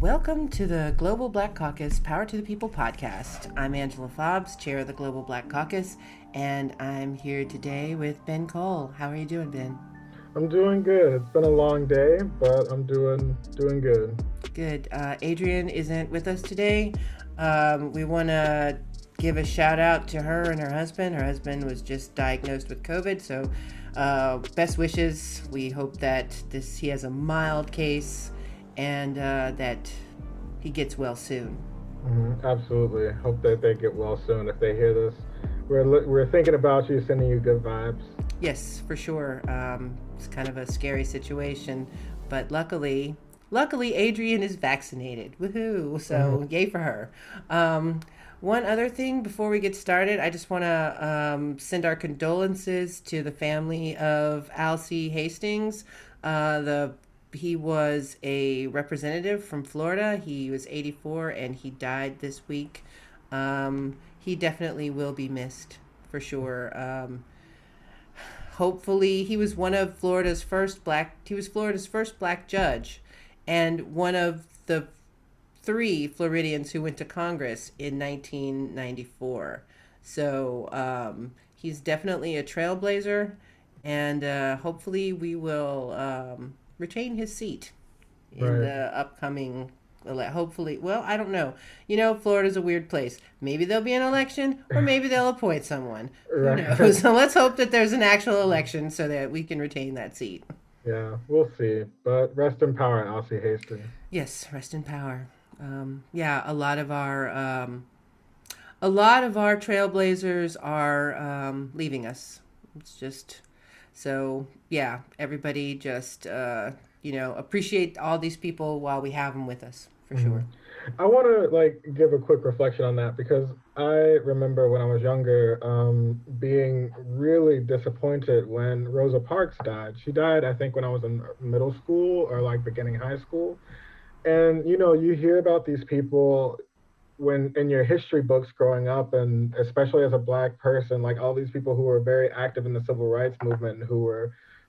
Welcome to the Global Black Caucus Power to the People podcast. I'm Angela Fobbs, chair of the Global Black Caucus, and I'm here today with Ben Cole. How are you doing, Ben? I'm doing good. It's been a long day, but I'm doing good. Good. Adrienne isn't with us today. We want to give a shout out to her and her husband. Her husband was just diagnosed with COVID, so best wishes. We hope that he has a mild case and that he gets well soon. Absolutely. Hope that they get well soon. If they hear this, we're thinking about you, sending you good vibes. Yes, for sure. It's kind of a scary situation, but luckily, Adrienne is vaccinated. Woohoo! So yay for her. One other thing before we get started, I just want to send our condolences to the family of Alcee Hastings. The He was a representative from Florida. He was 84 and he died this week. He definitely will be missed for sure. Hopefully, he was Florida's first black judge and one of the three Floridians who went to Congress in 1994. So he's definitely a trailblazer, and hopefully we will retain his seat in Right. the upcoming. Hopefully, well, I don't know. You know, Florida's a weird place. Maybe there'll be an election, or maybe they'll appoint someone. Who Right. knows? So let's hope that there's an actual election so that we can retain that seat. Yeah, we'll see. But rest in power, Alcee Hastings. Yes, rest in power. Yeah, a lot of our trailblazers are leaving us. It's just so yeah. Everybody just appreciate all these people while we have them with us for hmm sure. I want to like give a quick reflection on that because I remember when I was younger, being really disappointed when Rosa Parks died. She died, I think, when I was in middle school or like beginning high school. And you hear about these people when in your history books growing up, and especially as a black person, like all these people who were very active in the civil rights movement and who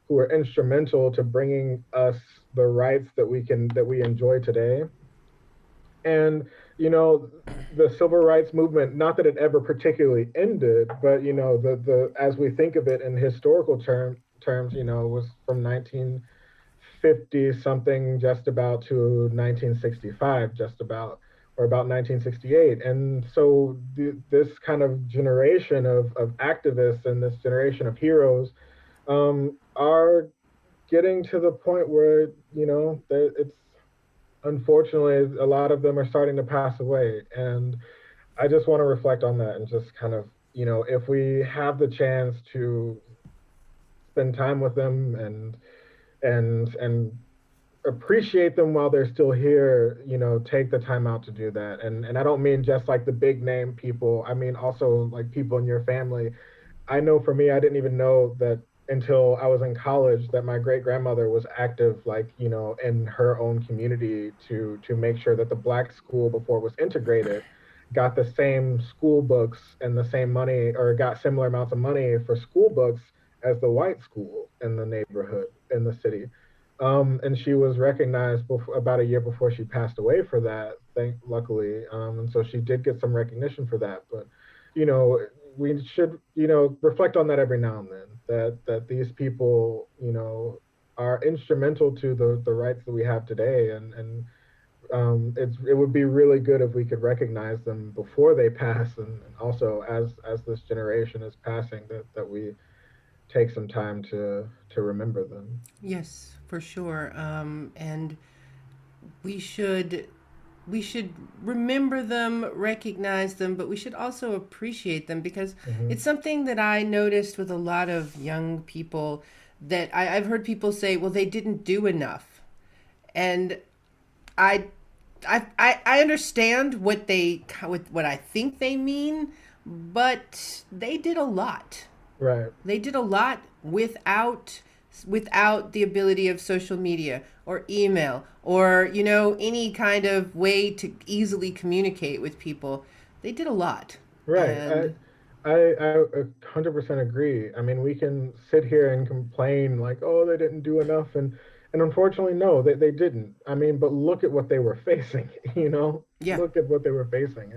were instrumental to bringing us the rights that we enjoy today. And you know the civil rights movement, not that it ever particularly ended, but the as we think of it in historical terms, was from 1950 something just about to 1965 just about, or about 1968. And so this kind of generation of activists and this generation of heroes are getting to the point where it's unfortunately a lot of them are starting to pass away. And I just want to reflect on that and just kind of, if we have the chance to spend time with them and appreciate them while they're still here, take the time out to do that. And I don't mean just like the big name people. I mean also like people in your family. I know for me, I didn't even know that until I was in college that my great grandmother was active, like, in her own community to make sure that the black school, before it was integrated, got the same school books and the same money, or got similar amounts of money for school books as the white school in the neighborhood, in the city. And she was recognized about a year before she passed away for that, luckily. And so she did get some recognition for that. But, you know, we should, reflect on that every now and then, that these people, are instrumental to the rights that we have today. And it would be really good if we could recognize them before they pass, and also as this generation is passing, that we take some time to remember them. Yes, for sure. And we should we should remember them, recognize them, but we should also appreciate them because hmm it's something that I noticed with a lot of young people that I've heard people say, well, they didn't do enough. And I, I understand what I think they mean, but they did a lot. Right. They did a lot without the ability of social media or email or any kind of way to easily communicate with people. They did a lot. Right. And I 100% agree. I mean, we can sit here and complain like, oh, they didn't do enough, And unfortunately, no, they didn't. I mean, but look at what they were facing, you know? Yeah. Look at what they were facing.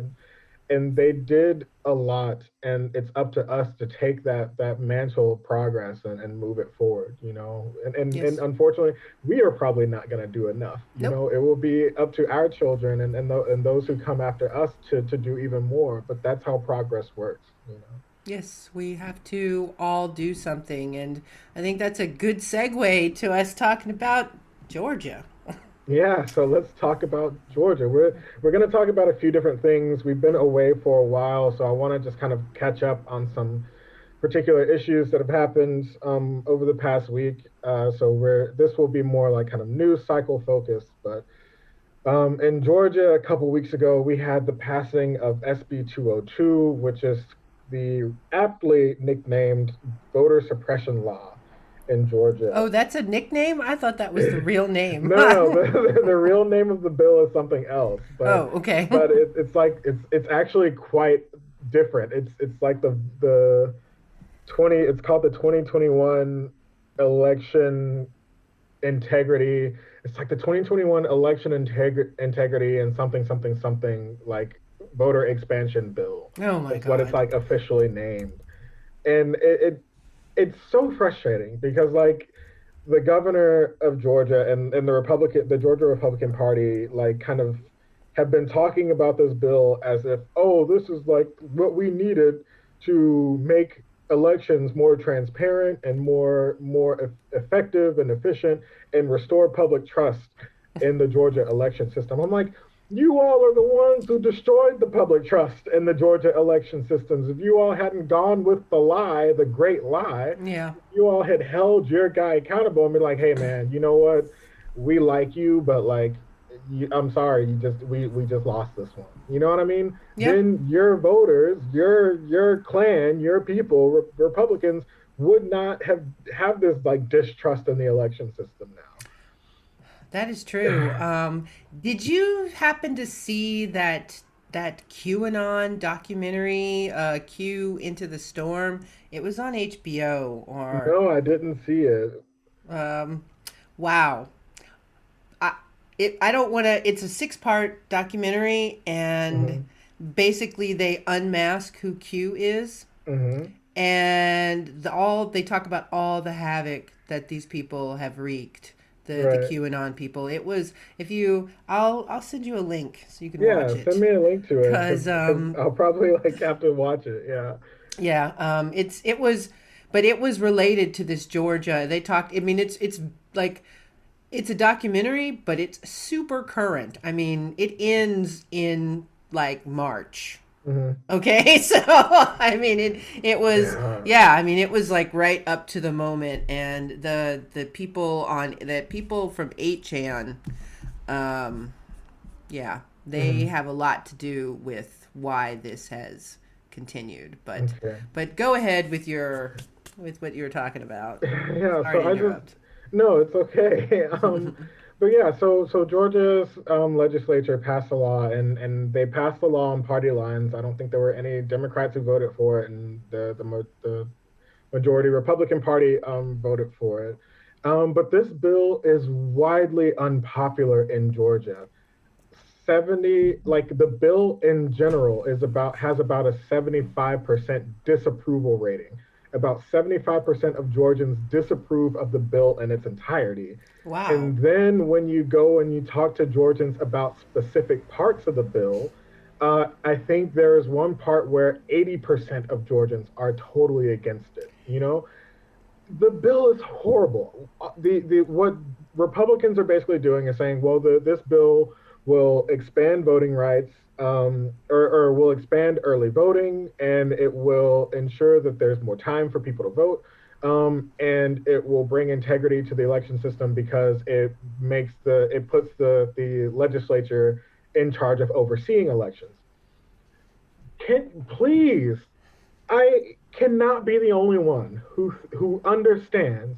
And they did a lot, and it's up to us to take that mantle of progress and move it forward, you know. And Yes. unfortunately, we are probably not going to do enough, you Nope. know. It will be up to our children and those who come after us to do even more, but that's how progress works, you know. Yes, we have to all do something. And I think that's a good segue to us talking about Georgia. Yeah, so let's talk about Georgia. We're going to talk about a few different things. We've been away for a while, so I want to just kind of catch up on some particular issues that have happened over the past week. So we're this will be more like kind of news cycle focused. But in Georgia, a couple weeks ago, we had the passing of SB 202, which is the aptly nicknamed voter suppression law in Georgia. Oh, that's a nickname? I thought that was the real name. No, the real name of the bill is something else, Oh, okay. but it's like it's actually quite different. It's like the 20 it's called the 2021 election integrity. It's like the 2021 election integrity and something something something like voter expansion bill. Oh my It's what it's God. like officially named. And it's so frustrating because like the governor of Georgia and the Georgia Republican Party like kind of have been talking about this bill as if, oh, this is like what we needed to make elections more transparent and more effective and efficient and restore public trust in the Georgia election system. I'm like, you all are the ones who destroyed the public trust in the Georgia election systems. If you all hadn't gone with the lie, the great lie, Yeah. you all had held your guy accountable and be like, hey man, you know what? We like you, but like I'm sorry, we just lost this one. You know what I mean? Yep. Then your voters, your clan, your people, Republicans would not have this like distrust in the election system That is true. now. Did you happen to see that QAnon documentary, Q Into the Storm? It was on HBO or No, I didn't see it. um, wow. I I don't want to. It's a six-part documentary, and Hmm. basically they unmask who Q is, Hmm. and all they talk about all the havoc that these people have wreaked. The Right. QAnon people. It was if you I'll send you a link so you can watch Yeah, send it. me a link to it Cause because I'll probably like have to watch it. Yeah. yeah, it was, but it was related to this Georgia. They talked. I mean, it's like it's a documentary, but it's super current. I mean, it ends in like March. Hmm. Okay, so I mean it was Yeah. yeah, I mean it was like right up to the moment, and the people from 8chan, um yeah, they Hmm. have a lot to do with why this has continued. Okay. But go ahead with with what you were talking about. Yeah, Sorry so to I just interrupt. no, it's okay. But yeah, so Georgia's legislature passed a law, and they passed the law on party lines. I don't think there were any Democrats who voted for it, and the majority Republican Party voted for it. But this bill is widely unpopular in Georgia. 70 like the bill in general is about has about a 75% disapproval rating. About 75% of Georgians disapprove of the bill in its entirety. Wow. And then when you go and you talk to Georgians about specific parts of the bill, I think there is one part where 80% of Georgians are totally against it. You know, the bill is horrible. The what Republicans are basically doing is saying, well, this bill will expand voting rights, or will expand early voting, and it will ensure that there's more time for people to vote, and it will bring integrity to the election system because it puts the legislature in charge of overseeing elections. Can please I cannot be the only one who understands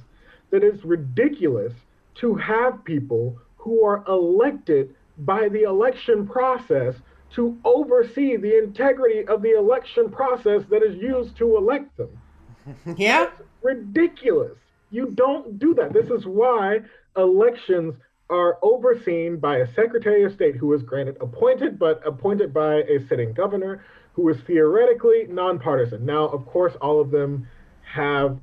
that it's ridiculous to have people who are elected by the election process to oversee the integrity of the election process that is used to elect them. Yeah. That's ridiculous. You don't do that. This is why elections are overseen by a Secretary of State who is granted appointed, but appointed by a sitting governor who is theoretically nonpartisan. Now, of course, all of them have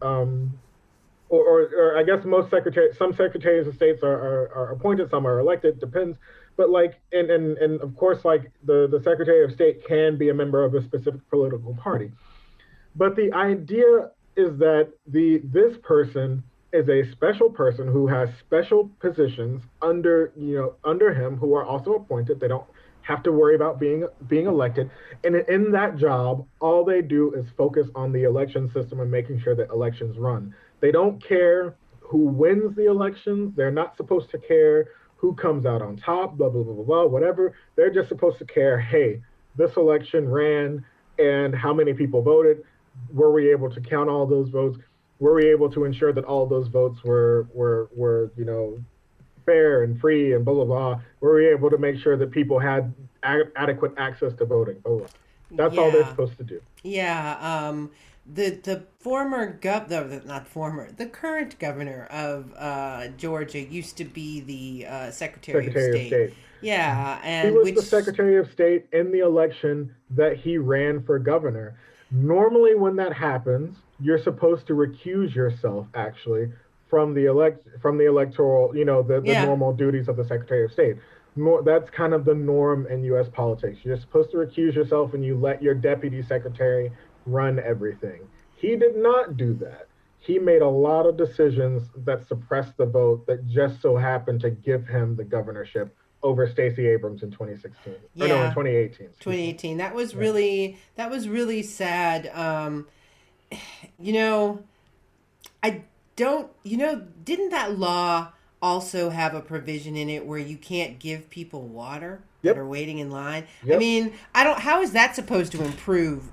or I guess some secretaries of states are appointed, some are elected, depends. But like, and of course, like the secretary of state can be a member of a specific political party. But the idea is that this person is a special person who has special positions under him who are also appointed. They don't have to worry about being elected. And in that job, all they do is focus on the election system and making sure that elections run. They don't care who wins the elections. They're not supposed to care who comes out on top, blah, blah, blah, blah, blah, whatever. They're just supposed to care, hey, this election ran and how many people voted. Were we able to count all those votes? Were we able to ensure that all those votes were fair and free and blah blah blah? Were we able to make sure that people had adequate access to voting? Blah, blah. That's all they're Yeah. supposed to do. Yeah. The former not former, the current governor of Georgia used to be the Secretary of Secretary of State. State. Yeah, He and was the which Secretary of State in the election that he ran for governor. Normally, when that happens, you're supposed to recuse yourself actually from the electoral, the yeah. normal duties of the Secretary of State. That's kind of the norm in U.S. politics. You're supposed to recuse yourself and you let your deputy secretary run everything. He did not do that. He made a lot of decisions that suppressed the vote that just so happened to give him the governorship over Stacey Abrams in 2016. Or no, in Yeah. 2018, excuse me. 2018. Yeah. That was really sad. You know, I don't, didn't that law also have a provision in it where you can't give people water that are Yep. waiting in line? I Yep. mean, I don't, how is that supposed to improve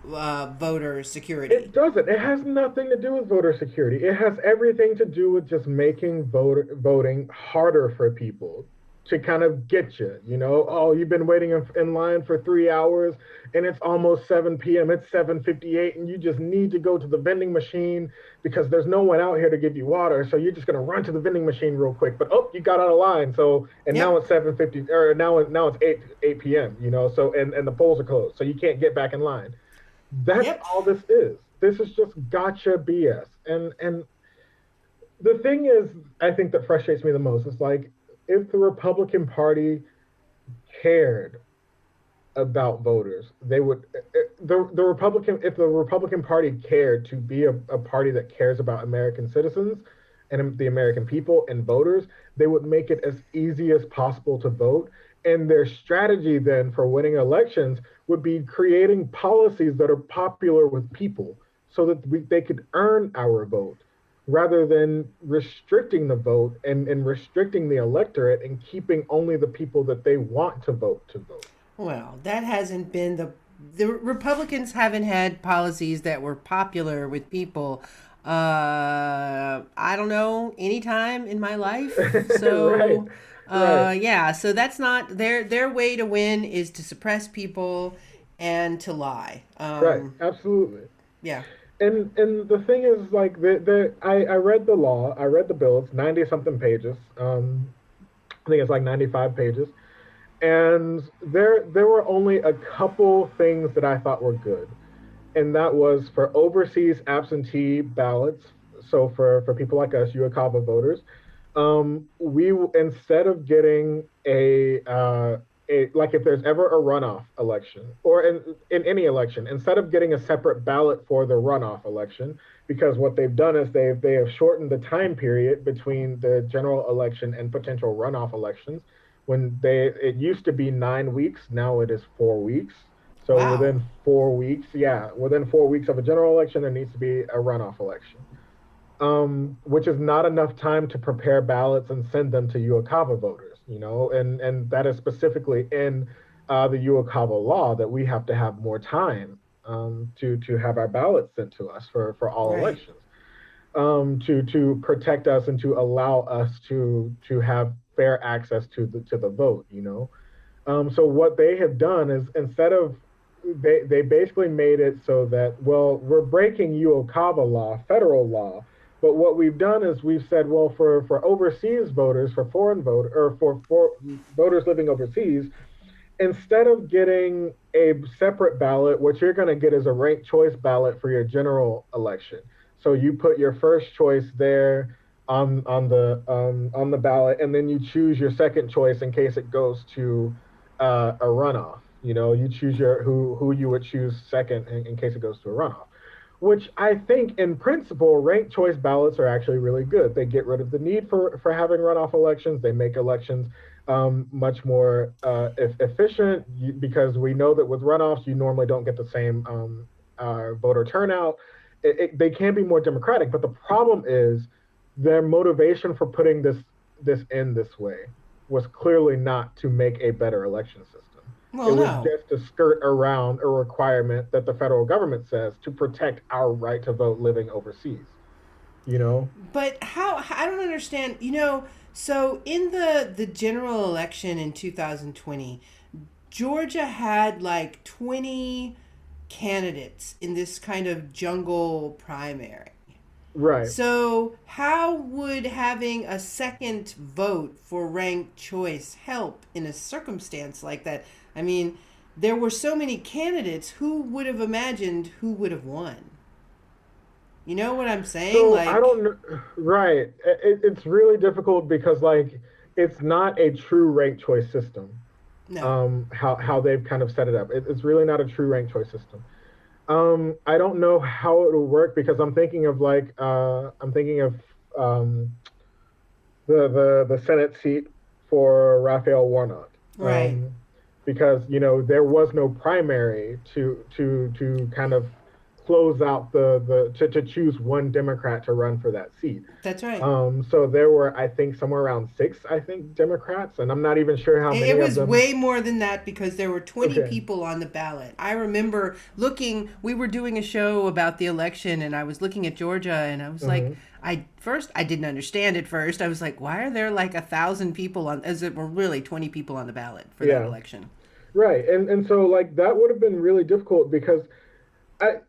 voter security? It doesn't. It has nothing to do with voter security. It has everything to do with just making voting harder for people to kind of get you. Oh, you've been waiting in line for 3 hours and it's almost 7 p.m. It's 7:58 and you just need to go to the vending machine because there's no one out here to give you water. So you're just going to run to the vending machine real quick. But oh, you got out of line. So, and now Yep. it's 7:50 or now it's 8 p.m., so and the polls are closed. So you can't get back in line. That's Yep. all this is. This is just gotcha BS. And the thing is, I think that frustrates me the most is like if the Republican Party cared about voters, they would the Republican if the Republican Party cared to be a party that cares about American citizens and the American people and voters, they would make it as easy as possible to vote. And their strategy then for winning elections would be creating policies that are popular with people so that they could earn our vote rather than restricting the vote and restricting the electorate and keeping only the people that they want to vote to vote. Well, that hasn't been the Republicans haven't had policies that were popular with people. I don't know, any time in my life. Right, So, right, yeah. So that's not their way to win is to suppress people and to lie. right, absolutely. Yeah. And the thing is, like, I read the law, I read the bill. It's 90 something pages. I think it's like 95 pages, and there were only a couple things that I thought were good, and that was for overseas absentee ballots. So for people like us, UACAVA voters, we instead of getting a like if there's ever a runoff election or in any election, instead of getting a separate ballot for the runoff election, because what they've done is they have shortened the time period between the general election and potential runoff elections. When they it used to be 9 weeks, now it is 4 weeks. So Wow. within 4 weeks of a general election, there needs to be a runoff election, which is not enough time to prepare ballots and send them to UOCAVA voters, and that is specifically in the UOCAVA law that we have to have more time to have our ballots sent to us for all Right. elections, to protect us and to allow us to have fair access to the vote. So what they have done is instead of they basically made it so that, well, we're breaking UOCAVA law, federal law, But what we've done is we've said, well, for overseas voters, for foreign vote, or for voters living overseas, instead of getting a separate ballot, what you're going to get is a ranked choice ballot for your general election. So you put your first choice there on the ballot, and then you choose your second choice in case it goes to a runoff. You know, you choose your who you would choose second in case it goes to a runoff. Which I think, in principle, ranked choice ballots are actually really good. They get rid of the need for having runoff elections. They make elections much more efficient because we know that with runoffs, you normally don't get the same voter turnout. They can be more democratic, but the problem is their motivation for putting this in this way was clearly not to make a better election system. It Well, was no. just to skirt around a requirement that the federal government says to protect our right to vote living overseas. You know? But how I don't understand. So in the general election in 2020, Georgia had like 20 candidates in this kind of jungle primary. Right. So, how would having a second vote for ranked choice help in a circumstance like that? I mean, there were so many candidates. Who would have imagined who would have won? You know what I'm saying? So I Like, don't know. Right. It's really difficult because like it's not a true ranked choice system. no. How they've kind of set it up. It's really not a true ranked choice system. I don't know how it'll work because I'm thinking of um, the Senate seat for Raphael Warnock. Right. Um, because there was no primary to kind of close out to choose one Democrat to run for that seat. That's right. So there were, I think, somewhere around six, I think, Democrats, and I'm not even sure how It many of was them. way more than that because there were 20 Okay. people on the ballot. I remember looking, we were doing a show about the election and I was looking at Georgia and I was like, Hmm. I didn't understand at first. I was like, why are there like 1,000 people on, as it were really 20 people on the ballot for that Yeah. election? Right. And so like that would have been really difficult because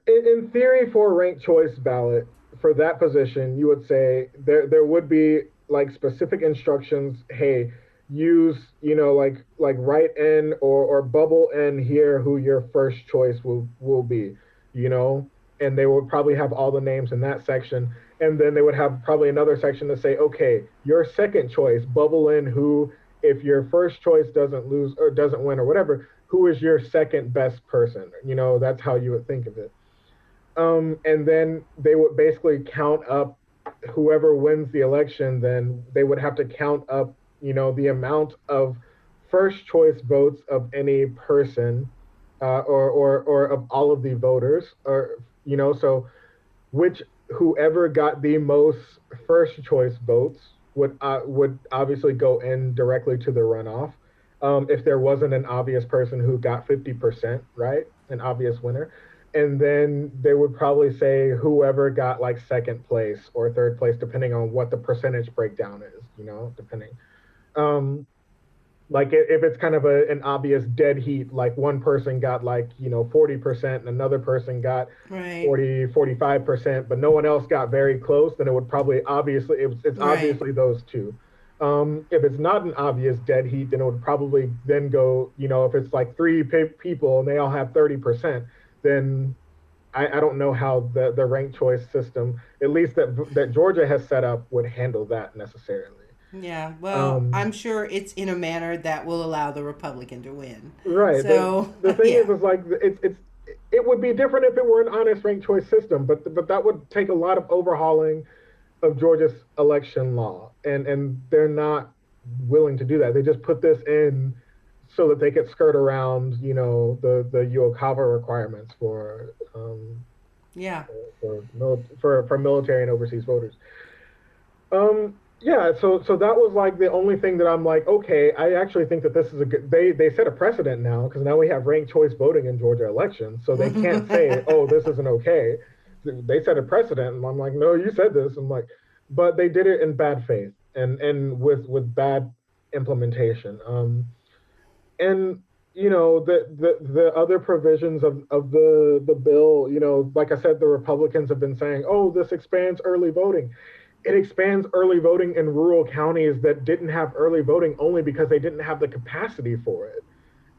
in theory, for a ranked choice ballot for that position, you would say there would be like specific instructions. Hey, use like write in or bubble in here who your first choice will be. You know, and they would probably have all the names in that section, and then they would have probably another section to say, okay, your second choice, bubble in who. If your first choice doesn't lose or doesn't win or whatever, who is your second best person? That's how you would think of it. And then they would basically count up whoever wins the election. Then they would have to count up, the amount of first choice votes of any person, or of all of the voters, or so which whoever got the most first choice votes would obviously go in directly to the runoff. If there wasn't an obvious person who got 50%, right, an obvious winner, and then they would probably say whoever got like second place or third place, depending on what the percentage breakdown is, depending. Um, like if it's kind of an obvious dead heat, like one person got like 40% and another person got Right. 45%, but no one else got very close, then it would probably obviously it's Right. obviously those two. If it's not an obvious dead heat, then it would probably then go, if it's like three people and they all have 30%, then I don't know how the ranked choice system, at least that Georgia has set up, would handle that necessarily. Yeah. Well, um, I'm sure it's in a manner that will allow the Republican to win. Right. The So, the thing yeah. is like it would be different if it were an honest ranked choice system, but that would take a lot of overhauling of Georgia's election law, and they're not willing to do that. They just put this in so that they could skirt around, the UOCAVA requirements Yeah. for military and overseas voters. Yeah, so that was like the only thing that I'm like, okay, I actually think that this is a good. They set a precedent now because now we have ranked choice voting in Georgia elections, so they can't say, oh, this isn't okay. They set a precedent, and I'm like, no, you said this. I'm like, but they did it in bad faith and with bad implementation. And the other provisions of the bill, like I said, the Republicans have been saying, oh, this expands early voting. It expands early voting in rural counties that didn't have early voting only because they didn't have the capacity for it.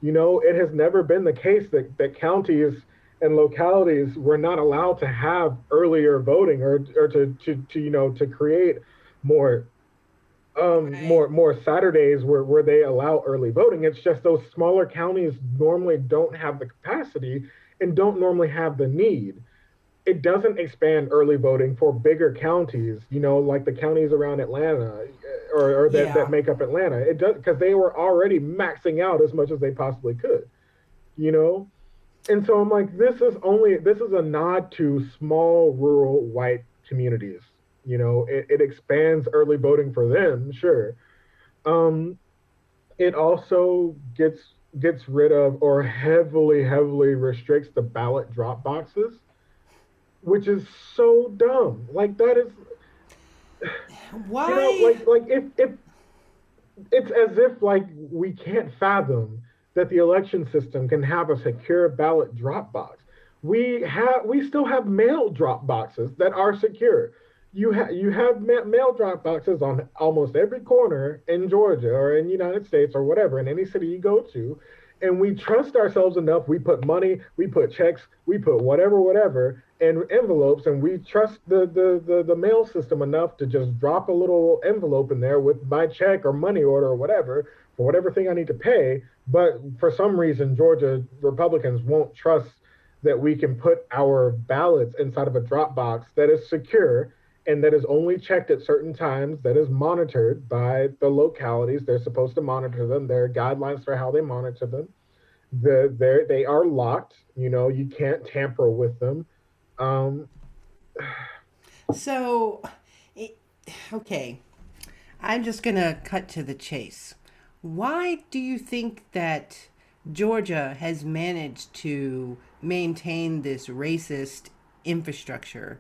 It has never been the case that counties and localities were not allowed to have earlier voting, or to create more Right. more Saturdays where they allow early voting. It's just those smaller counties normally don't have the capacity and don't normally have the need. It doesn't expand early voting for bigger counties, like the counties around Atlanta, or that Yeah. make up Atlanta. It does, because they were already maxing out as much as they possibly could, you know? And so I'm like, this is a nod to small rural white communities. It expands early voting for them, sure. Um, it also gets rid of, or heavily restricts the ballot drop boxes, which is so dumb. Like, that is, Why? if it's as if, like, we can't fathom that the election system can have a secure ballot drop box. We still have mail drop boxes that are secure. You have mail drop boxes on almost every corner in Georgia or in the United States or whatever, in any city you go to, and we trust ourselves enough. We put money, we put checks, we put whatever in envelopes, and we trust the mail system enough to just drop a little envelope in there with my check or money order or whatever for whatever thing I need to pay. But for some reason, Georgia Republicans won't trust that we can put our ballots inside of a drop box that is secure and that is only checked at certain times, that is monitored by the localities. They're supposed to monitor them. There are guidelines for how they monitor them. They are locked. You can't tamper with them. Um, So, it, okay. I'm just going to cut to the chase. Why do you think that Georgia has managed to maintain this racist infrastructure?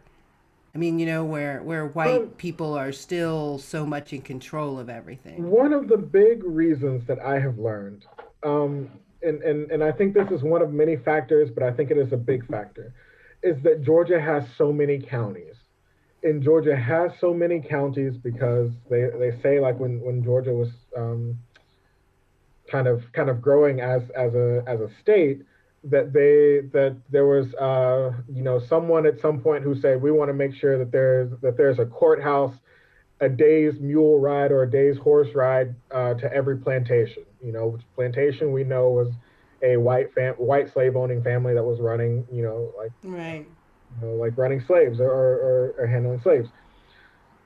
I mean, where um, white people are still so much in control of everything. One of the big reasons that I have learned, and I think this is one of many factors, but I think it is a big factor, is that Georgia has so many counties. And Georgia has so many counties because they say, like, when Georgia was kind of growing as a state, that there was someone at some point who said, we want to make sure that there's a courthouse a day's mule ride or a day's horse ride to every plantation. Which plantation we know was a white slave owning family that was running, Right. like running slaves, or handling slaves.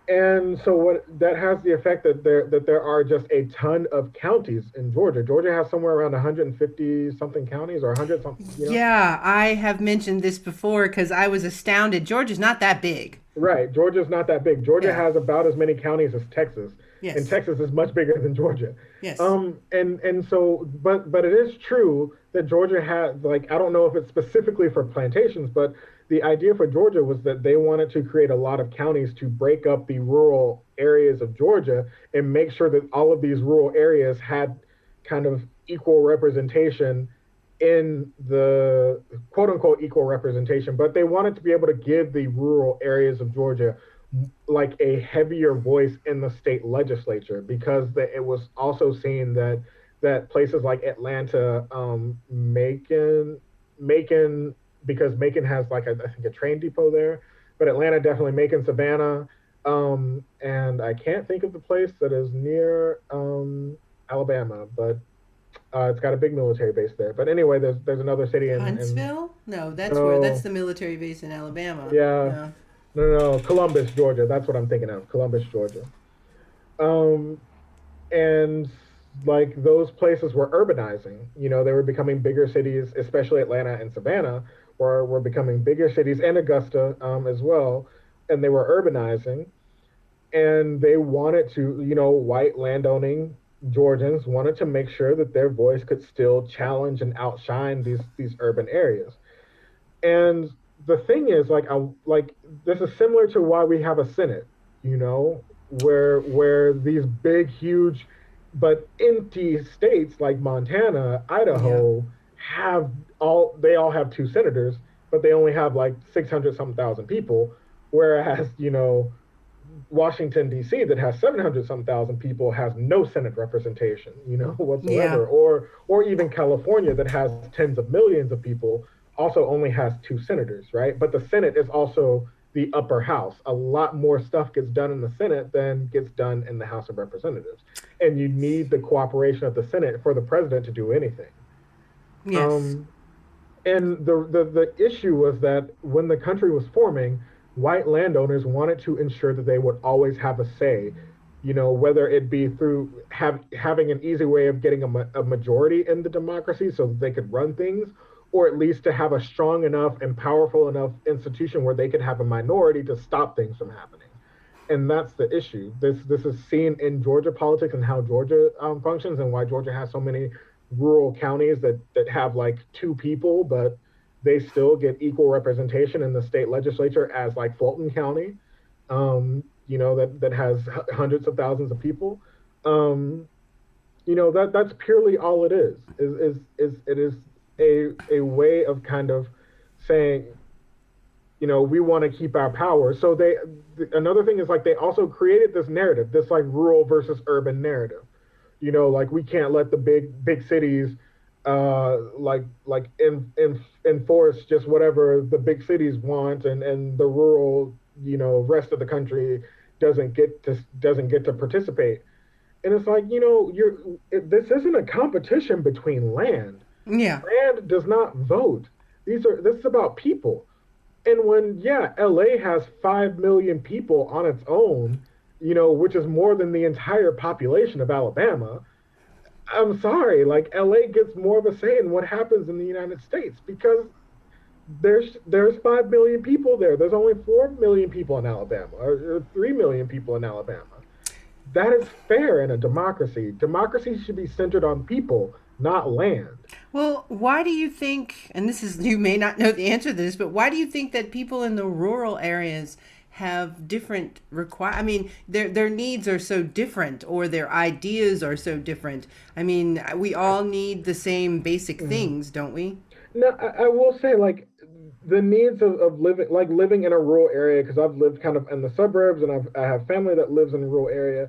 And so what that has the effect that there are just a ton of counties in Georgia. Georgia has somewhere around 150 something counties, or 100 something. Yeah, I have mentioned this before because I was astounded. Georgia's not that big. Right. Georgia's not that big. Georgia Yeah. has about as many counties as Texas, and Yes. Texas is much bigger than Georgia. Yes. And so, but it is true that Georgia has, like, I don't know if it's specifically for plantations, but the idea for Georgia was that they wanted to create a lot of counties to break up the rural areas of Georgia and make sure that all of these rural areas had kind of equal representation, in the quote unquote equal representation, but they wanted to be able to give the rural areas of Georgia like a heavier voice in the state legislature, because it was also seen that places like Atlanta, Macon, because Macon has, like, I think, a train depot there, but Atlanta definitely, Macon, Savannah, and I can't think of the place that is near Alabama, but it's got a big military base there. But anyway, there's another city in Huntsville? No, that's no, the military base in Alabama. yeah, No. no, Columbus, Georgia. That's what I'm thinking of. Columbus, Georgia. Um, and, like, those places were urbanizing. They were becoming bigger cities, especially Atlanta and Savannah were becoming bigger cities, and Augusta, as well, and they were urbanizing, and they wanted to, white landowning Georgians wanted to make sure that their voice could still challenge and outshine these urban areas. And the thing is, like, this is similar to why we have a Senate, where these big, huge But empty states like Montana, Yeah. Idaho have they all have two senators, but they only have like 600 something thousand people. Whereas, Washington D.C. that has 700 some thousand people has no Senate representation, Yeah. whatsoever. Or even California that has tens of millions of people also only has two senators, right? But the Senate is also the upper house. A lot more stuff gets done in the Senate than gets done in the House of Representatives, and you need the cooperation of the Senate for the president to do anything. Yes. Um, and the issue was that when the country was forming, white landowners wanted to ensure that they would always have a say, whether it be through having an easy way of getting a majority in the democracy so that they could run things, or at least to have a strong enough and powerful enough institution where they could have a minority to stop things from happening. And that's the issue. This is seen in Georgia politics and how Georgia functions, and why Georgia has so many rural counties that have like two people, but they still get equal representation in the state legislature as like Fulton County, that has hundreds of thousands of people. Um, that's purely all it is it is a way of kind of saying, we want to keep our power. So another thing is like they also created this narrative, this like rural versus urban narrative. Like we can't let the big cities enforce just whatever the big cities want, and the rural, rest of the country doesn't get to participate. And it's like, this isn't a competition between land. Yeah. Land does not vote. This is about people. And when, yeah, LA has 5 million people on its own, which is more than the entire population of Alabama, I'm sorry, like LA gets more of a say in what happens in the United States because there's 5 million people there. There's only 4 million people in Alabama, or 3 million people in Alabama. That is fair in a democracy. Democracy should be centered on people, not land. Well, why do you think, and this is, you may not know the answer to this, but why do you think that people in the rural areas have different I mean, their needs are so different, or their ideas are so different. I mean, we all need the same basic Mhm. things, don't we? No, I will say like the needs of living in a rural area, because I've lived kind of in the suburbs and I have family that lives in a rural area.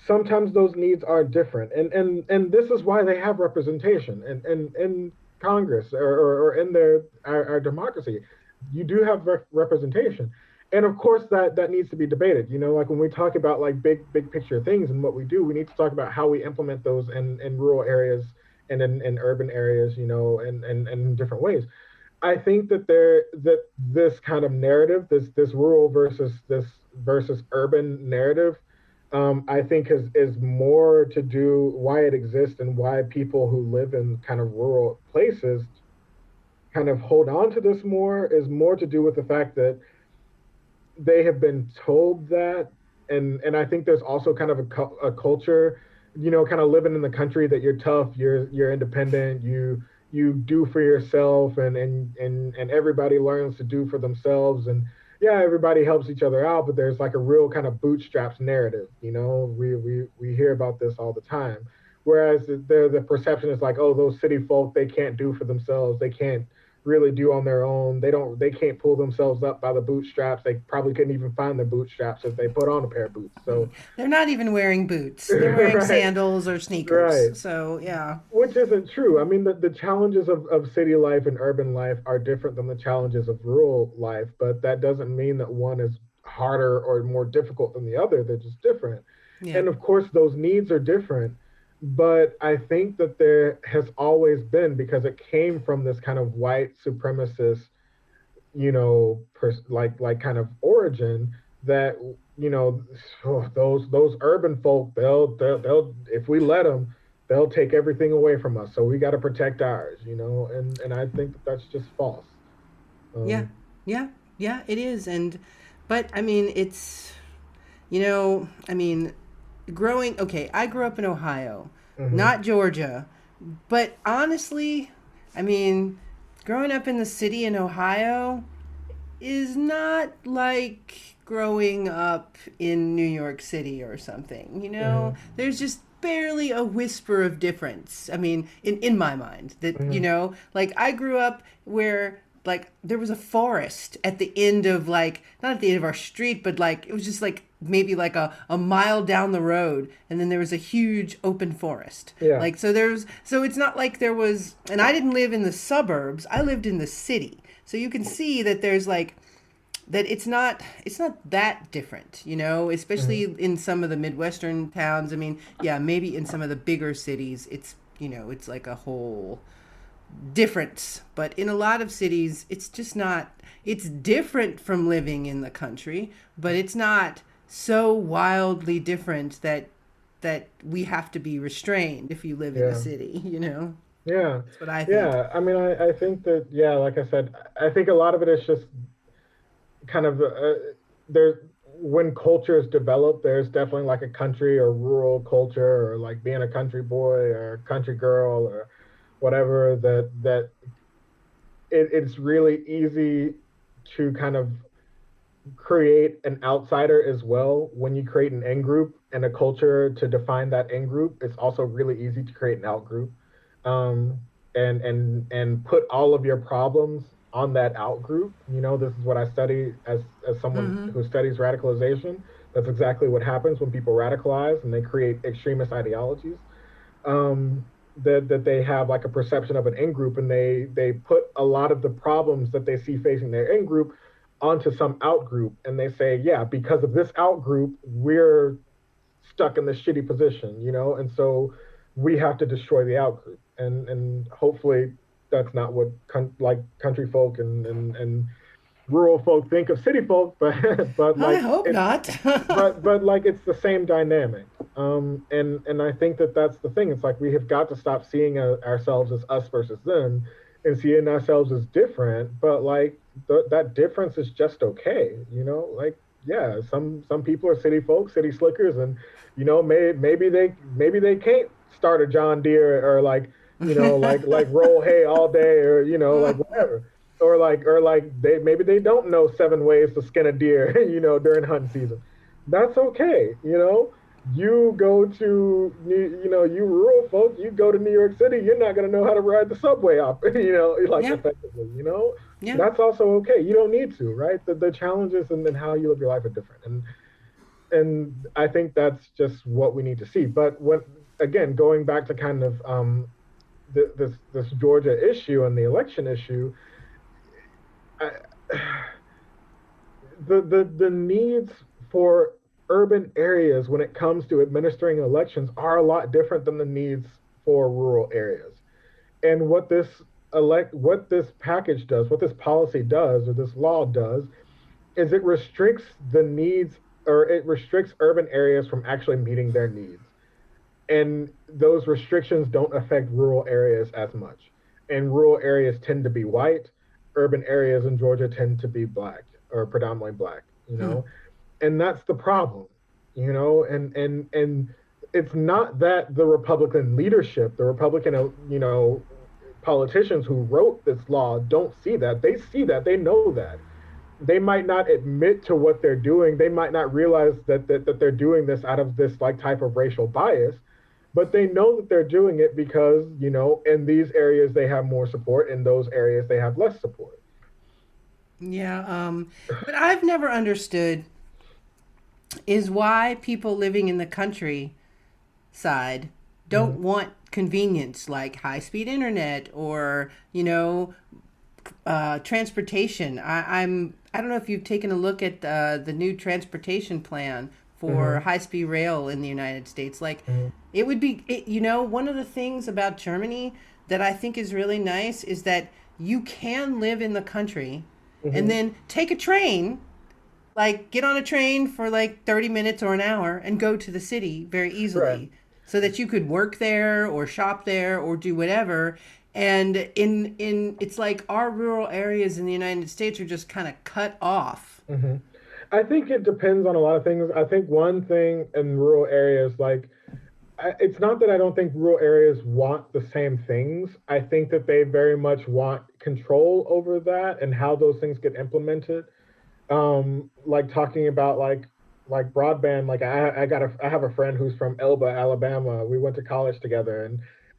Sometimes those needs are different, and this is why they have representation in Congress, or in our democracy. You do have representation, and of course that needs to be debated. Like when we talk about like big picture things and what we do, we need to talk about how we implement those in rural areas and in urban areas, and in different ways. I think that this kind of narrative, this rural versus urban narrative, I think is more to do why it exists and why people who live in kind of rural places kind of hold on to this more, is more to do with the fact that they have been told that. And I think there's also kind of a culture, kind of living in the country, that you're tough, you're independent, you do for yourself, and everybody learns to do for themselves. And yeah, everybody helps each other out, but there's like a real kind of bootstraps narrative. We hear about this all the time. Whereas the perception is like, oh, those city folk, they can't do for themselves, they can't really do on their own. They can't pull themselves up by the bootstraps. They probably couldn't even find their bootstraps if they put on a pair of boots. So They're not even wearing boots. They're wearing right, sandals or sneakers. right. So, yeah. Which isn't true. I mean, the challenges of city life and urban life are different than the challenges of rural life, but that doesn't mean that one is harder or more difficult than the other. They're just different. Yeah. And of course, those needs are different. But I think that there has always been, because it came from this kind of white supremacist, like kind of origin, that those urban folk, they'll if we let them, they'll take everything away from us. So we got to protect ours, and I think that that's just false. Yeah. Um, Yeah. Yeah, it is. But I mean, I mean, okay, I grew up in Ohio, mhm, not Georgia. But honestly, I mean, growing up in the city in Ohio is not like growing up in New York City or something. mhm, There's just barely a whisper of difference. I mean, in my mind, that, Hmm. like I grew up where like there was a forest at the end of like not at the end of our street, but like it was just like maybe like a mile down the road, and then there was a huge open forest. Yeah. Like so it's not like there was, and I didn't live in the suburbs, I lived in the city. So you can see that there's like that it's not that different, especially Hmm. in some of the midwestern towns. I mean, yeah, maybe in some of the bigger cities it's like a whole difference, but in a lot of cities it's just not. It's different from living in the country, but it's not so wildly different that we have to be restrained if you live in the Yeah. city. Yeah. That's what I think. Yeah. I mean, I think that, yeah, like I said, I think a lot of it is just kind of there when cultures develop, there's definitely like a country or rural culture or like being a country boy or a country girl or whatever that it's really easy to kind of create an outsider as well. When you create an in group and a culture to define that in group, it's also really easy to create an out group, um, and put all of your problems on that out group. This is what I study as someone Mm-hmm. who studies radicalization. That's exactly what happens when people radicalize and they create extremist ideologies. That they have like a perception of an in group, and they put a lot of the problems that they see facing their in group onto some out group, and they say, yeah, because of this out group, we're stuck in this shitty position, and so we have to destroy the out group, and hopefully that's not what like country folk and rural folk think of city folk, but I like hope it's not. but like it's the same dynamic. And I think that that's the thing. It's like we have got to stop seeing ourselves as us versus them, and seeing ourselves as different. But like that difference is just okay, like, yeah, some people are city folks, city slickers, and maybe they can't start a John Deere or like, like roll hay all day, or like whatever, or like maybe they don't know 7 ways to skin a deer, during hunting season. That's okay. You go to you rural folk, you go to New York City, you're not going to know how to ride the subway up, like Yeah, effectively. yeah. That's also okay. You don't need to, right? The challenges and then how you live your life are different, and I think that's just what we need to see. But when, again, going back to kind of this Georgia issue and the election issue, I, the needs for urban areas when it comes to administering elections are a lot different than the needs for rural areas. And what this package does, what this policy does, or this law does, is it restricts the needs, or it restricts urban areas from actually meeting their needs. And those restrictions don't affect rural areas as much. And rural areas tend to be white. Urban areas in Georgia tend to be black, or predominantly black. Hmm. And that's the problem. And it's not that the Republican leadership, the Republican, politicians who wrote this law don't see that. They see that. They know that. They might not admit to what they're doing. They might not realize that they're doing this out of this like type of racial bias, but they know that they're doing it because, in these areas they have more support, in those areas they have less support. Yeah, what I've never understood is why people living in the countryside don't Mm-hmm. want convenience like high-speed internet or transportation. I don't know if you've taken a look at the new transportation plan for Mm-hmm. high-speed rail in the United States. Like, Mm-hmm. it would be, one of the things about Germany that I think is really nice is that you can live in the country and Mm-hmm. then take a train, like get on a train for like 30 minutes or an hour and go to the city very Right. easily so that you could work there or shop there or do whatever. And in it's like our rural areas in the United States are just kind of cut off. Mm-hmm. I think it depends on a lot of things. I think one thing in rural areas, like, it's not that I don't think rural areas want the same things. I think that they very much want control over that and how those things get implemented. Like talking about like broadband. Like I have a friend who's from Elba, Alabama. We went to college together,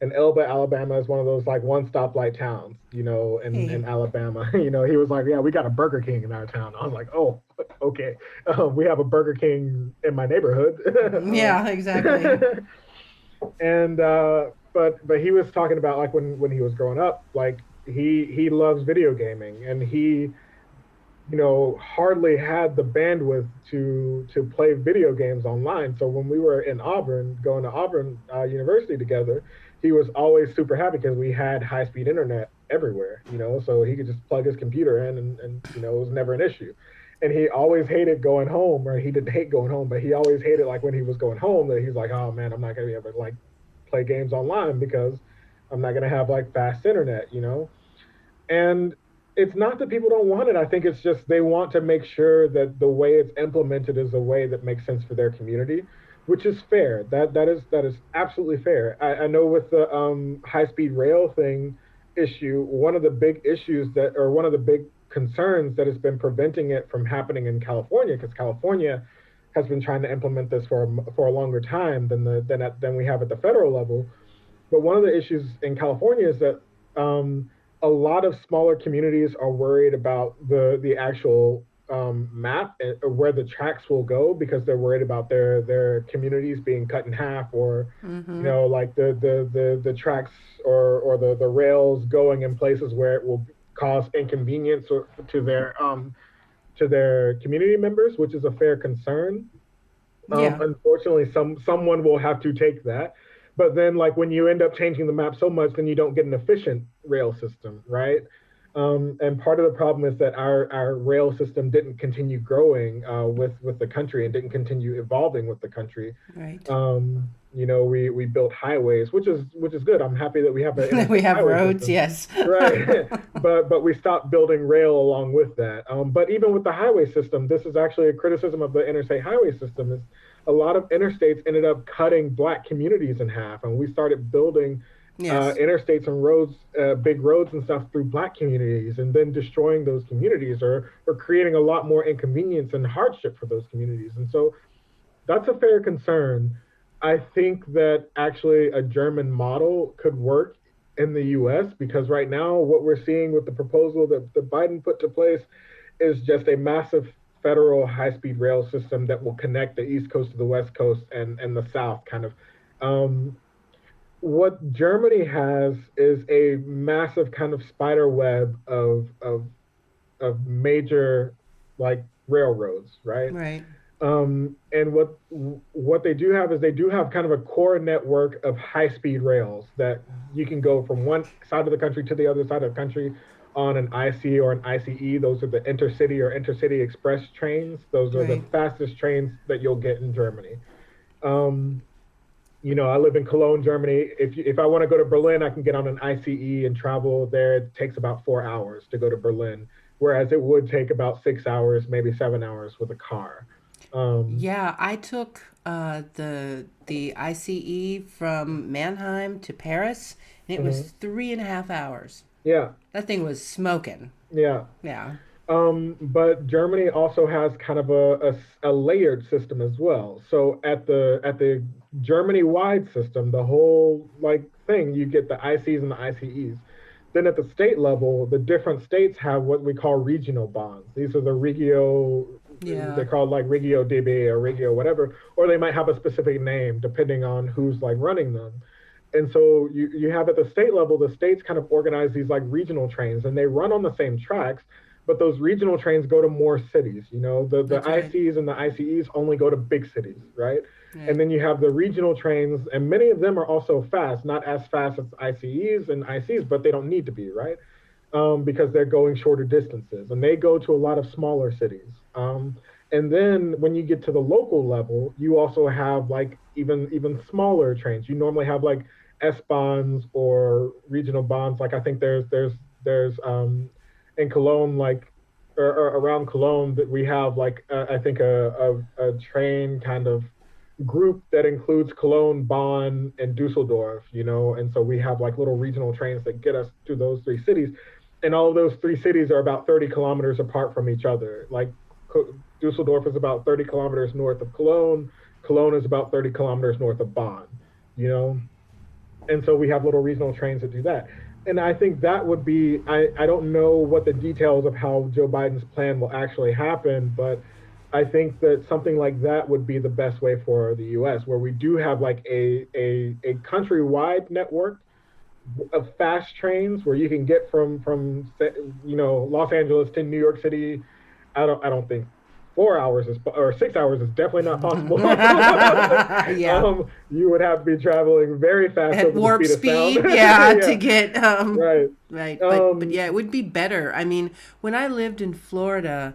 and Elba, Alabama is one of those like one stoplight towns, in Hey. Alabama. He was like, yeah, we got a Burger King in our town. I was like, oh, okay. We have a Burger King in my neighborhood. Yeah, exactly. And but he was talking about like when he was growing up, like he loves video gaming, and he hardly had the bandwidth to play video games online. So when we were in Auburn, going to Auburn University together, he was always super happy because we had high speed internet everywhere. So he could just plug his computer in, and it was never an issue. And he always hated going home, or he didn't hate going home, but he always hated like when he was going home that he's like, oh man, I'm not gonna be able to like play games online because I'm not gonna have like fast internet. And it's not that people don't want it. I think it's just they want to make sure that the way it's implemented is a way that makes sense for their community, which is fair. That is absolutely fair. I know with the high speed rail thing issue, one of the big issues that, or one of the big concerns that has been preventing it from happening in California, because California has been trying to implement this for a longer time than we have at the federal level. But one of the issues in California is that a lot of smaller communities are worried about the actual map where the tracks will go, because they're worried about their communities being cut in half, or Mm-hmm. like the tracks, or the rails going in places where it will cause inconvenience to their community members, which is a fair concern. Yeah. Unfortunately, someone will have to take that. But then, like when you end up changing the map so much, then you don't get an efficient rail system, right? And part of the problem is that our rail system didn't continue growing with the country, and didn't continue evolving with the country. Right. We built highways, which is good. I'm happy that we have an We interstate have highway roads, system, yes. right? But we stopped building rail along with that. But even with the highway system, this is actually a criticism of the interstate highway system. Is a lot of interstates ended up cutting Black communities in half, and we started building Yes. interstates and roads, big roads and stuff through Black communities, and then destroying those communities, or creating a lot more inconvenience and hardship for those communities. And so that's a fair concern. I think that actually a German model could work in the US, because right now what we're seeing with the proposal that Biden put to place is just a massive federal high speed rail system that will connect the East Coast to the West Coast, and the South kind of. Um, what Germany has is a massive kind of spider web of major like railroads, right? Right. And what they do have is they do have kind of a core network of high speed rails that you can go from one side of the country to the other side of the country on an IC or an ICE. Those are the intercity or intercity express trains. Those are the Right. fastest trains that you'll get in Germany. Um, I live in Cologne, Germany. If I want to go to Berlin, I can get on an ICE and travel there. It takes about 4 hours to go to Berlin, whereas it would take about 6 hours, maybe 7 hours with a car. Um, Yeah, I took the ICE from Mannheim to Paris, and it was mhm. 3.5 hours. Yeah, That thing was smoking. yeah. Yeah. But Germany also has kind of a layered system as well. So at the Germany-wide system, the whole like thing, you get the ICs and the ICEs. Then at the state level, the different states have what we call regional bonds. These are the Regio, Yeah. they're called like Regio DB or Regio whatever, or they might have a specific name depending on who's like running them. And so you have at the state level, the states kind of organize these like regional trains, and they run on the same tracks, but those regional trains go to more cities. The That's right. ICs and the ICEs only go to big cities, right? And Right. then you have the regional trains, and many of them are also fast, not as fast as ICEs and ICs, but they don't need to be, right? Because they're going shorter distances, and they go to a lot of smaller cities. And then when you get to the local level, you also have like even smaller trains. You normally have like S bonds or regional bonds. Like I think there's in Cologne, like or around Cologne, that we have like I think a train kind of group that includes Cologne, Bonn, and Dusseldorf, and so we have like little regional trains that get us to those three cities, and all of those three cities are about 30 kilometers apart from each other. Like Dusseldorf is about 30 kilometers north of Cologne. Cologne is about 30 kilometers north of Bonn, you know? And so we have little regional trains that do that. And I think that would be, I don't know what the details of how Joe Biden's plan will actually happen, but I think that something like that would be the best way for the US, where we do have like a countrywide network of fast trains where you can get from Los Angeles to New York City. I don't think 4 hours is or 6 hours is definitely not possible. Yeah. You would have to be traveling very fast At over the warp speed of sound. speed, yeah, to Yeah, get right. right. But Um, yeah, it would be better. I mean, when I lived in Florida,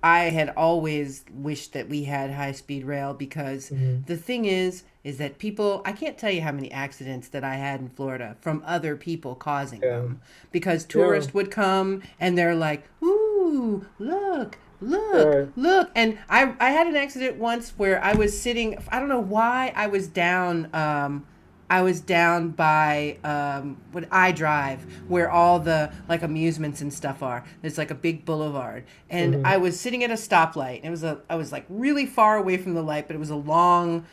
I had always wished that we had high speed rail because mhm, the thing is that people, I can't tell you how many accidents that I had in Florida from other people causing yeah, them because yeah, tourists would come and they're like, "Ooh, look, look, right. look." And I had an accident once where I was sitting, I don't know why I was down by what I drive, where all the like amusements and stuff are. There's like a big boulevard, and Hmm. I was sitting at a stoplight. I was like really far away from the light, but it was a long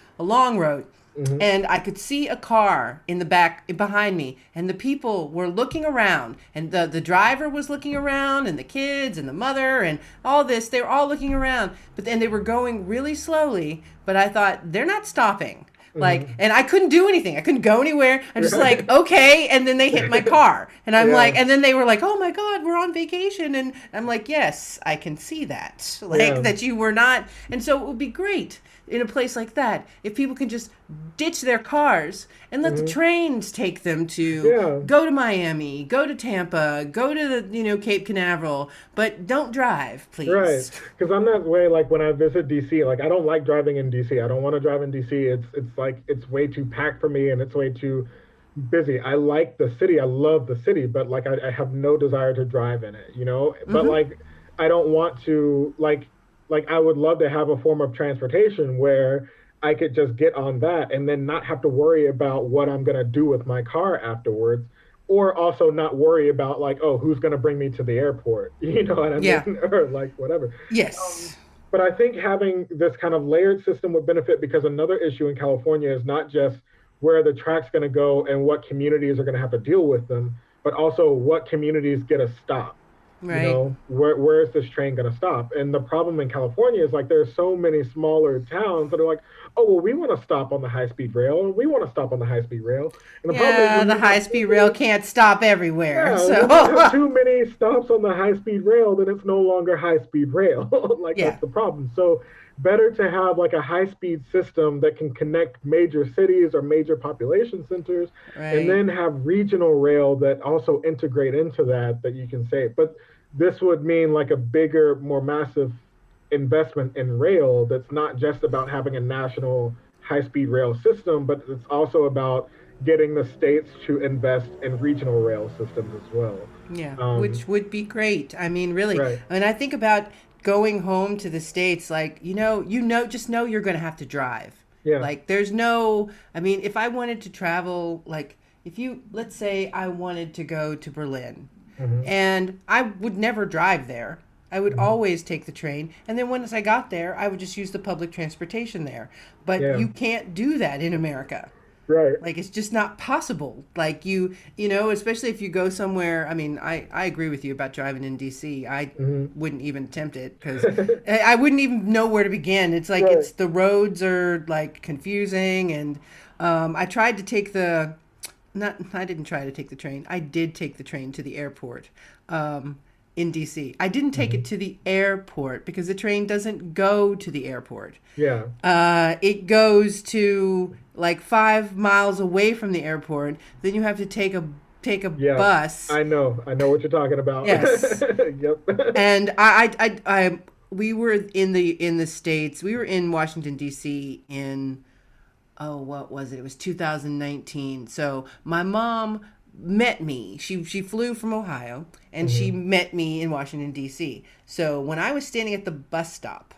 road, Hmm. and I could see a car in the back behind me, and the people were looking around, and the driver was looking around, and the kids and the mother and all this. They were all looking around, but then they were going really slowly. But I thought they're not stopping. Like, Hmm. and I couldn't do anything. I couldn't go anywhere. I'm just like, Right. okay. And then they hit my car. And I'm Yeah, like, and then they were like, oh my God, we're on vacation. And I'm like, yes, I can see that. Like, yeah. that you were not. And so it would be great in a place like that if people can just ditch their cars and let the Hmm. trains take them to Yeah. go to Miami, go to Tampa, go to the, Cape Canaveral, but don't drive, Right, please. because I'm that way. Like when I visit DC, like I don't like driving in DC. I don't want to drive in DC. It's like it's way too packed for me, and it's way too busy. I like the city. I love the city, but like I have no desire to drive in it. But Mm-hmm. like I don't want to like I would love to have a form of transportation where I could just get on that and then not have to worry about what I'm gonna do with my car afterwards, or also not worry about like, oh, who's going to bring me to the airport? You know what I Yeah. mean? Or like whatever. Um, Yes. but I think having this kind of layered system would benefit because another issue in California is not just where the track's going to go and what communities are going to have to deal with them, but also what communities get a stop. Right. Where is this train going to stop? And the problem in California is like there's so many smaller towns that are like, oh well, we want to stop on the high speed rail, and we want to stop on the high speed rail. And the problem is Yeah, when the you high have speed too rail many, can't stop everywhere. yeah, when you have So, too many stops on the high speed rail, then it's no longer high speed rail. Like yeah, that's the problem. So better to have like a high speed system that can connect major cities or major population centers, and right. then have regional rail that also integrate into that you can save. But this would mean like a bigger, more massive investment in rail that's not just about having a national high speed rail system, but it's also about getting the states to invest in regional rail systems as well. Yeah, Um, which would be great. I mean, really. right. And I think about going home to the States, like, just know you're going to have to drive. Yeah. Like, there's no, I mean, if I wanted to travel, like, let's say I wanted to go to Berlin, Hmm. and I would never drive there. I would Hmm. always take the train. And then once I got there, I would just use the public transportation there. But Yeah. you can't do that in America. Right. Like it's just not possible. Like especially if you go somewhere. I mean, I agree with you about driving in DC. I Hmm. wouldn't even attempt it because I wouldn't even know where to begin. It's like Right. it's the roads are like confusing, and I tried to take the not I didn't try to take the train. I did take the train to the airport. In DC. I didn't take it Hmm. to the airport because the train doesn't go to the airport. Yeah. It goes to like 5 miles away from the airport. Then you have to take a Yeah. bus. I know. I know what you're talking about. Yes, Yep. and we were in the states. We were in Washington D.C. in, oh, what was it? It was 2019. So my mom met me. She flew from Ohio and she Hmm. met me in Washington D.C. So when I was standing at the bus stop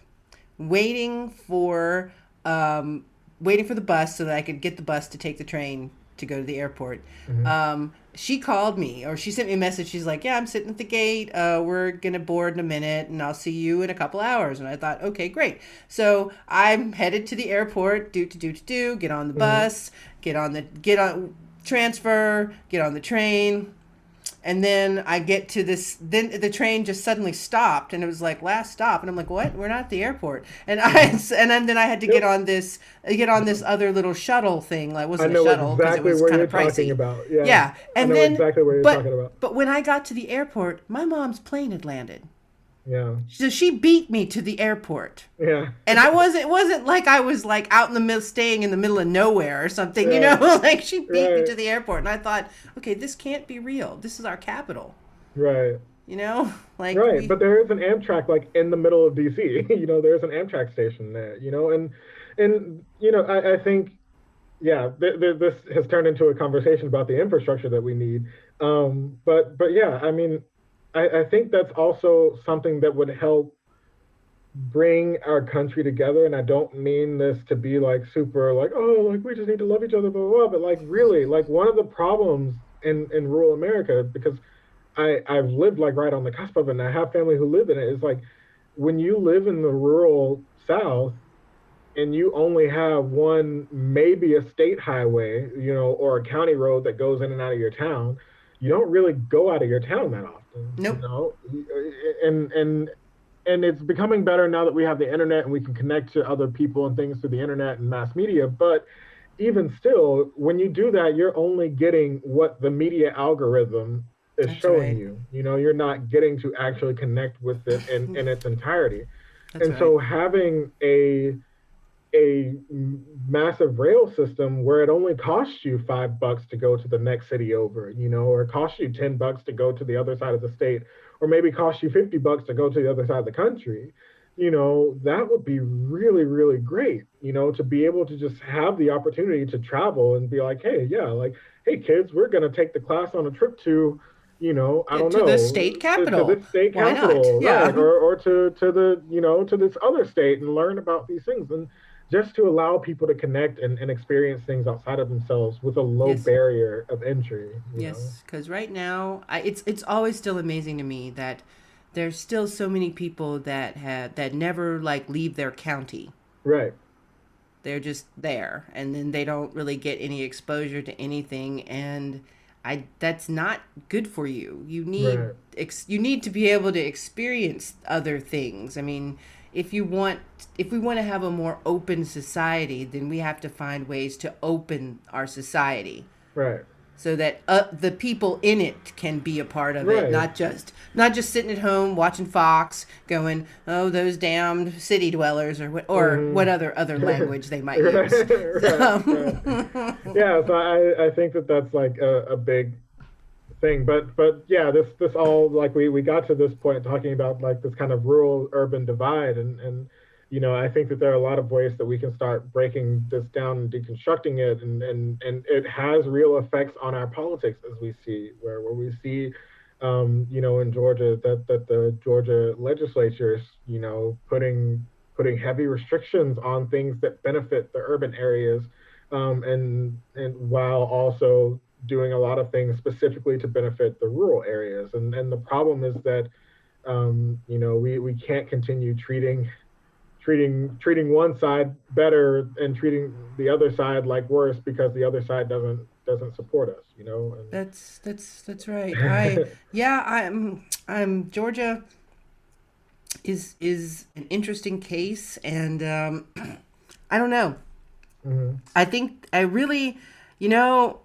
waiting for um, waiting for the bus so that I could get the bus to take the train to go to the airport. Hmm. She called me or she sent me a message. She's like, "Yeah, I'm sitting at the gate. We're gonna board in a minute, and I'll see you in a couple hours." And I thought, okay, great. So I'm headed to the airport. Do. Get on the Hmm. bus. Get on transfer. Get on the train. And then I get to this. Then the train just suddenly stopped, and it was like last stop. And I'm like, "What? We're not at the airport." And Hmm. then I had to Yep. get on this other little shuttle thing. Like, it I wasn't a know shuttle because it exactly was where kind you're of talking pricey. about. Yeah, Yeah, I and know then exactly where you're talking about. but when I got to the airport, my mom's plane had landed. Yeah, So she beat me to the airport. yeah, And I wasn't it wasn't like I was like out in the middle staying in the middle of nowhere or something, yeah, like she beat me right, to the airport and I thought, okay, this can't be real. This is our capital, right. you know? Like Right, we but there is an Amtrak like in the middle of DC. There's an Amtrak station there. And I think yeah, this has turned into a conversation about the infrastructure that we need. But yeah, I mean, I think that's also something that would help bring our country together. And I don't mean this to be like super like, oh, like we just need to love each other, blah, blah, blah. But like really, like one of the problems in rural America, because I've lived like right on the cusp of it, and I have family who live in it. Is like when you live in the rural South and you only have one, maybe a state highway, or a county road that goes in and out of your town, you don't really go out of your town that often, nope. and it's becoming better now that we have the internet and we can connect to other people and things through the internet and mass media. But even still, when you do that, you're only getting what the media algorithm is That's showing right. you. You're not getting to actually connect with it in its entirety. That's And right. so having a massive rail system where it only costs you $5 to go to the next city over, or it costs you $10 to go to the other side of the state, or maybe costs you $50 to go to the other side of the country, that would be really, really great, to be able to just have the opportunity to travel and be like, hey, yeah, like, hey, kids, we're going to take the class on a trip to, I Yeah, don't to the know, state to capital. this state Why not? capital, right? Yeah. Or to the, to this other state and learn about these things. And just to allow people to connect and experience things outside of themselves with a low Yes. barrier of entry. Yes, because right now, it's always still amazing to me that there's still so many people that never like leave their county. Right, They're just there, and then they don't really get any exposure to anything, and I that's not good for you. right, You need to be able to experience other things. I mean, if you want if we want to have a more open society, then we have to find ways to open our society right, so that the people in it can be a part of it, right. not just sitting at home watching Fox, going, "Oh, those damned city dwellers," or what Hmm. other language they might use. Right, right, right. So, Yeah, so I think that that's like a big thing. But yeah, this all like we got to this point talking about like this kind of rural urban divide, and I think that there are a lot of ways that we can start breaking this down and deconstructing it, and it has real effects on our politics, as we see where we see in Georgia that the Georgia legislature is putting heavy restrictions on things that benefit the urban areas, and while also doing a lot of things specifically to benefit the rural areas. And the problem is that we can't continue treating one side better and treating the other side like worse because the other side doesn't support us, that's right. I and Yeah, I'm Georgia is an interesting case, and I don't know. Mhm. I think I really, you know,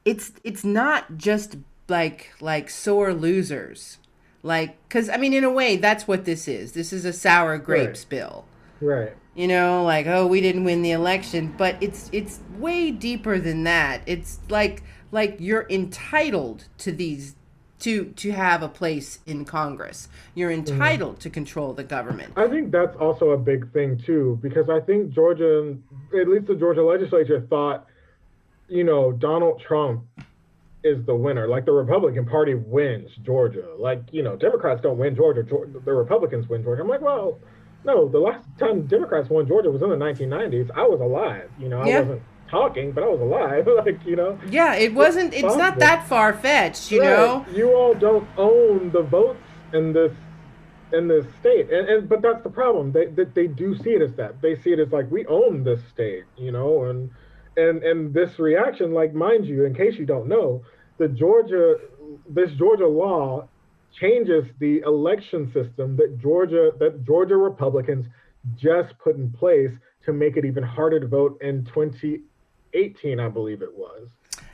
it's not just like sore losers, like because I mean in a way that's what this is. This is a sour Right, grapes bill. right. Like, oh, we didn't win the election, but it's way deeper than that. It's like you're entitled to these to have a place in Congress. You're Mhm. entitled to control the government. I think that's also a big thing too, because I think Georgia, at least the Georgia legislature, thought, Donald Trump is the winner. Like the Republican Party wins Georgia. Like, Democrats don't win Georgia. The Republicans win Georgia. I'm like, well, no, the last time Democrats won Georgia was in the 1990s. I was alive. I Yeah, wasn't. talking, but I was alive. Like, Yeah, it it's wasn't. It's not possible. that far fetched, you Right. know. You all don't own the votes in this state. And but that's the problem. They do see it as that. They see it as like we own this state, and this reaction, like mind you, in case you don't know, the Georgia this Georgia law changes the election system that Georgia Republicans just put in place to make it even harder to vote in 2018, I believe it was.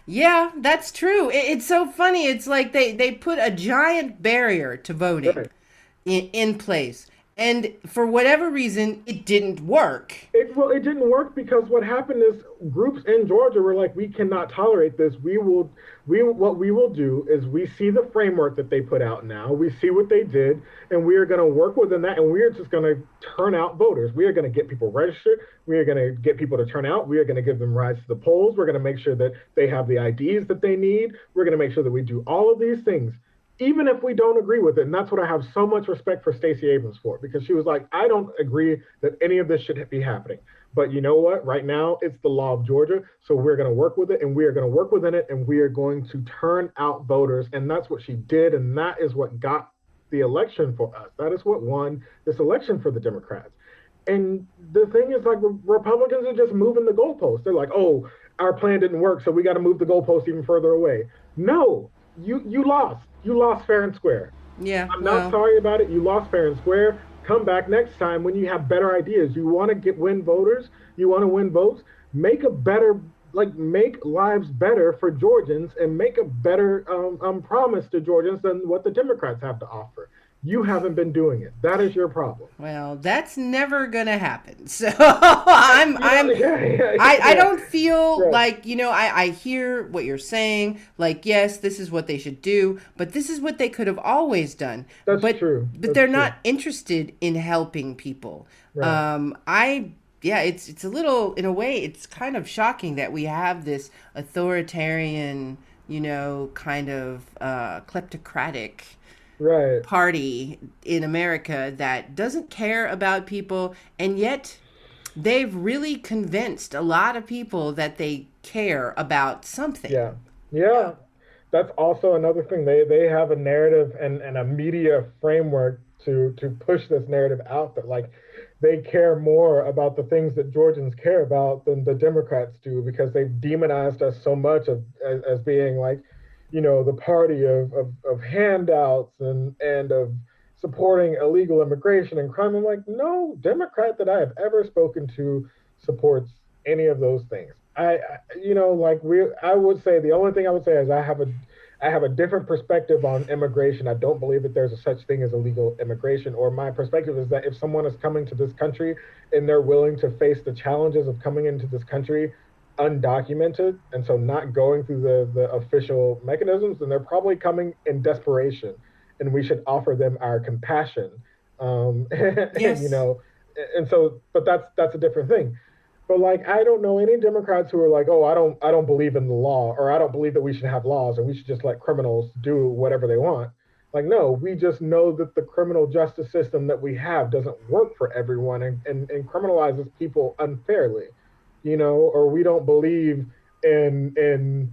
Yeah, that's true. It's so funny. It's like they put a giant barrier to voting Right. in place, and for whatever reason, it didn't work. It didn't work because what happened is groups in Georgia were like, we cannot tolerate this. What we will do is we see the framework that they put out now. We see what they did, and we are going to work within that, and we are just going to turn out voters. We are going to get people registered. We are going to get people to turn out. We are going to give them rides to the polls. We're going to make sure that they have the IDs that they need. We're going to make sure that we do all of these things even if we don't agree with it. And that's what I have so much respect for Stacey Abrams for, because she was like, I don't agree that any of this should be happening. But you know what? Right now, it's the law of Georgia. So we're going to work with it, and we are going to work within it, and we are going to turn out voters. And that's what she did. And that is what got the election for us. That is what won this election for the Democrats. And the thing is, like, Republicans are just moving the goalposts. They're like, oh, our plan didn't work, so we got to move the goalposts even further away. No, you lost. You lost fair and square. Yeah, I'm not well, sorry about it. You lost fair and square. Come back next time when you have better ideas. You want to win voters. You want to win votes. Make a better make lives better for Georgians and make a better promise to Georgians than what the Democrats have to offer. You haven't been doing it. That is your problem. well, that's never gonna happen. So I'm Yeah, yeah, I yeah. don't feel Right. like, I hear what you're saying. Like, yes, this is what they should do, but this is what they could have always done. That's But true. That's they're true. not interested in helping people. Right. I Yeah, it's a little, in a way, it's kind of shocking that we have this authoritarian, kind of kleptocratic Right. party in America that doesn't care about people, and yet they've really convinced a lot of people that they care about something. Yeah. Yeah. That's also another thing. They have a narrative and a media framework to push this narrative out that like they care more about the things that Georgians care about than the Democrats do because they've demonized us so much as being like, the party of handouts and of supporting illegal immigration and crime. I'm like, no Democrat that I have ever spoken to supports any of those things. Like I would say the only thing I would say is I have a different perspective on immigration. I don't believe that there's a such thing as illegal immigration. Or my perspective is that if someone is coming to this country and they're willing to face the challenges of coming into this country undocumented, and so not going through the official mechanisms, then they're probably coming in desperation, and we should offer them our compassion. And Yes. but that's a different thing. But like I don't know any Democrats who are like, oh, I don't believe in the law, or I don't believe that we should have laws and we should just let criminals do whatever they want. Like, no, we just know that the criminal justice system that we have doesn't work for everyone and criminalizes people unfairly, or we don't believe in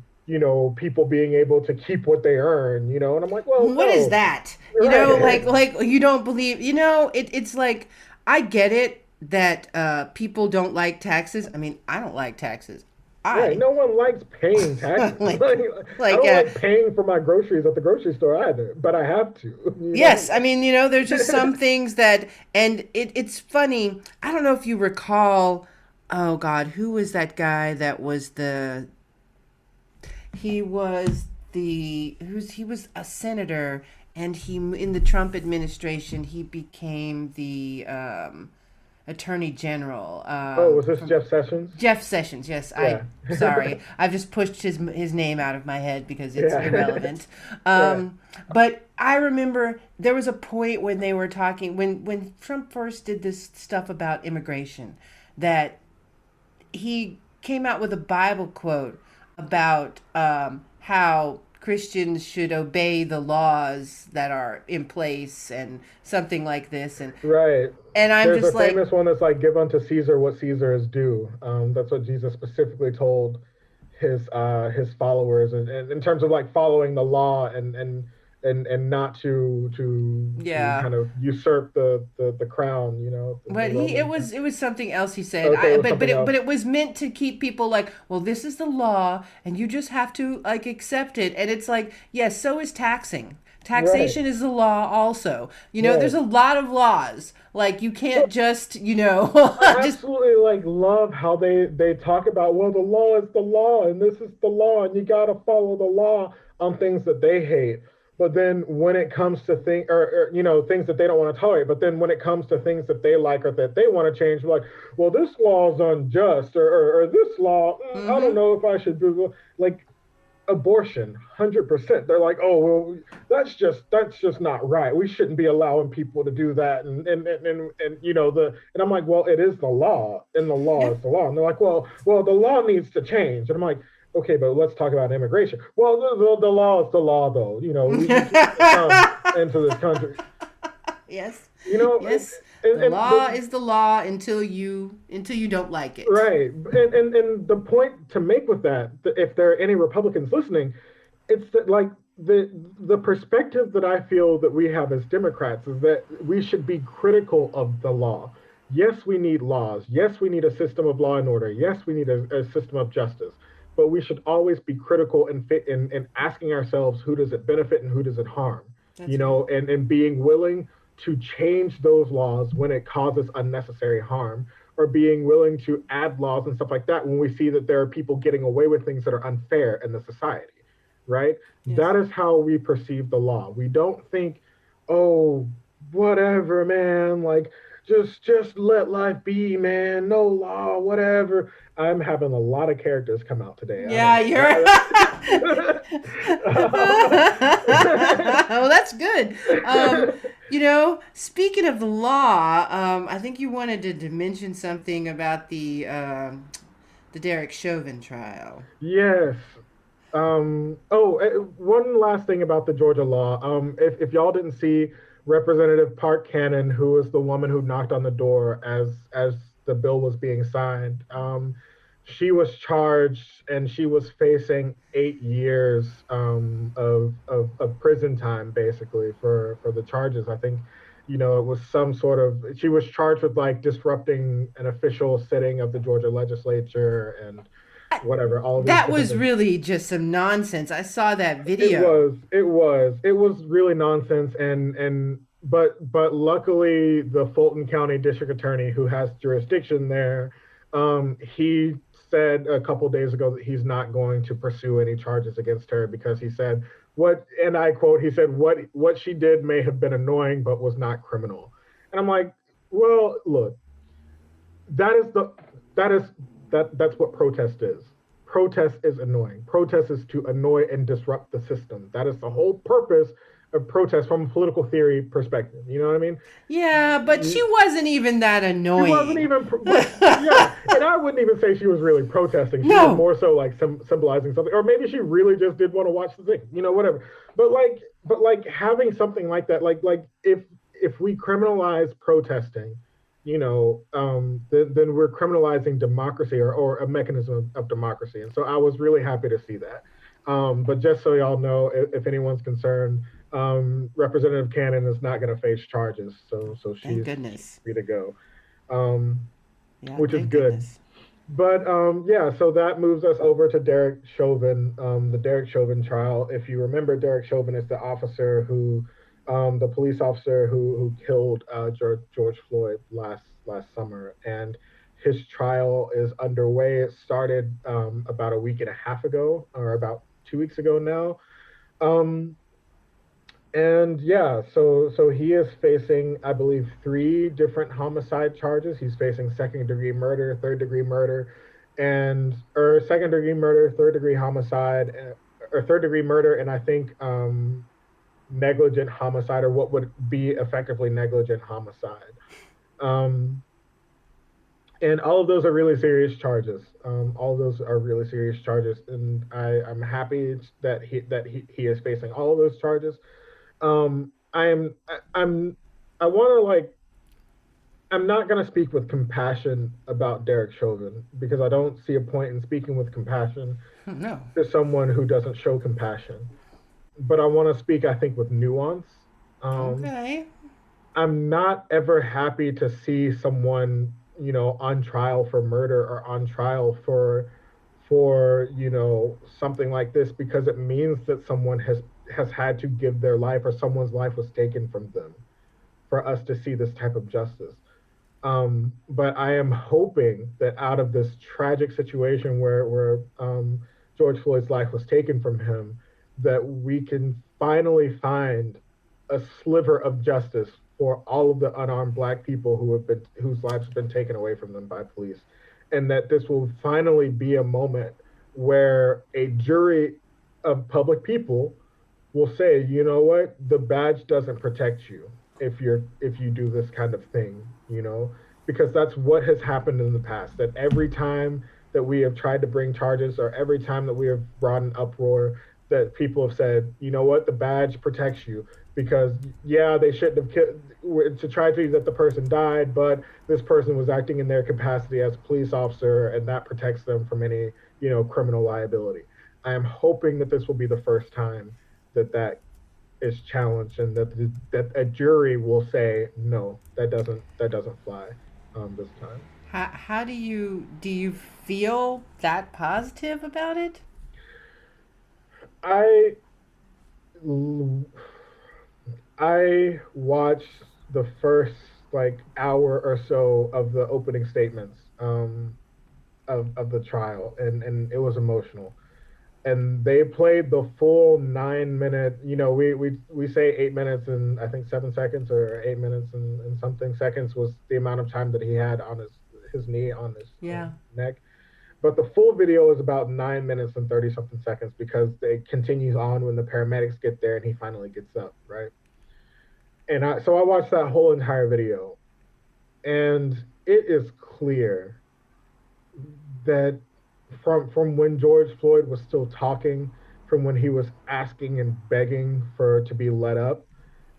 people being able to keep what they earn, and I'm like, well, What is no, that? right, Like you don't believe, it's like, I get it that people don't like taxes. I mean, I don't like taxes. right. I No one likes paying taxes. like Like, I like don't like paying for my groceries at the grocery store either, but I have to, yes, I mean, there's just some things that, and it's funny. I don't know if you recall, oh God, who was that guy that was he was he was a senator, and he, in the Trump administration, he became the attorney general, Oh, was this from Jeff Sessions? Jeff Sessions. Yes, Yeah. sorry, I've just pushed his name out of my head because it's Yeah. irrelevant. Right. But I remember there was a point when they were talking, when Trump first did this stuff about immigration, that he came out with a Bible quote about how Christians should obey the laws that are in place and something like this. Right. And I'm There's a just like, famous one that's like, give unto Caesar what Caesar is due. That's what Jesus specifically told his followers, and in terms of like following the law and not to yeah. kind of usurp the crown, the But he Roman crown. it was something else he said. Okay, it I was something but else. it was meant to keep people like, well, this is the law and you just have to like accept it. And it's like, yes, so is taxing. Right, Taxation is the law also. There's right. a lot of laws. Like you can't Well, just, I just absolutely like love how they talk about, well, the law is the law and this is the law and you got to follow the law on things that they hate. But then when it comes to things, or things that they don't want to tolerate, but then when it comes to things that they like or that they want to change, like, well, this law is unjust, or this law, I don't mm-hmm. know if I should do, like, abortion. 100%, they're like, oh, well, that's just not right. We shouldn't be allowing people to do that, and the and I'm like, well, it is the law, and the law Yeah. is the law. And they're like, well, the law needs to change. And I'm like, okay, but let's talk about immigration. Well, the law is the law, though. People can come into this country. Yes. you know and, Yes. and, The and law the is the law until you don't like it. Right. And the point to make with that, if there are any Republicans listening, it's that, like, the perspective that I feel that we have as Democrats is that we should be critical of the law. Yes, we need laws. Yes, we need a system of law and order. Yes, we need a system of justice. But we should always be critical and fit in asking ourselves, who does it benefit and who does it harm? That's right. And being willing to change those laws when it causes unnecessary harm, or being willing to add laws and stuff like that when we see that there are people getting away with things that are unfair in the society, right? Yes. That is how we perceive the law. We don't think, oh, whatever, man, like, just let life be, man. No law, whatever. I'm having a lot of characters come out today. I don't Yeah, know you're. why. Well, that's good. Speaking of the law, I think you wanted to mention something about the Derek Chauvin trial. Yes. One last thing about the Georgia law. If y'all didn't see, Representative Park Cannon, who was the woman who knocked on the door as the bill was being signed, she was charged and she was facing 8 years of prison time, basically, for the charges. I think, it was some sort of, she was charged with, like, disrupting an official sitting of the Georgia legislature and whatever, all of these That different was things. really just some nonsense. I saw that It video. was, it was really nonsense, but luckily the Fulton County District Attorney, who has jurisdiction there, he said a couple days ago that he's not going to pursue any charges against her, because he said, what, and I quote, he said, what she did may have been annoying but was not criminal. And I'm like, well, look, that is the that is that's what protest is. Protest is annoying. Protest is to annoy and disrupt the system. That is the whole purpose of protest from a political theory perspective. You know what I mean? Yeah, but she wasn't even that She wasn't annoying. even, but yeah, and I wouldn't even say she was really protesting. She was No. more so like symbolizing something, or maybe she really just did want to watch the thing, whatever. But like having something like that, like if we criminalize protesting, then we're criminalizing democracy, or a mechanism of democracy. And so I was really happy to see that. But just so y'all know, if anyone's concerned, Representative Cannon is not going to face charges, so Thank she's goodness. free to go, um, Yeah, which is thank good. goodness. But yeah, so that moves us over to Derek Chauvin, the Derek Chauvin trial. If you remember, Derek Chauvin is the police officer who killed George Floyd last summer, and his trial is underway. It started about a week and a half ago, or about 2 weeks ago now. Um, and yeah, so he is facing, I believe, three different homicide charges. He's facing second degree murder, third degree murder, or second degree murder, third degree homicide, or third degree murder, and I think negligent homicide, or what would be effectively negligent homicide. Um, And all of those are really serious charges. All of those are really serious charges, and I'm happy that he is facing all of those charges. I'm I want to like I'm not going to speak with compassion about Derek Chauvin because I don't see a point in speaking with compassion No. to someone who doesn't show compassion. But I want to speak, I think, with nuance. Um, Okay. I'm not ever happy to see someone, on trial for murder or on trial for, something like this because it means that someone has had to give their life or someone's life was taken from them for us to see this type of justice. But I am hoping that out of this tragic situation where George Floyd's life was taken from him, that we can finally find a sliver of justice for all of the unarmed Black people whose lives have been taken away from them by police, and that this will finally be a moment where a jury of public people will say, you know what, the badge doesn't protect you if you do this kind of thing, because that's what has happened in the past. That every time that we have tried to bring charges or every time that we have brought an uproar, that people have said, you know what, the badge protects you because yeah, they shouldn't have killed. It's a tragedy that the person died, but this person was acting in their capacity as a police officer, and that protects them from any criminal liability. I am hoping that this will be the first time that is challenged and that a jury will say no, that doesn't fly this time. How do you feel that positive about it? I I watched the first like hour or so of the opening statements of the trial, and it was emotional. And they played the full 9 minute. We say 8 minutes and I think 7 seconds, or 8 minutes and something seconds was the amount of time that he had on his knee on his Yeah. neck. But the full video is about 9 minutes and 30 something seconds because it continues on when the paramedics get there and he finally gets up, right? And so I watched that whole entire video, and it is clear that from when George Floyd was still talking, from when he was asking and begging for to be let up,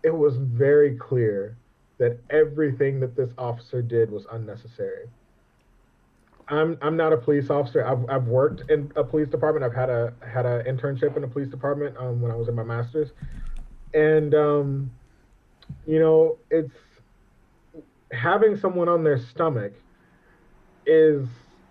it was very clear that everything that this officer did was unnecessary. I'm not a police officer. I've worked in a police department. I've had an internship in a police department when I was in my master's, and it's having someone on their stomach is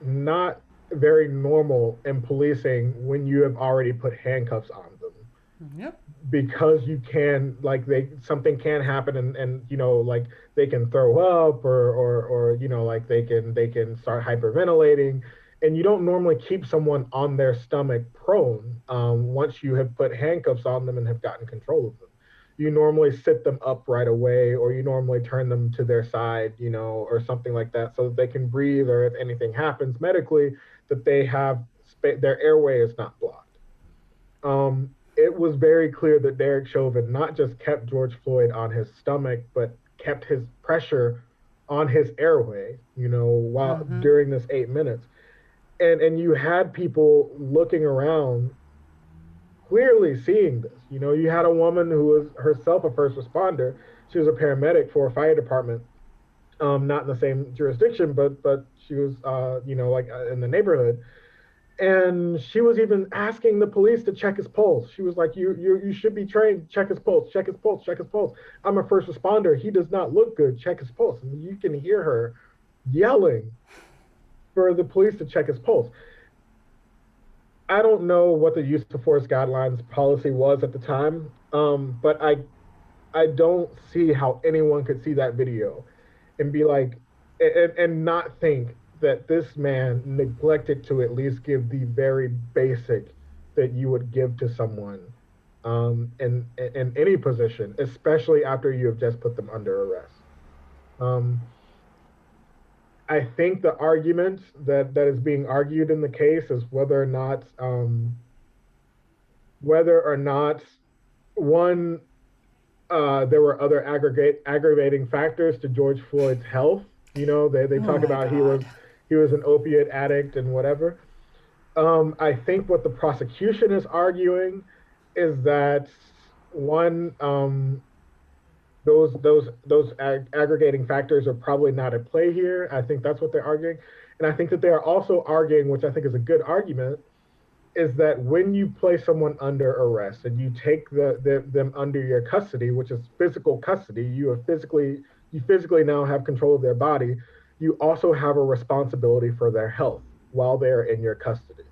not very normal in policing when you have already put handcuffs on them, Yep. because you can like they something can happen, and like they can throw up, or like they can start hyperventilating, and you don't normally keep someone on their stomach prone once you have put handcuffs on them and have gotten control of them. You normally sit them up right away, or you normally turn them to their side, or something like that, so that they can breathe, or if anything happens medically, that they have their airway is not blocked. It was very clear that Derek Chauvin not just kept George Floyd on his stomach, but kept his pressure on his airway, while Mm-hmm. during this 8 minutes. And you had people looking around clearly seeing this. You had a woman who was herself a first responder. She was a paramedic for a fire department, not in the same jurisdiction, but she was, like in the neighborhood, and she was even asking the police to check his pulse. She was like, "You should be trained. Check his pulse. Check his pulse. Check his pulse. I'm a first responder. He does not look good. Check his pulse." And you can hear her yelling for the police to check his pulse. I don't know what the use of force guidelines policy was at the time, but I don't see how anyone could see that video and be like, and not think that this man neglected to at least give the very basic that you would give to someone in any position, especially after you have just put them under arrest. Um, I think the argument that is being argued in the case is whether or not one, there were other aggravating factors to George Floyd's health, They Oh talk my about God. he was an opiate addict and whatever. I think what the prosecution is arguing is that one, those aggregating factors are probably not at play here. I think that's what they're arguing, and I think that they are also arguing, which I think is a good argument, is that when you place someone under arrest and you take them under your custody, which is physical custody, you physically now have control of their body. You also have a responsibility for their health while they're in your custody,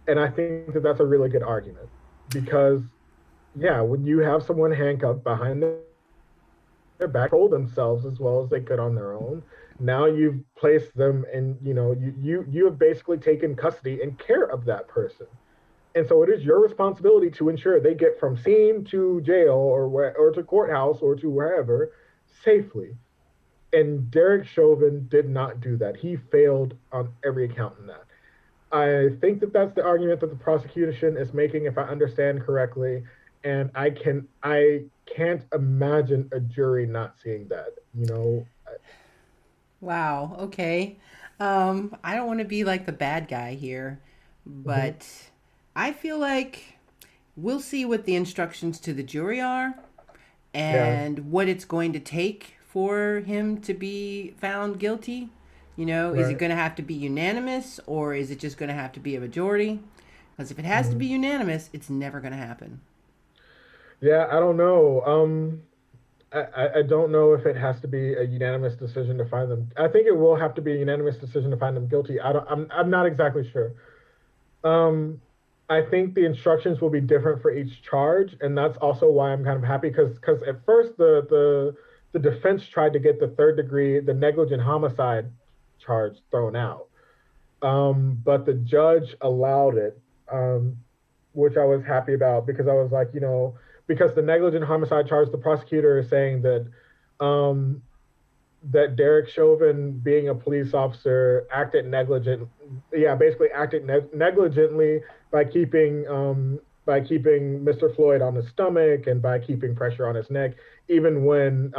and I think that that's a really good argument because yeah, when you have someone handcuffed behind their back, control themselves as well as they could on their own. Now you've placed them in, you have basically taken custody and care of that person. And so it is your responsibility to ensure they get from scene to jail or to courthouse or to wherever safely. And Derek Chauvin did not do that. He failed on every account in that. I think that that's the argument that the prosecution is making, if I understand correctly. And I can't imagine a jury not seeing that. Wow. Okay. I don't want to be like the bad guy here, Mhm. but I feel like we'll see what the instructions to the jury are Yeah, and what it's going to take for him to be found guilty. Is it right. going to have to be unanimous or is it just going to have to be a majority? Because if it has to be Mhm. unanimous, it's never going to happen. Yeah, I don't know. I don't know if it has to be a unanimous decision to find them. I think it will have to be a unanimous decision to find them guilty. I'm not exactly sure. Um, I think the instructions will be different for each charge, and that's also why I'm kind of happy because at first the defense tried to get the third degree, the negligent homicide charge thrown out, but the judge allowed it, um, which I was happy about because I was like, because the negligent homicide charge, the prosecutor is saying um, that Derek Chauvin, being a police officer, acted negligent. Yeah, basically acted negligently by keeping Mr. Floyd on his stomach and by keeping pressure on his neck, even when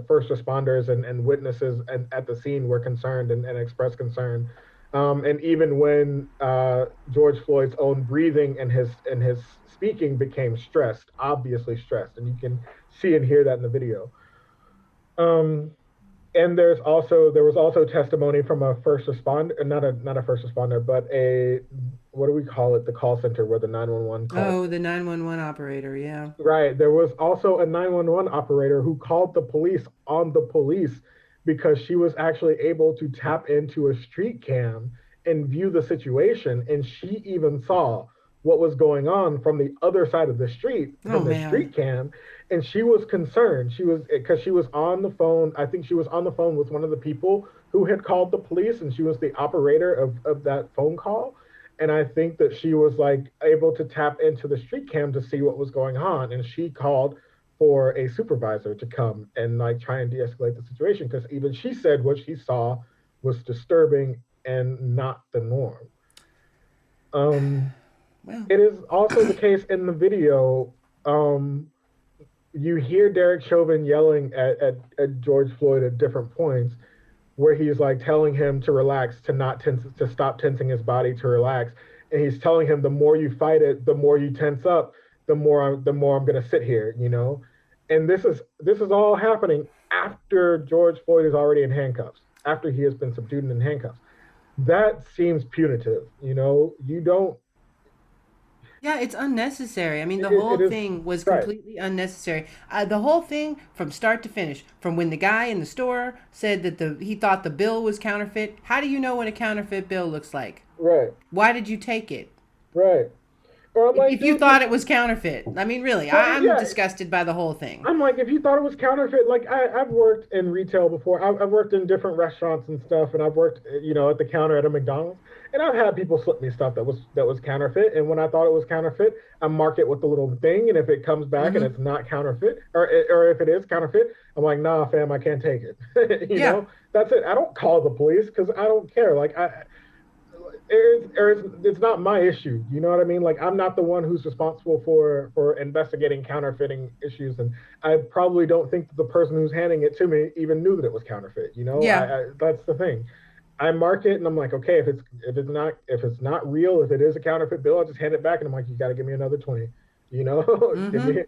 first responders and witnesses at the scene were concerned and expressed concern. And even when George Floyd's own breathing and his speaking became stressed, obviously stressed, and you can see and hear that in the video. Um, and there was also testimony from a first responder, not a first responder, but a what do we call it? The call center where the 911 calls. Oh, the 911 operator, yeah. Right. There was also a 911 operator who called the police on the police because she was actually able to tap into a street cam and view the situation. And she even saw what was going on from the other side of the street Oh from the man. street cam. And she was concerned. She was because she was on the phone. I think she was on the phone with one of the people who had called the police, and she was the operator of that phone call. And I think that she was like able to tap into the street cam to see what was going on, and she called for a supervisor to come and like try and de-escalate the situation because even she said what she saw was disturbing and not the norm. Um, Well, it is also the case in the video. Um, you hear Derek Chauvin yelling at George Floyd at different points, where he's like telling him to relax, to not tense, to stop tensing his body, to relax. And he's telling him the more you fight it, the more you tense up, the more I'm gonna sit here. And this is all happening after George Floyd is already in handcuffs, after he has been subdued and in handcuffs. That seems punitive. You don't. yeah, it's unnecessary. I mean, the whole It is thing was right, completely unnecessary. The whole thing from start to finish, from when the guy in the store said that he thought the bill was counterfeit. How do you know what a counterfeit bill looks like? right, Why did you take it? right. Or I'm like, If you dude, thought it was counterfeit, I mean, really, I'm yeah, disgusted by the whole thing. I'm like, if you thought it was counterfeit, like I've worked in retail before. I've worked in different restaurants and stuff, and I've worked, at the counter at a McDonald's, and I've had people slip me stuff that was counterfeit. And when I thought it was counterfeit, I mark it with the little thing, and if it comes back and Mm-hmm. it's not counterfeit, or if it is counterfeit, I'm like, nah, fam, I can't take it. Yeah. That's it. I don't call the police because I don't care. Like it's not my issue. You know what I mean? Like I'm not the one who's responsible for investigating counterfeiting issues, and I probably don't think that the person who's handing it to me even knew that it was counterfeit. You know, Yeah. I that's the thing. I mark it and I'm like, okay, if it's not real, if it is a counterfeit bill, I just hand it back and I'm like, you got to give me another 20. You know, give Mm-hmm. me.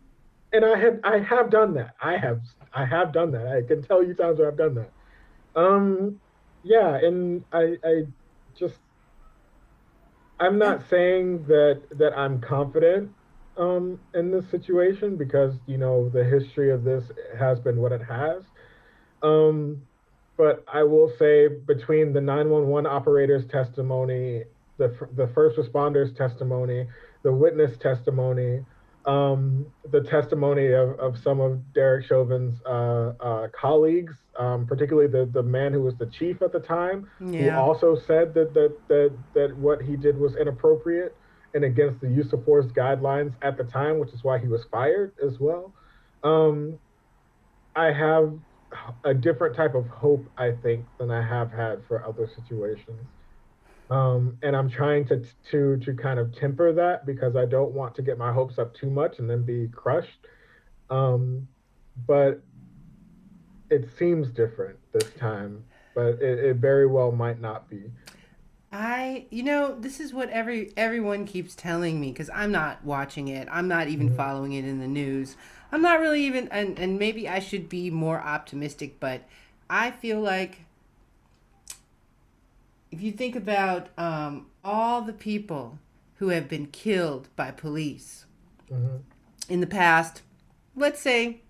And I have done that. I have done that. I can tell you times where I've done that. Um, yeah, and I just I'm Yeah. not saying that I'm confident in this situation because the history of this has been what it has. Um, but I will say between the 911 operator's testimony, the first responders' testimony, the witness testimony, the testimony of some of Derek Chauvin's colleagues, particularly the man who was the chief at the time, who Yeah. also said that what he did was inappropriate and against the use of force guidelines at the time, which is why he was fired as well. Um, I have a different type of hope, I think, than I have had for other situations. And I'm trying to kind of temper that because I don't want to get my hopes up too much and then be crushed. Um, but it seems different this time, but it very well might not be. This is what everyone keeps telling me because I'm not watching it. I'm not even Mhm. following it in the news. I'm not really even, and maybe I should be more optimistic, but I feel like if you think about all the people who have been killed by police Mhm. in the past, let's say,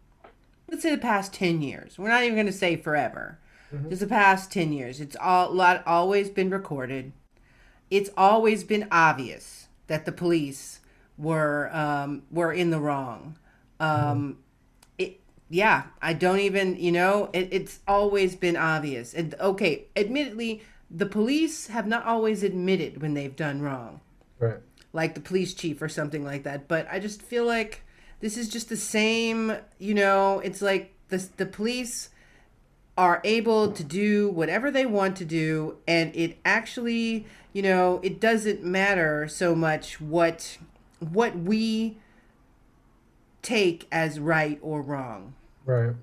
let's say the past 10 years. We're not even going to say forever. Mhm. Just the past 10 years. It's all lot always been recorded. It's always been obvious that the police were in the wrong. Mhm. Um, it yeah, I don't even it's always been obvious. And okay, admittedly, the police have not always admitted when they've done wrong, Right. like the police chief or something like that. But I just feel like this is just the same. It's like the police are able to do whatever they want to do, and it actually, it doesn't matter so much what we take as right or wrong. Right.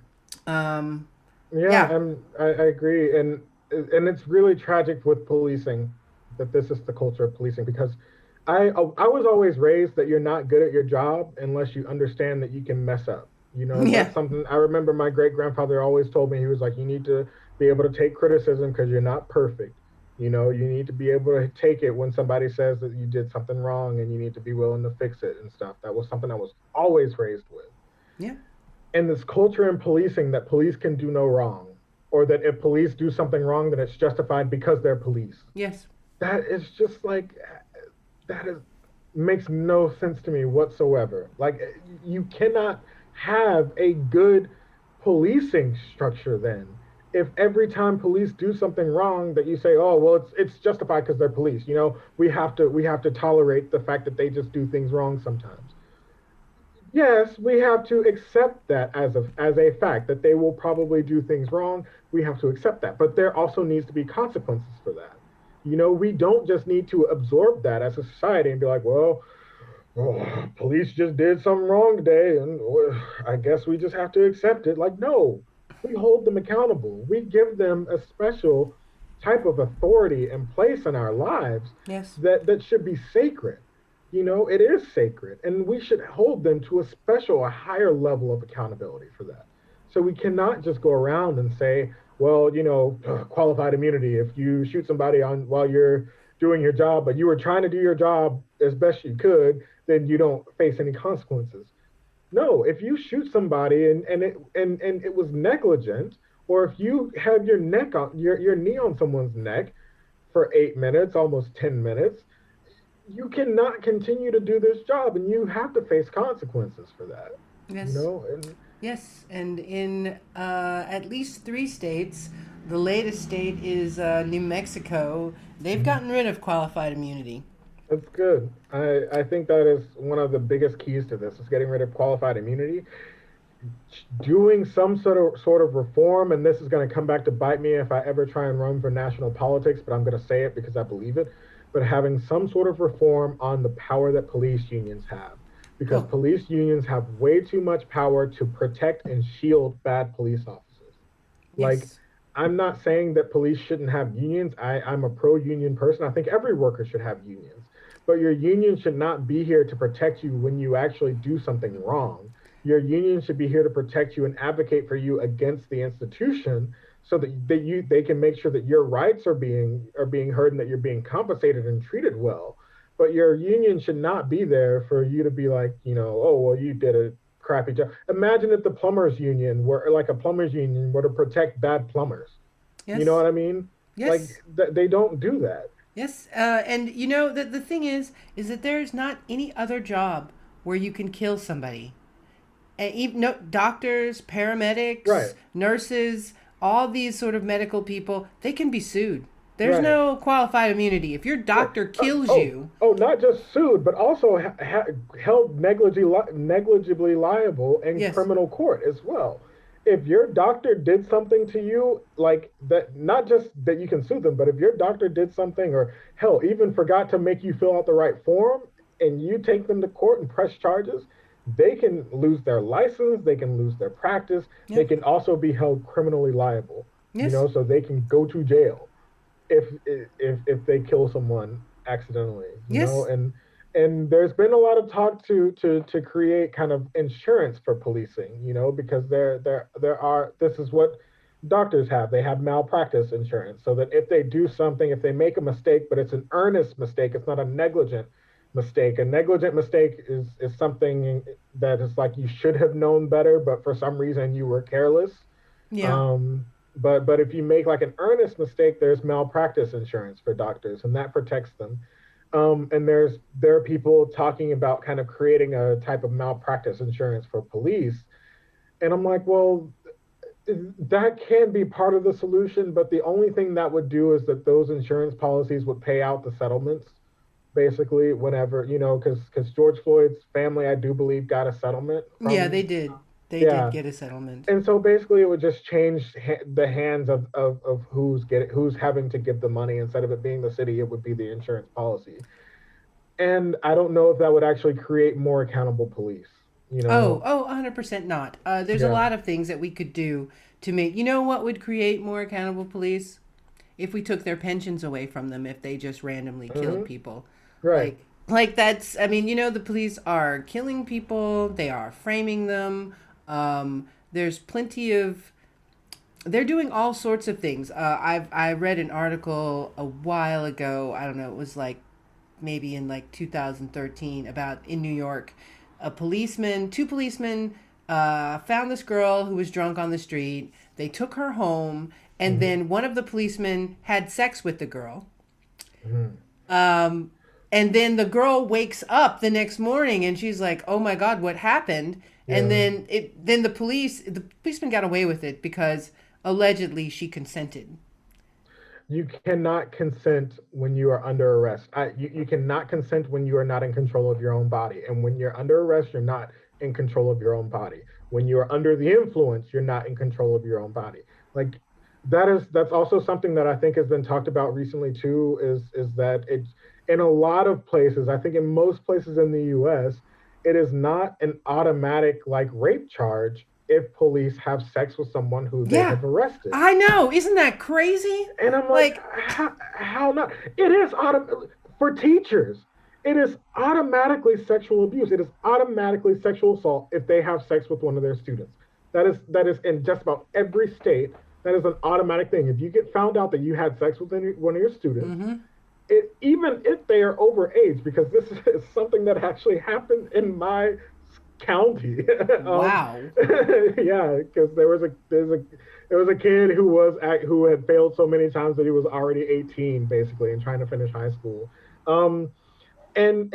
um Yeah, yeah. I agree, and it's really tragic with policing that this is the culture of policing because I was always raised that you're not good at your job unless you understand that you can mess up. Yeah. That's something I remember my great grandfather always told me. He was like, you need to be able to take criticism because you're not perfect. You need to be able to take it when somebody says that you did something wrong and you need to be willing to fix it and stuff. That was something I was always raised with. Yeah. And this culture in policing that police can do no wrong, or that if police do something wrong, then it's justified because they're police. Yes. That is just like that is makes no sense to me whatsoever. Like you cannot have a good policing structure then. If every time police do something wrong that you say, oh well, it's justified because they're police. We have to tolerate the fact that they just do things wrong sometimes. Yes, we have to accept that as a fact that they will probably do things wrong. We have to accept that, but there also needs to be consequences for that. We don't just need to absorb that as a society and be like, well, police just did something wrong today, and I guess we just have to accept it. Like, no, we hold them accountable. We give them a special type of authority and place in our lives Yes. that should be sacred. It is sacred, and we should hold them to a special, a higher level of accountability for that. So we cannot just go around and say, well, qualified immunity. If you shoot somebody on while you're doing your job, but you were trying to do your job as best you could, then you don't face any consequences. No, if you shoot somebody and it was negligent, or if you have your knee on someone's neck for 8 minutes, almost 10 minutes, you cannot continue to do this job, and you have to face consequences for that. Yes. And Yes. And in at least 3 states, the latest state is New Mexico. They've mhm, gotten rid of qualified immunity. that's good. I think that is one of the biggest keys to this is getting rid of qualified immunity, doing some sort of reform, and this is going to come back to bite me if I ever try and run for national politics, but I'm going to say it because I believe it. but having some sort of reform on the power that police unions have. Because Oh, police unions have way too much power to protect and shield bad police officers. Like, yes. I'm not saying that police shouldn't have unions. I'm a pro union person. I think every worker should have unions. But your union should not be here to protect you when you actually do something wrong. Your union should be here to protect you and advocate for you against the institution so that they can make sure that your rights are being heard and that you're being compensated and treated well. But your union should not be there for you to be like, oh well, you did a crappy job. Imagine if the plumbers union were like a plumbers union were to protect bad plumbers. You know Yes. what I mean? Like Yes. they don't do that. Yes. And the thing is that there's not any other job where you can kill somebody. And even no, doctors, paramedics, Right. nurses, all these sort of medical people, they can be sued. There's Right. no qualified immunity. If your Right. doctor kills Oh, you, oh, not just sued, but also held negligibly liable in yes, criminal court as well. If your doctor did something to you, like that, not just that you can sue them, but if your doctor did something, or hell, even forgot to make you fill out the right form, and you take them to court and press charges, they can lose their license, they can lose their practice, they yep, can also be held criminally liable. yes, So they can go to jail if if they kill someone accidentally, yes, and there's been a lot of talk to create kind of insurance for policing, because there are this is what doctors have. They have malpractice insurance, so that if they do something, if they make a mistake, but it's an earnest mistake, it's not a negligent mistake. A negligent mistake is something that is like you should have known better, but for some reason you were careless. yeah, But if you make like an earnest mistake, there's malpractice insurance for doctors, and that protects them. And there are people talking about kind of creating a type of malpractice insurance for police, and I'm like, well, that can be part of the solution, but the only thing that would do is that those insurance policies would pay out the settlements basically whenever, because George Floyd's family, I do believe, got a settlement yeah, from. they did Yeah, get a settlement. and so basically it would just change the hands of who's having to give the money. Instead of it being the city, it would be the insurance policy. And I don't know if that would actually create more accountable police, you Oh, know. 100% not. There's a Yeah. lot of things that we could do to make, what would create more accountable police? If we took their pensions away from them, if they just randomly killed Hmm. people. Right. Like that's, I mean, the police are killing people, they are framing them. There's plenty of, they're doing all sorts of things. I read an article a while ago. I don't know. It was like maybe in like 2013 about in New York, two policemen, found this girl who was drunk on the street. They took her home, and Hmm. then one of the policemen had sex with the girl. Hmm. Um, and then the girl wakes up the next morning and she's like, "Oh my God, what happened?" And Yeah. then the policeman got away with it because allegedly she consented. You cannot consent when you are under arrest. You cannot consent when you are not in control of your own body. And when you're under arrest, you're not in control of your own body. When you are under the influence, you're not in control of your own body. Like that's also something that I think has been talked about recently too, is that it in a lot of places, I think in most places in the US, it is not an automatic like rape charge if police have sex with someone who they Yeah, have arrested. I know. Isn't that crazy? And I'm like, Like, how not? It is for teachers. It is automatically sexual abuse. It is automatically sexual assault if they have sex with one of their students. That is in just about every state. That is an automatic thing. If you get found out that you had sex with one of your students, mm-hmm. even if they are over age, because this is something that actually happened in my county. um, Wow. yeah, because there was a kid who had failed so many times that he was already 18 basically and trying to finish high school. Um, and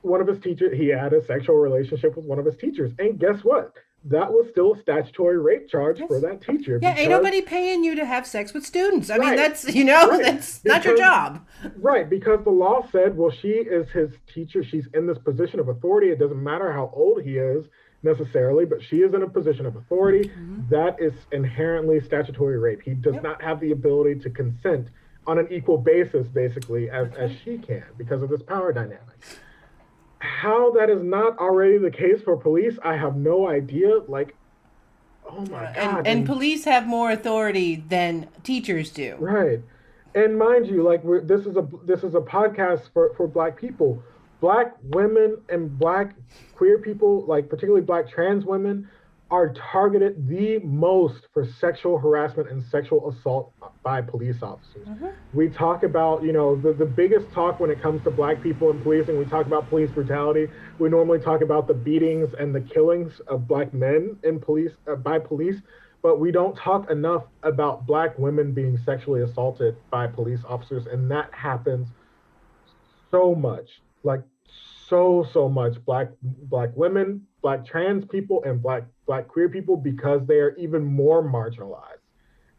one of his teachers, he had a sexual relationship with one of his teachers, and guess what? That was still a statutory rape charge for Yes. that teacher Yeah, ain't because nobody paying you to have sex with students. I mean, right, that's, right, that's not your because job. right, because the law said, well, she is his teacher. She's in this position of authority. It doesn't matter how old he is necessarily, but she is in a position of authority. Mm-hmm. That is inherently statutory rape. He does Yep. not have the ability to consent on an equal basis, basically, as Okay. she can because of this power dynamic. How that is not already the case for police, I have no idea. Like, oh my God. And police have more authority than teachers do. Right. And mind you, like this is a podcast for Black people. Black women and Black queer people, like particularly Black trans women, are targeted the most for sexual harassment and sexual assault by police officers. Mm-hmm. We talk about, the biggest talk when it comes to Black people in policing, we talk about police brutality. We normally talk about the beatings and the killings of Black men in police by police, but we don't talk enough about Black women being sexually assaulted by police officers, and that happens so much, like so much. Black women, Black trans people, and Black queer people, because they are even more marginalized,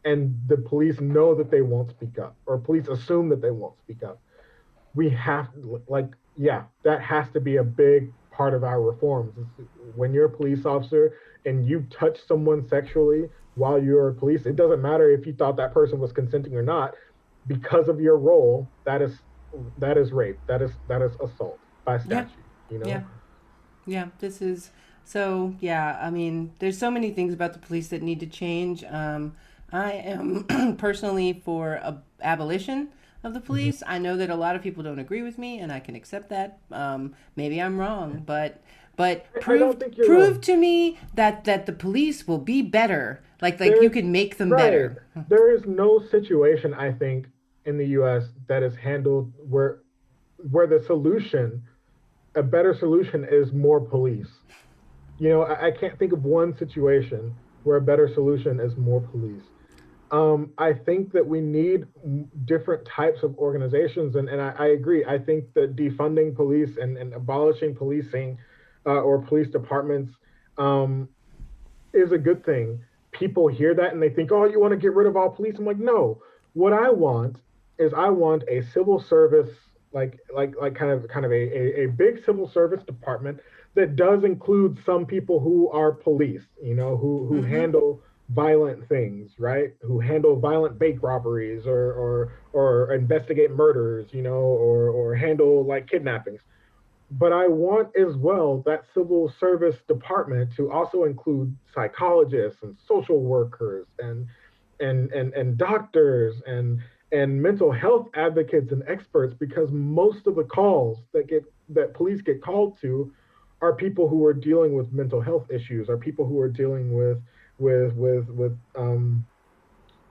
and the police know that they won't speak up, or police assume that they won't speak up. We have, like, yeah, that has to be a big part of our reforms. When you're a police officer and you touch someone sexually while you're a police, it doesn't matter if you thought that person was consenting or not. Because of your role, that is rape. That is assault by Yeah. statute. Yeah. Yeah. This is so. Yeah. I mean, there's so many things about the police that need to change. I am personally for abolition of the Mm-hmm. police. I know that a lot of people don't agree with me, and I can accept that. Maybe I'm wrong, but I don't think you're prove wrong. to me that the police will be better. Like you There's can make them right. better. There is no situation, I think, in the U.S. that is handled where the solution, a better solution, is more police. I can't think of one situation where a better solution is more police. I think that we need different types of organizations, and I agree. I think that defunding police and abolishing policing, or police departments, um, is a good thing. People hear that and they think, "Oh, you want to get rid of all police?" I'm like, no. What I want is I want a civil service, like kind of a big civil service department that does include some people who are police, who Mm-hmm. handle violent things, right? Who handle violent bank robberies, or investigate murders, or handle like kidnappings. But I want as well that civil service department to also include psychologists and social workers and doctors and mental health advocates and experts, because most of the calls that police get called to are people who are dealing with mental health issues, are people who are dealing with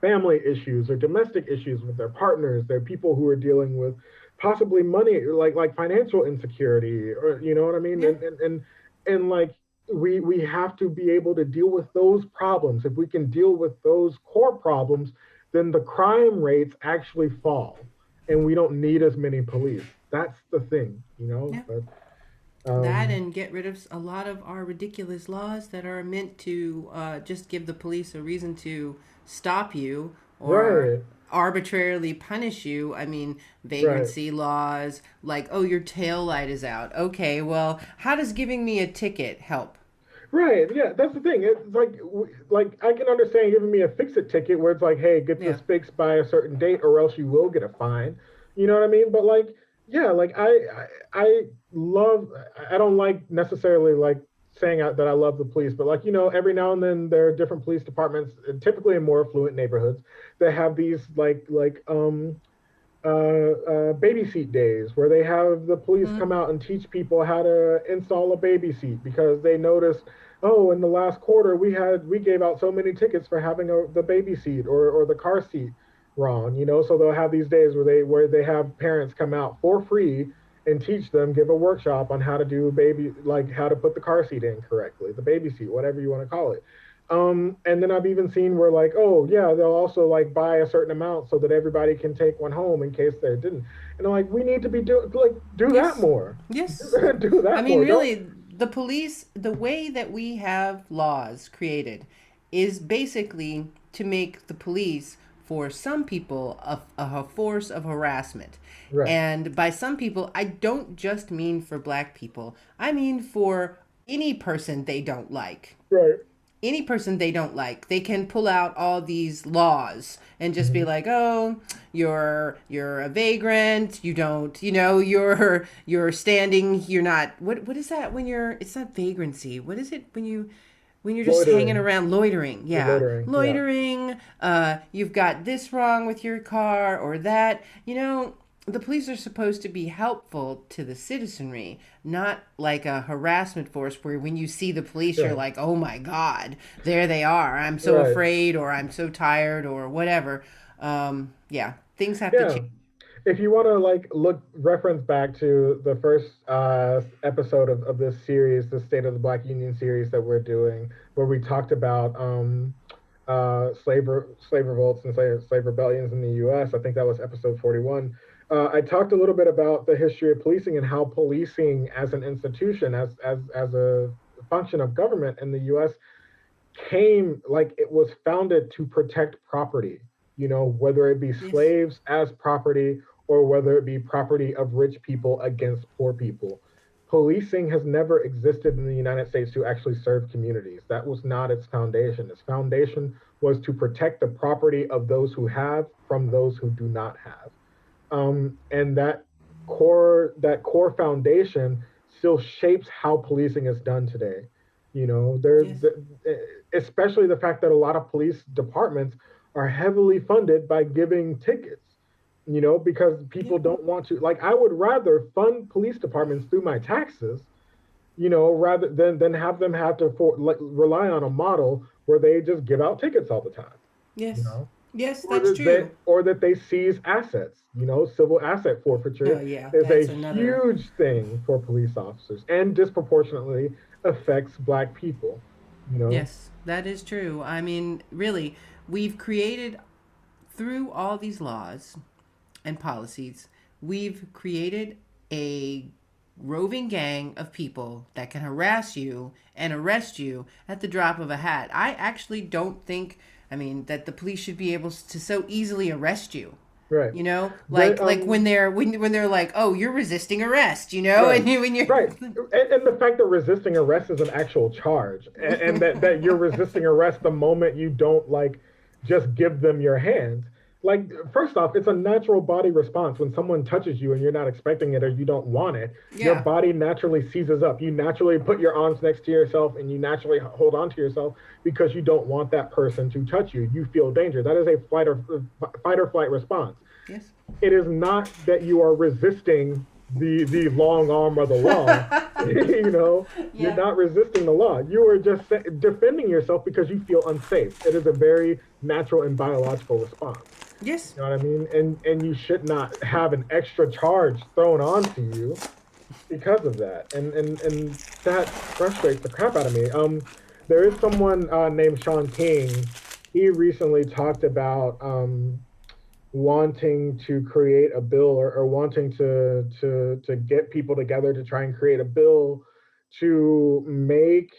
family issues or domestic issues with their partners. They're people who are dealing with possibly money, like financial insecurity, or you know what I mean. Yeah. And like we have to be able to deal with those problems. If we can deal with those core problems, then the crime rates actually fall, and we don't need as many police. That's the thing. Yeah. But That um, and get rid of a lot of our ridiculous laws that are meant to just give the police a reason to stop you or right, arbitrarily punish you. I mean, right. vagrancy laws, like, oh, your tail light is out. Okay, well, how does giving me a ticket help? Right. Yeah, that's the thing. It's like I can understand giving me a fix-it ticket where it's like, hey, get Yeah. this fixed by a certain date, or else you will get a fine. You know what I mean? But like, yeah, like I love. I don't like necessarily like saying that I love the police, but like every now and then there are different police departments, typically in more affluent neighborhoods, that have these baby seat days where they have the police Mm-hmm. come out and teach people how to install a baby seat, because they noticed, oh, in the last quarter we gave out so many tickets for having the baby seat or the car seat wrong. So they'll have these days where they have parents come out for free and teach them, give a workshop on how to do baby, like how to put the car seat in correctly, the baby seat, whatever you want to call it. And then I've even seen where like, oh yeah, they'll also like buy a certain amount so that everybody can take one home in case they didn't. And I'm like, we need to be do that Yes. more, Yes. do I that mean, more. Don't really, the police, the way that we have laws created is basically to make the police, for some people, a force of harassment. right, And by some people, I don't just mean for black people, I mean for any person they don't like. right, any person they don't like, they can pull out all these laws and just be Hmm. like, "Oh, you're a vagrant. You don't, you're standing. You're not. What is that when you're? It's not vagrancy. What is it when you're just hanging Loitering. around loitering? You're Yeah, loitering. Yeah. loitering. You've got this wrong with your car or that. The police are supposed to be helpful to the citizenry, not like a harassment force where when you see the police, you're Right. like, oh my God, there they are. I'm so Right. afraid or I'm so tired or whatever. Yeah, things have to Yeah. change. If you want to like look reference back to the first episode of this series, the State of the Black Union series that we're doing, where we talked about slave revolts and slave rebellions in the U.S. I think that was episode 41. I talked a little bit about the history of policing and how policing as an institution, as a function of government in the U.S. came like it was founded to protect property, whether it be Yes, slaves as property or whether it be property of rich people against poor people. Policing has never existed in the United States to actually serve communities. That was not its foundation. Its foundation was to protect the property of those who have from those who do not have. And that core foundation still shapes how policing is done today. There's yes, especially the fact that a lot of police departments are heavily funded by giving tickets. Because yeah, people don't want to, like, I would rather fund police departments through my taxes, rather than have them have to like, rely on a model where they just give out tickets all the time. you yes, know yes, or that's that they true. or that they seize assets. Civil asset Oh, forfeiture yeah, is a that's another. huge thing for police officers and disproportionately affects Black people. You know, Yes, that is true. I mean, really, we've created through all these laws and policies, we've created a roving gang of people that can harass you and arrest you at the drop of a hat. I actually don't think, I mean, that the police should be able to so easily arrest you. right? Like The when they're like, "Oh, you're resisting arrest," right, and when you're right, and the fact that resisting arrest is an actual charge, and that you're resisting arrest the moment you don't like just give them your hand. Like, first off, it's a natural body response when someone touches you and you're not expecting it or you don't want it. Your yeah. body naturally seizes up. You naturally put your arms next to yourself and you naturally hold on to yourself because you don't want that person to touch you. You feel danger. That is a fight or flight response. Yes. It is not that you are resisting the long arm of the law. You're Yeah. not resisting the law. You are just defending yourself because you feel unsafe. It is a very natural and biological response. Yes. You know what I mean? And you should not have an extra charge thrown onto you because of that. And that frustrates the crap out of me. There is someone named Sean King. He recently talked about wanting to create a bill, or wanting to get people together to try and create a bill to make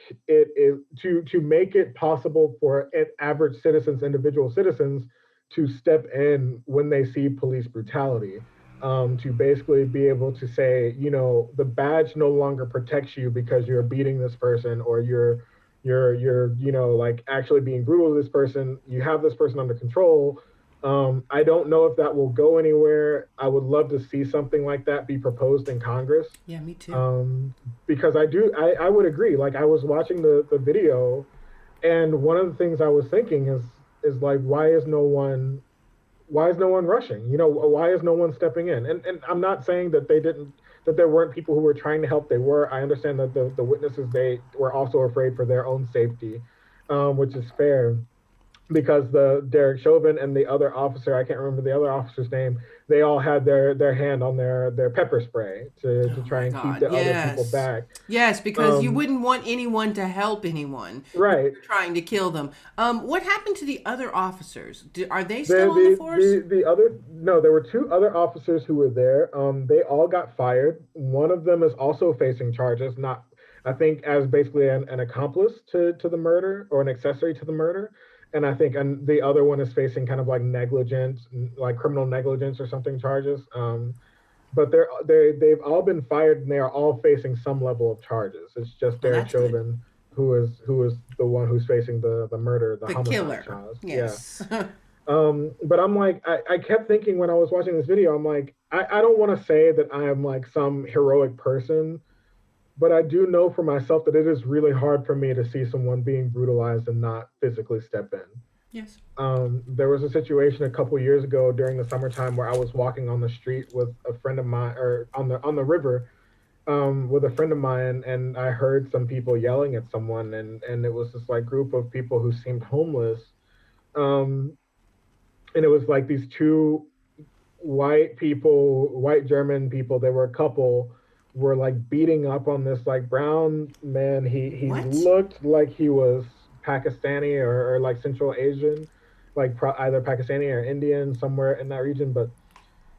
it possible for average citizens, individual citizens, to step in when they see police brutality. To basically be able to say, the badge no longer protects you because you're beating this person, or you're like actually being brutal to this person. You have this person under control. I don't know if that will go anywhere. I would love to see something like that be proposed in Congress. Yeah, me too. Um, because I would agree. Like, I was watching the video, and one of the things I was thinking is like, why is no one rushing? Why is no one stepping in? And I'm not saying that there weren't people who were trying to help. They were. I understand that the witnesses, they were also afraid for their own safety, which is fair, because the Derek Chauvin and the other officer, I can't remember the other officer's name, they all had their hand on their pepper spray to Oh try my and keep God. the other people Yes. back. Yes, because you Um, wouldn't want anyone to help anyone when right. you're trying to kill them. What happened to the other officers? Are they The, still on the the force? the other no, there were two other officers who were there. They all got fired. One of them is also facing charges, not, I think, as basically an accomplice to the murder, or an accessory to the murder. And I think, and the other one is facing kind of like negligence, like criminal negligence or something charges. But they've all been fired and they are all facing some level of charges. It's just Well, Derek that's good. Chauvin. who is the one who's facing the murder, the The homicide killer. charge. Yeah. Yes. But I'm like, I kept thinking when I was watching this video, I'm like, I don't want to say that I am like some heroic person, but I do know for myself that it is really hard for me to see someone being brutalized and not physically step in. Yes. There was a situation a couple years ago during the summertime where I was walking on the street with a friend of mine, or on the river, with a friend of mine, and I heard some people yelling at someone, and it was this like group of people who seemed homeless. Um, and it was like these two white people, white German people. They were a couple. Were like beating up on this like brown man. He What? looked like he was Pakistani or like Central Asian, like either Pakistani or Indian, somewhere in that region. But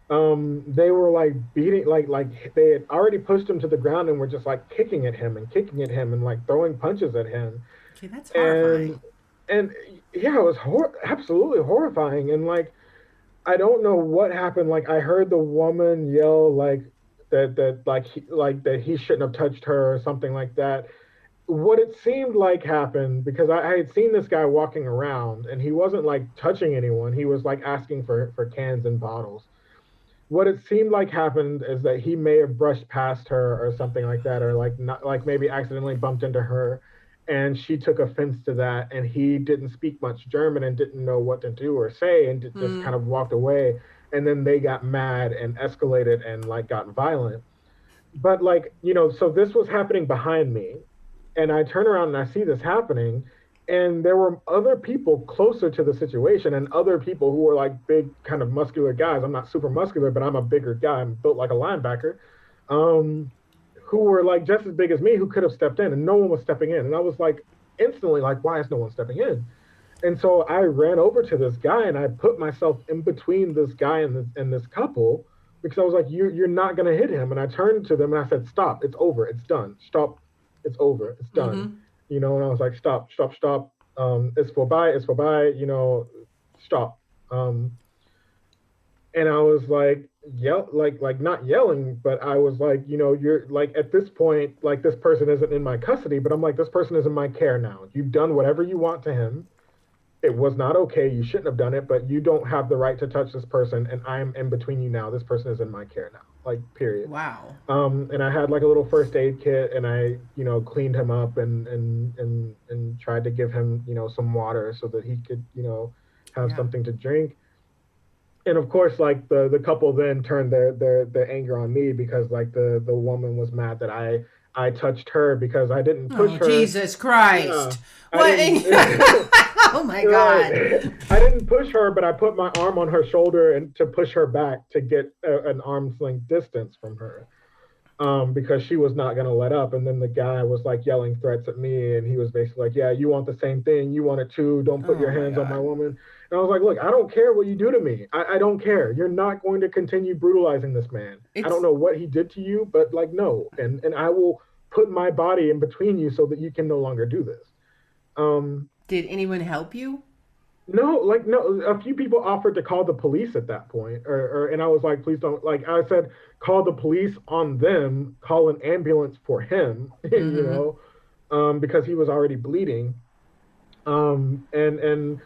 they were like beating, like they had already pushed him to the ground and were just like kicking at him and kicking at him and like throwing punches at him. Okay, that's and horrifying. and yeah, it was absolutely horrifying. And like, I don't know what happened. Like, I heard the woman yell like that like like that he shouldn't have touched her or something like that. What it seemed like happened, because I had seen this guy walking around and he wasn't like touching anyone. He was like asking for cans and bottles. What it seemed like happened is that he may have brushed past her or something like that, or like not, like maybe accidentally bumped into her, and she took offense to that, and he didn't speak much German and didn't know what to do or say, and just Hmm. kind of walked away. And then they got mad and escalated and like got violent. But like, so this was happening behind me, and I turn around and I see this happening, and there were other people closer to the situation, and other people who were like big, kind of muscular guys. I'm not super muscular, but I'm a bigger guy. I'm built like a linebacker. Um, who were like just as big as me, who could have stepped in, and no one was stepping in. And I was like instantly like, why is no one stepping in? And so I ran over to this guy and I put myself in between this guy and this couple, because I was like, you're not gonna hit him. And I turned to them and I said, stop, it's over, it's done. Stop, it's over, it's done. Mm-hmm. And I was like, stop, stop, stop. It's vorbei, it's vorbei, stop. Um, and I was like like not yelling, but I was like, you're like, at this point, like, this person isn't in my custody, but I'm like, this person is in my care now. You've done whatever you want to him. It was not okay. You shouldn't have done it, but you don't have the right to touch this person, and I'm in between you now. This person is in my care now. Like, period. Wow. And I had like a little first aid kit, and I, cleaned him up and tried to give him, some water so that he could, have Yeah. something to drink. And of course, like the couple then turned their anger on me, because like the woman was mad that I touched her because I didn't push Oh, her. Jesus Yeah, Christ. I What? didn't. Oh my Right. God. I didn't push her, but I put my arm on her shoulder and to push her back to get an arm's length distance from her, because she was not going to let up. And then the guy was like yelling threats at me, and he was basically like, "Yeah, you want the same thing. You want it too. Don't put Oh your my hands on my God. woman." And I was like, "Look, I don't care what you do to me. I don't care. You're not going to continue brutalizing this man. I don't It's know what he did to you, but like, no. And I will put my body in between you so that you can no longer do this." Um, Did anyone help you? no, like, no. A few people offered to call the police at that point, and I was like, please don't. Like, I said, call the police on them, call an ambulance for him, Mm-hmm. because he was already bleeding. And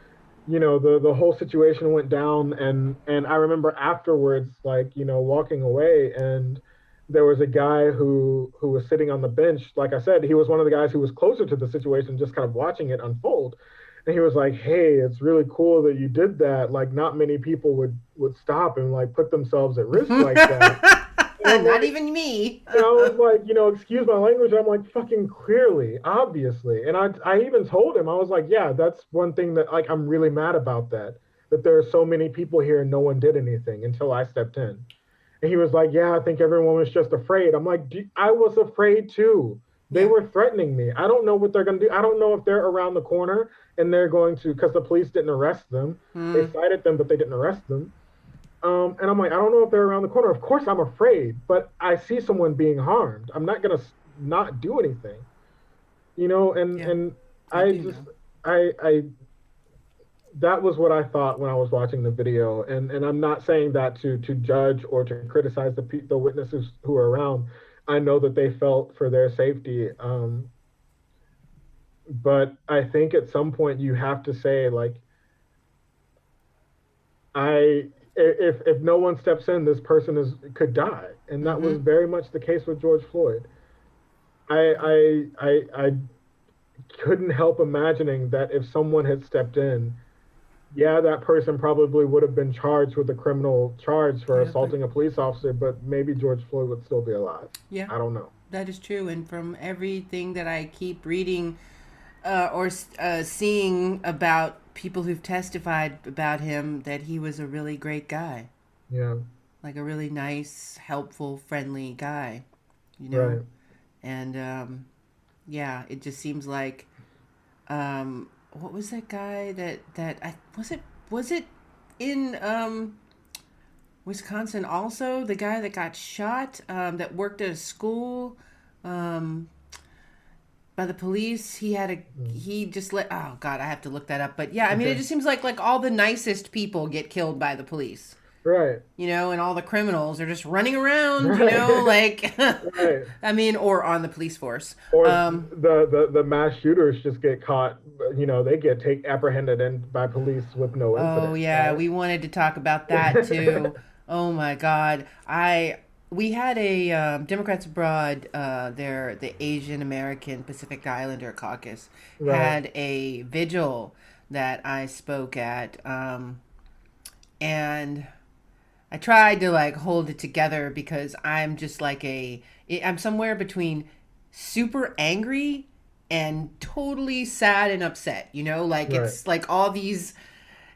the whole situation went down, and I remember afterwards, like, walking away, and there was a guy who was sitting on the bench. Like I said, he was one of the guys who was closer to the situation, just kind of watching it unfold. And he was like, "Hey, it's really cool that you did that. Like, not many people would stop and like put themselves at risk like that." And I'm Not like, even me. and I was like, excuse my language. I'm like, fucking clearly, obviously. And I even told him, I was like, yeah, that's one thing that, like, I'm really mad about, that there are so many people here and no one did anything until I stepped in. And he was like, yeah, I think everyone was just afraid. I'm like, I was afraid too. They Yeah. were threatening me. I don't know what they're going to do. I don't know if they're around the corner and they're going to, because the police didn't arrest them. They Mm. cited them, but they didn't arrest them. And I'm like, I don't know if they're around the corner. Of course, I'm afraid, but I see someone being harmed. I'm not gonna not do anything, And Yeah. I I do just, know. I that was what I thought when I was watching the video, and I'm not saying that to judge or to criticize the witnesses who are around. I know that they felt for their safety. but I think at some point you have to say like I if no one steps in, this person is could die, and that Mm-hmm. was very much the case with George Floyd. I couldn't help imagining that if someone had stepped in, yeah, that person probably would have been charged with a criminal charge for Yeah, but assaulting a police officer, but maybe George Floyd would still be alive. yeah, I don't know. that is true. And from everything that I keep reading or seeing about people who've testified about him, that he was a really great guy, Yeah, like a really nice, helpful, friendly guy, you know? right. And yeah, it just seems like what was that guy that I was it in Wisconsin also, the guy that got shot that worked at a school um, by the police. He had a Mm. he just let oh god, I have to look that up. But yeah, I mean, it Okay. just seems like all the nicest people get killed by the police, Right. you know, and all the criminals are just running around, you know, Right. like Right. I mean, or on the police force. Or the mass shooters just get caught, they get take apprehended by police with no Oh incident, yeah, right? we wanted to talk about that too. Oh my God, I we had a Democrats Abroad, the Asian American Pacific Islander caucus Right. had a vigil that I spoke at, and I tried to like hold it together because I'm just like I'm somewhere between super angry and totally sad and upset, you know, like Right. it's like all these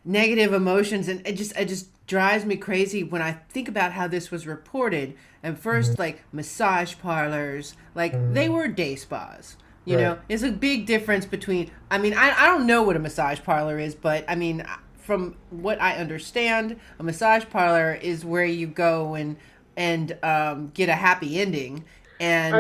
negative emotions, and it just drives me crazy when I think about how this was reported. And Hmm. first, like massage parlors, like they Hmm. were day spas. You Right. know, there's a big difference between. I mean, I don't know what a massage parlor is, but I mean, from what I understand, a massage parlor is where you go and get a happy ending. And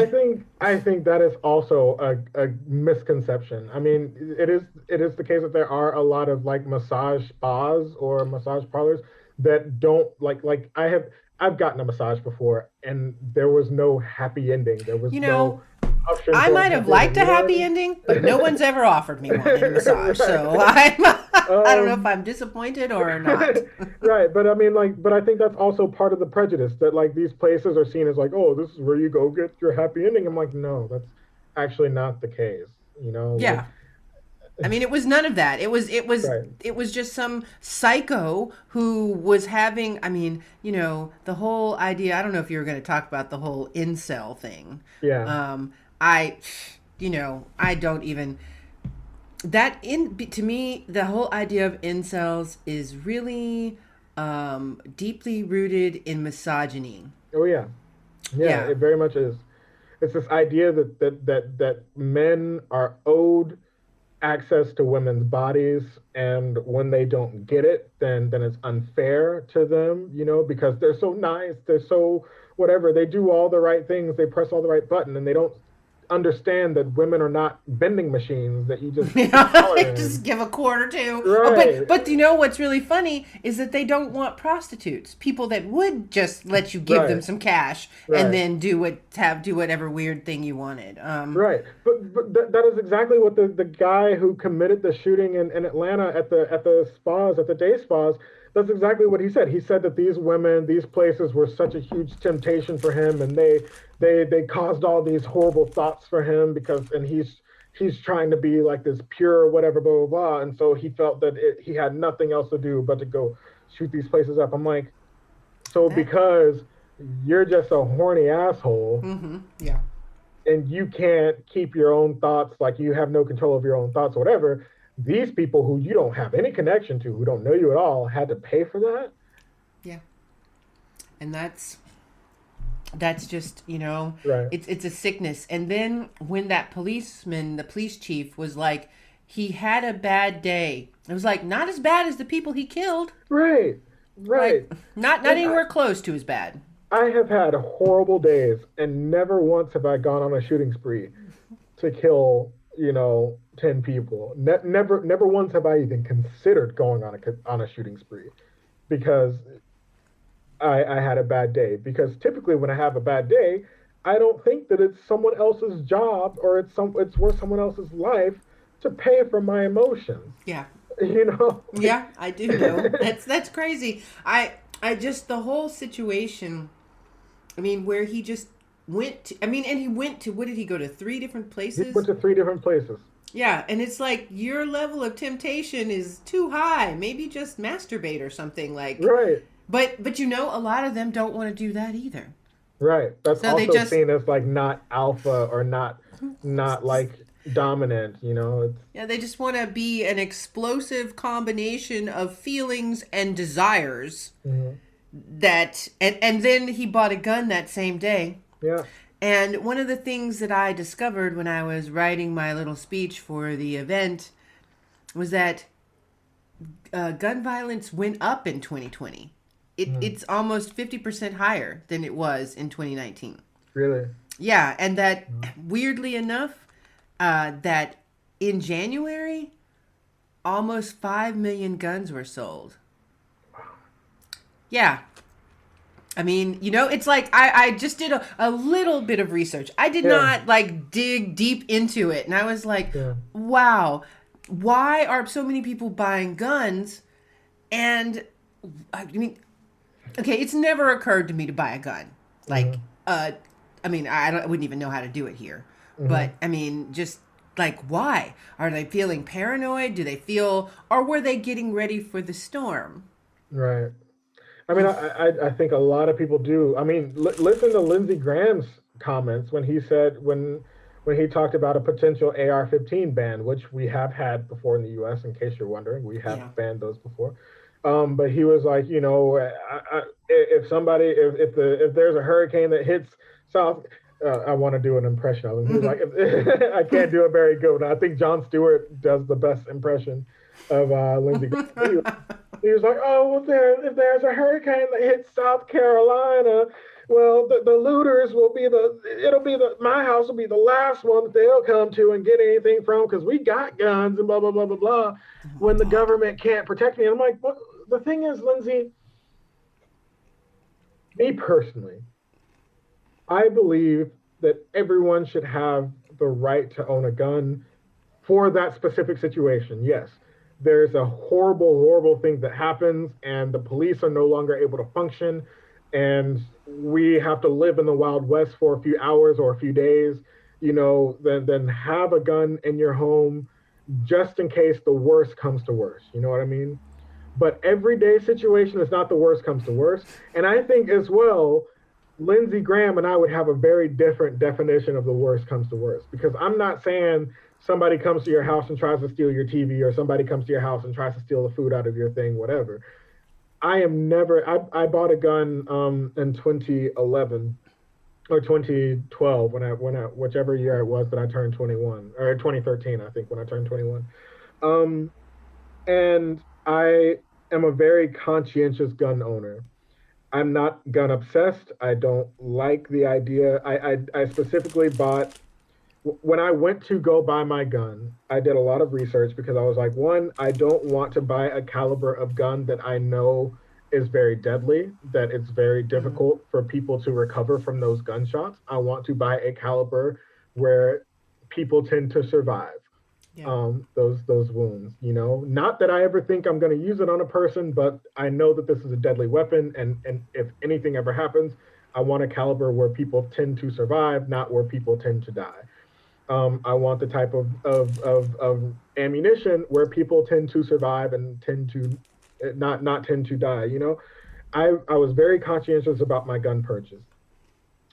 I think that is also a misconception. I mean, it is the case that there are a lot of like massage spas or massage parlors that don't like I've gotten a massage before and there was no happy ending. There was you no know, option I for a might have happy liked ending. a You know what happy ending, but no one's ever offered me one in a massage. I So mean? I'm I don't know if um, I'm disappointed or not. right, but I mean, like, but I think that's also part of the prejudice that like these places are seen as like, oh, this is where you go get your happy ending. I'm like, no, that's actually not the case. Like, Yeah. I mean, it was none of that. right, It was just some psycho who was having. I mean, you know, the whole idea. I don't know if you were going to talk about the whole incel thing. yeah, I, you know, I don't even that in to me the whole idea of incels is really deeply rooted in misogyny. oh yeah, yeah, Yeah. it very much is. It's this idea that men are owed access to women's bodies, and when they don't get it, then it's unfair to them, because they're so nice, they're so whatever, they do all the right things, they press all the right button, and they don't understand that women are not vending machines that you just stick a dollar Just in. give a quarter to. Oh, Right, but you know what's really funny is that they don't want prostitutes, people that would just let you give them right, some cash and right. then do whatever weird thing you wanted. Right, but that is exactly what the guy who committed the shooting in Atlanta at the spas, at the day spas. That's exactly what he said. He said that these women, these places were such a huge temptation for him, and they caused all these horrible thoughts for him and he's trying to be like this pure whatever blah blah blah, and so he felt that he had nothing else to do but to go shoot these places up. I'm like, so That. because you're just a horny asshole Mm-hmm. Yeah. and you can't keep your own thoughts, like you have no control of your own thoughts or whatever, these people who you don't have any connection to, who don't know you at all, had to pay for that. Yeah. And that's just, you know, Right, it's a sickness. And then when that policeman, the police chief, was like, he had a bad day, it was like not as bad as the people he killed. right, Like right. not And anywhere close to as bad. I have had horrible days, and never once have I gone on a shooting spree to kill, 10 people. Never once have I even considered going on a shooting spree because I had a bad day. Because typically when I have a bad day, I don't think that it's someone else's job or it's worth someone else's life to pay for my emotions. Yeah. You know, like, Yeah, I do know. That's crazy. I just the whole situation. I mean, where he just went. I mean, and he went to what did he go to? Three different he went places. to three different places. Yeah, and it's like your level of temptation is too high. Maybe just masturbate or something like. Right, But you know, a lot of them don't want to do that either. right. That's So they also just seen as like not alpha or not like dominant. You know, it's yeah, they just want to be an explosive combination of feelings and desires mhm. that and then he bought a gun that same day. Yeah. And one of the things that I discovered when I was writing my little speech for the event was that gun violence went up in 2020. Mhm. It's almost 50% higher than it was in 2019. Really. Yeah, and that Mhm. weirdly enough, that in January, almost 5 million guns were sold. Yeah. I mean, you know, it's like I just did a little bit of research. I did Yeah. not like dig deep into it. And I was like, Yeah. wow, why are so many people buying guns? And I mean, okay, it's never occurred to me to buy a gun. Like, Hmm. I mean, I wouldn't even know how to do it here. But Hmm. I mean, just like, why? Are they feeling paranoid? Do they feel, or were they getting ready for the storm? Right. I mean, I think a lot of people do. I mean, listen to Lindsey Graham's comments when he said when he talked about a potential AR-15 ban, which we have had before in the U.S. In case you're wondering, we have Yeah. banned those before. But he was like, you know, if somebody if there's a hurricane that hits South. I want to do an impression of him. He was like, I can't do a very good one. I think Jon Stewart does the best impression of Lindsey Graham. He was like, "Oh, if there's a hurricane that hits South Carolina, well, the looters will be it'll be my house will be the last one that they'll come to and get anything from because we got guns and blah blah blah blah blah. Oh my When the God. government can't protect me." And I'm like, what? The thing is, Lindsay, me personally, I believe that everyone should have the right to own a gun for that specific situation. Yes, there's a horrible, horrible thing that happens, and the police are no longer able to function, and we have to live in the Wild West for a few hours or a few days. You know, then have a gun in your home just in case the worst comes to worst. You know what I mean? But everyday situation is not the worst comes to worst. And I think as well, Lindsey Graham and I would have a very different definition of the worst comes to worst because I'm not saying somebody comes to your house and tries to steal your TV or somebody comes to your house and tries to steal the food out of your thing, whatever. I am never. I bought a gun in 2011 or 2012 when I whichever year it was that I turned 21 or 2013 I think when I turned 21. Um, and I am a very conscientious gun owner. I'm not gun obsessed. I don't like the idea. I specifically bought when I went to go buy my gun. I did a lot of research because I was like, one, I don't want to buy a caliber of gun that I know is very deadly, that it's very Mm, difficult for people to recover from those gunshots. I want to buy a caliber where people tend to survive yeah. those wounds. You know, not that I ever think I'm going to use it on a person, but I know that this is a deadly weapon, and if anything ever happens, I want a caliber where people tend to survive, not where people tend to die. I want the type of ammunition where people tend to survive and tend to not tend to die. You know, I was very conscientious about my gun purchase,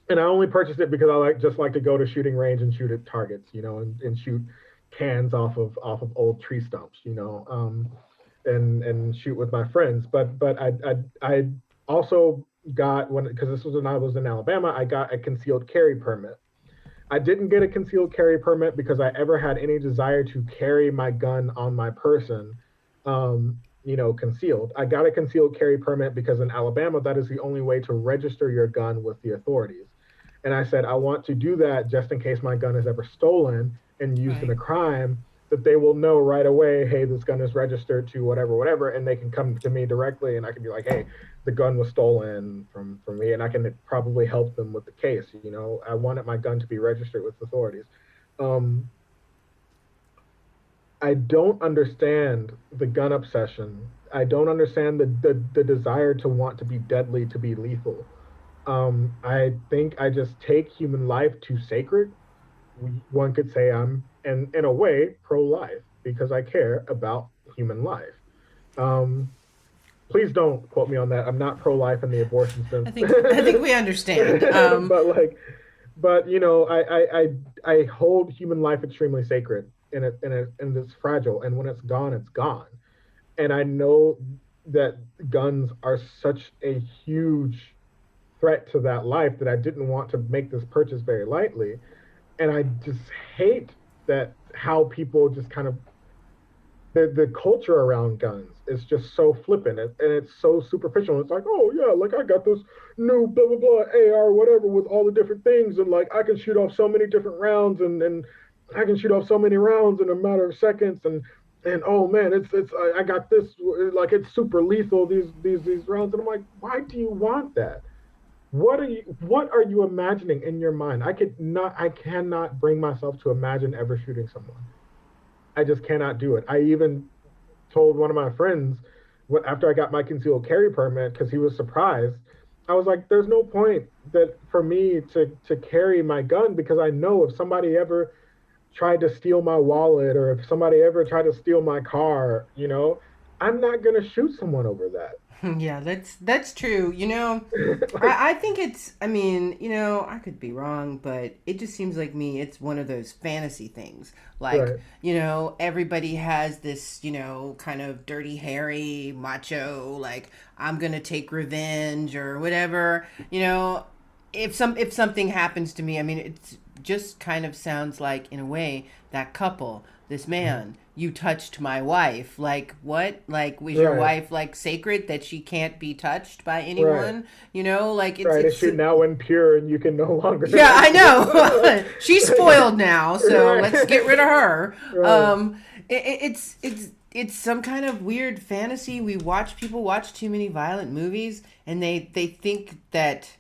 and I only purchased it because I like to go to shooting range and shoot at targets, you know, and shoot cans off of old tree stumps, you know, and shoot with my friends. But I also got when because this was when I was in Alabama, I got a concealed carry permit. I didn't get a concealed carry permit because I ever had any desire to carry my gun on my person, you know, concealed. I got a concealed carry permit because in Alabama, that is the only way to register your gun with the authorities. And I said, I want to do that just in case my gun is ever stolen and used in Right. a crime, that they will know right away, hey, this gun is registered to whatever, whatever, and they can come to me directly and I can be like, hey, the gun was stolen from me, and I can probably help them with the case. You know, I wanted my gun to be registered with authorities. Um, I don't understand the gun obsession. I don't understand the desire to want to be deadly, to be lethal. I think I just take human life too sacred. One could say I'm, in a way, pro-life because I care about human life. Um, Please don't quote me on that. I'm not pro-life in the abortion sense, I think we understand. but like, but I hold human life extremely sacred, and it's fragile, and when it's gone, it's gone. And I know that guns are such a huge threat to that life that I didn't want to make this purchase very lightly. And I just hate that how people just kind of the culture around guns is just so flippant, and it's so superficial. It's like, oh yeah, like I got this new blah blah blah AR whatever with all the different things, and like I can shoot off so many different rounds, and I can shoot off so many rounds in a matter of seconds, and oh man, it's I got this, like it's super lethal, these rounds, and I'm like, why do you want that? What are you imagining in your mind? I cannot bring myself to imagine ever shooting someone. I just cannot do it. I even told one of my friends after I got my concealed carry permit because he was surprised. I was like, "There's no point that for me to carry my gun because I know if somebody ever tried to steal my wallet or if somebody ever tried to steal my car, I'm not gonna shoot someone over that." Yeah, that's true. I think it's. I mean, I could be wrong, but it just seems like me. It's one of those fantasy things. Like, Right, everybody has this, kind of dirty, hairy, macho. Like, I'm gonna take revenge or whatever. If something happens to me, I mean, it's just kind of sounds like, in a way, that couple, this man, you touched my wife. Like, what? Like, was your right, wife like sacred that she can't be touched by right, anyone? Like right. Is it's she now impure and you can no longer yeah, like? I know. She's spoiled now, so let's get rid of Right, her. right. It's some kind of weird fantasy. People watch too many violent movies, and they think that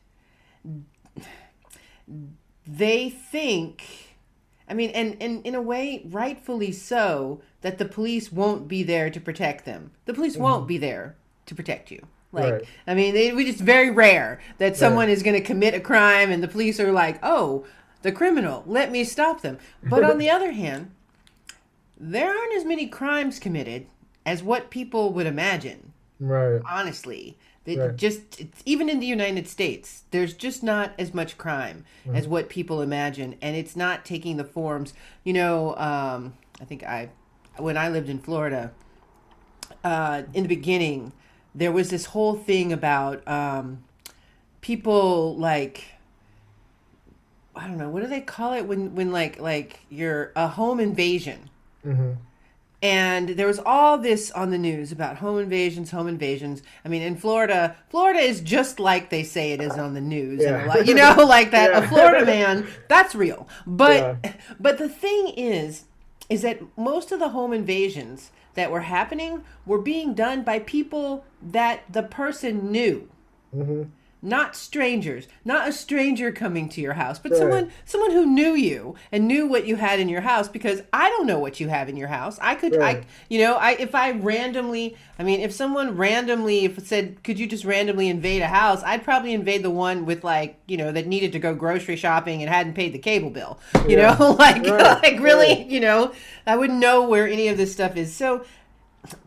they think, I mean, and in a way, rightfully so, that the police won't be there to protect them. The police won't Mhm. be there to protect you. Like, Right, I mean, it's very rare that right. someone is going to commit a crime and the police are like, oh, the criminal, let me stop them. But on the other hand, there aren't as many crimes committed as what people would imagine, Right, honestly. right. Even in the United States, there's just not as much crime as Mhm. what people imagine, and it's not taking the forms. I think when I lived in Florida, in the beginning, there was this whole thing about people, like, I don't know, what do they call it when like you're a home invasion. Mhm. And there was all this on the news about home invasions, home invasions. I mean, in Florida is just like they say it is on the news, and a Yeah. lot, like that. A Florida Yeah. man, that's real. But Yeah. but the thing is that most of the home invasions that were happening were being done by people that the person knew, Mhm. not strangers, not a stranger coming to your house, but Right. someone who knew you and knew what you had in your house. Because I don't know what you have in your house. I Right. I if I randomly, I mean, if someone randomly, if it said, could you just randomly invade a house, I'd probably invade the one with, like, that needed to go grocery shopping and hadn't paid the cable bill. Yeah. Like, Right. like Right. really, I wouldn't know where any of this stuff is. So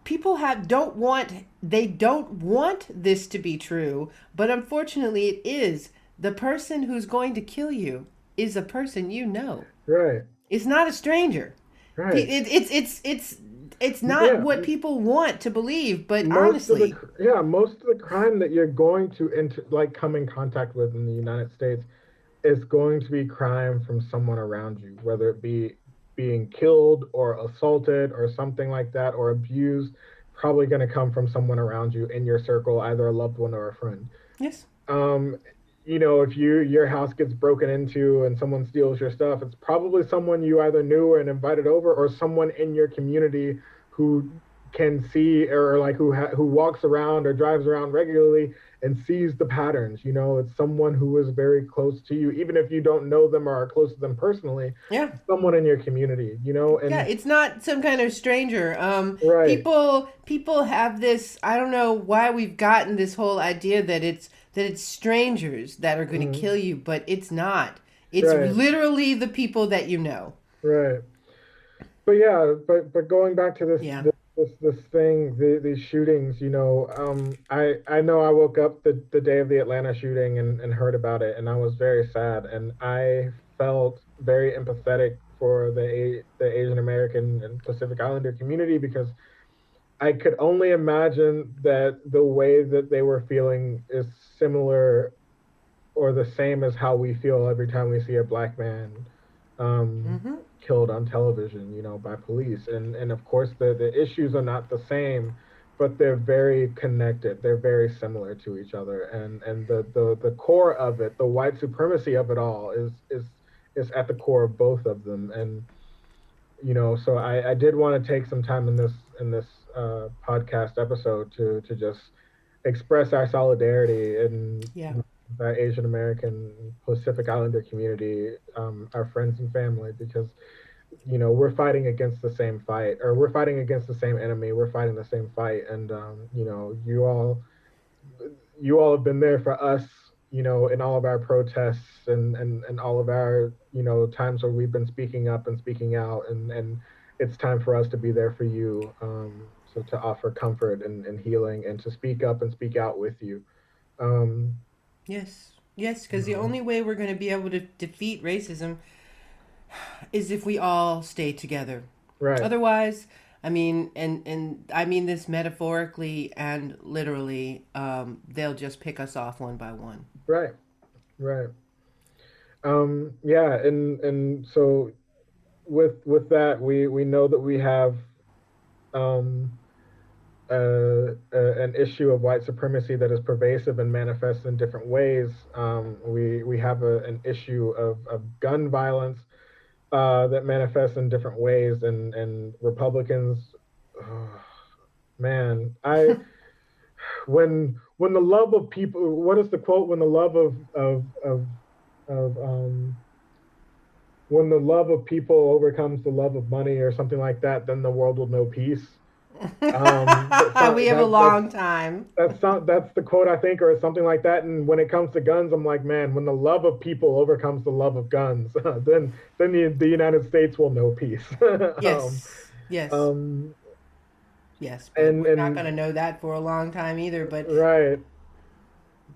people don't want this to be true, but unfortunately it is. The person who's going to kill you is a person you know. Right. It's not a stranger. Right. It's not Yeah. what people want to believe, but Most of the honestly, cr- yeah, most of the crime that you're going to come in contact with in the United States is going to be crime from someone around you, whether it be being killed or assaulted or something like that or abused, probably going to come from someone around you in your circle, either a loved one or a friend. yes. um if your house gets broken into and someone steals your stuff, it's probably someone you either knew and invited over, or someone in your community who can see, or like who walks around or drives around regularly and sees the patterns. You know, it's someone who is very close to you, even if you don't know them or are close to them personally. Yeah. Someone in your community, you know, Yeah, and it's not some kind of stranger. right. People have this. I don't know why we've gotten this whole idea that it's strangers that are going to kill Mm, you, but it's not. It's right, literally the people that you know. right. But yeah, but going back to Yeah. this thing, these shootings, you know, I know I woke up the day of the Atlanta shooting and heard about it, and I was very sad, and I felt very empathetic for the Asian American and Pacific Islander community because I could only imagine that the way that they were feeling is similar or the same as how we feel every time we see a black man um, Mm-hmm. killed on television, you know, by police. And of course, the issues are not the same, but they're very connected. They're very similar to each other, and the core of it, the white supremacy of it all, is at the core of both of them. And you know, so I did want to take some time in this podcast episode to just express our solidarity and Yeah. our Asian American Pacific Islander community, our friends and family, because you know we're fighting against the same fight, or we're fighting against the same enemy. We're fighting the same fight, and you know, you all have been there for us, you know, in all of our protests and all of our, you know, times where we've been speaking up and speaking out, and it's time for us to be there for you. So to offer comfort and healing and to speak up and speak out with you. Um, Yes. Yes, you because the know, only way we're going to be able to defeat racism is if we all stay together. right, Otherwise, I mean, and I mean this metaphorically and literally, they'll just pick us off one by one. right, right. Yeah, and so with that, we know that we have um an issue of white supremacy that is pervasive and manifests in different ways. We have an issue of gun violence that manifests in different ways, and Republicans, oh, man, I when the love of people, what is the quote? When the love of when the love of people overcomes the love of money, or something like that, then the world will know peace. We have a long time. That's the quote, I think, or something like that. And when it comes to guns, I'm like, man, when the love of people overcomes the love of guns, then the United States will know peace. um, Yes, yes, um, yes, but and we're not going to and know that for a long time either. But right,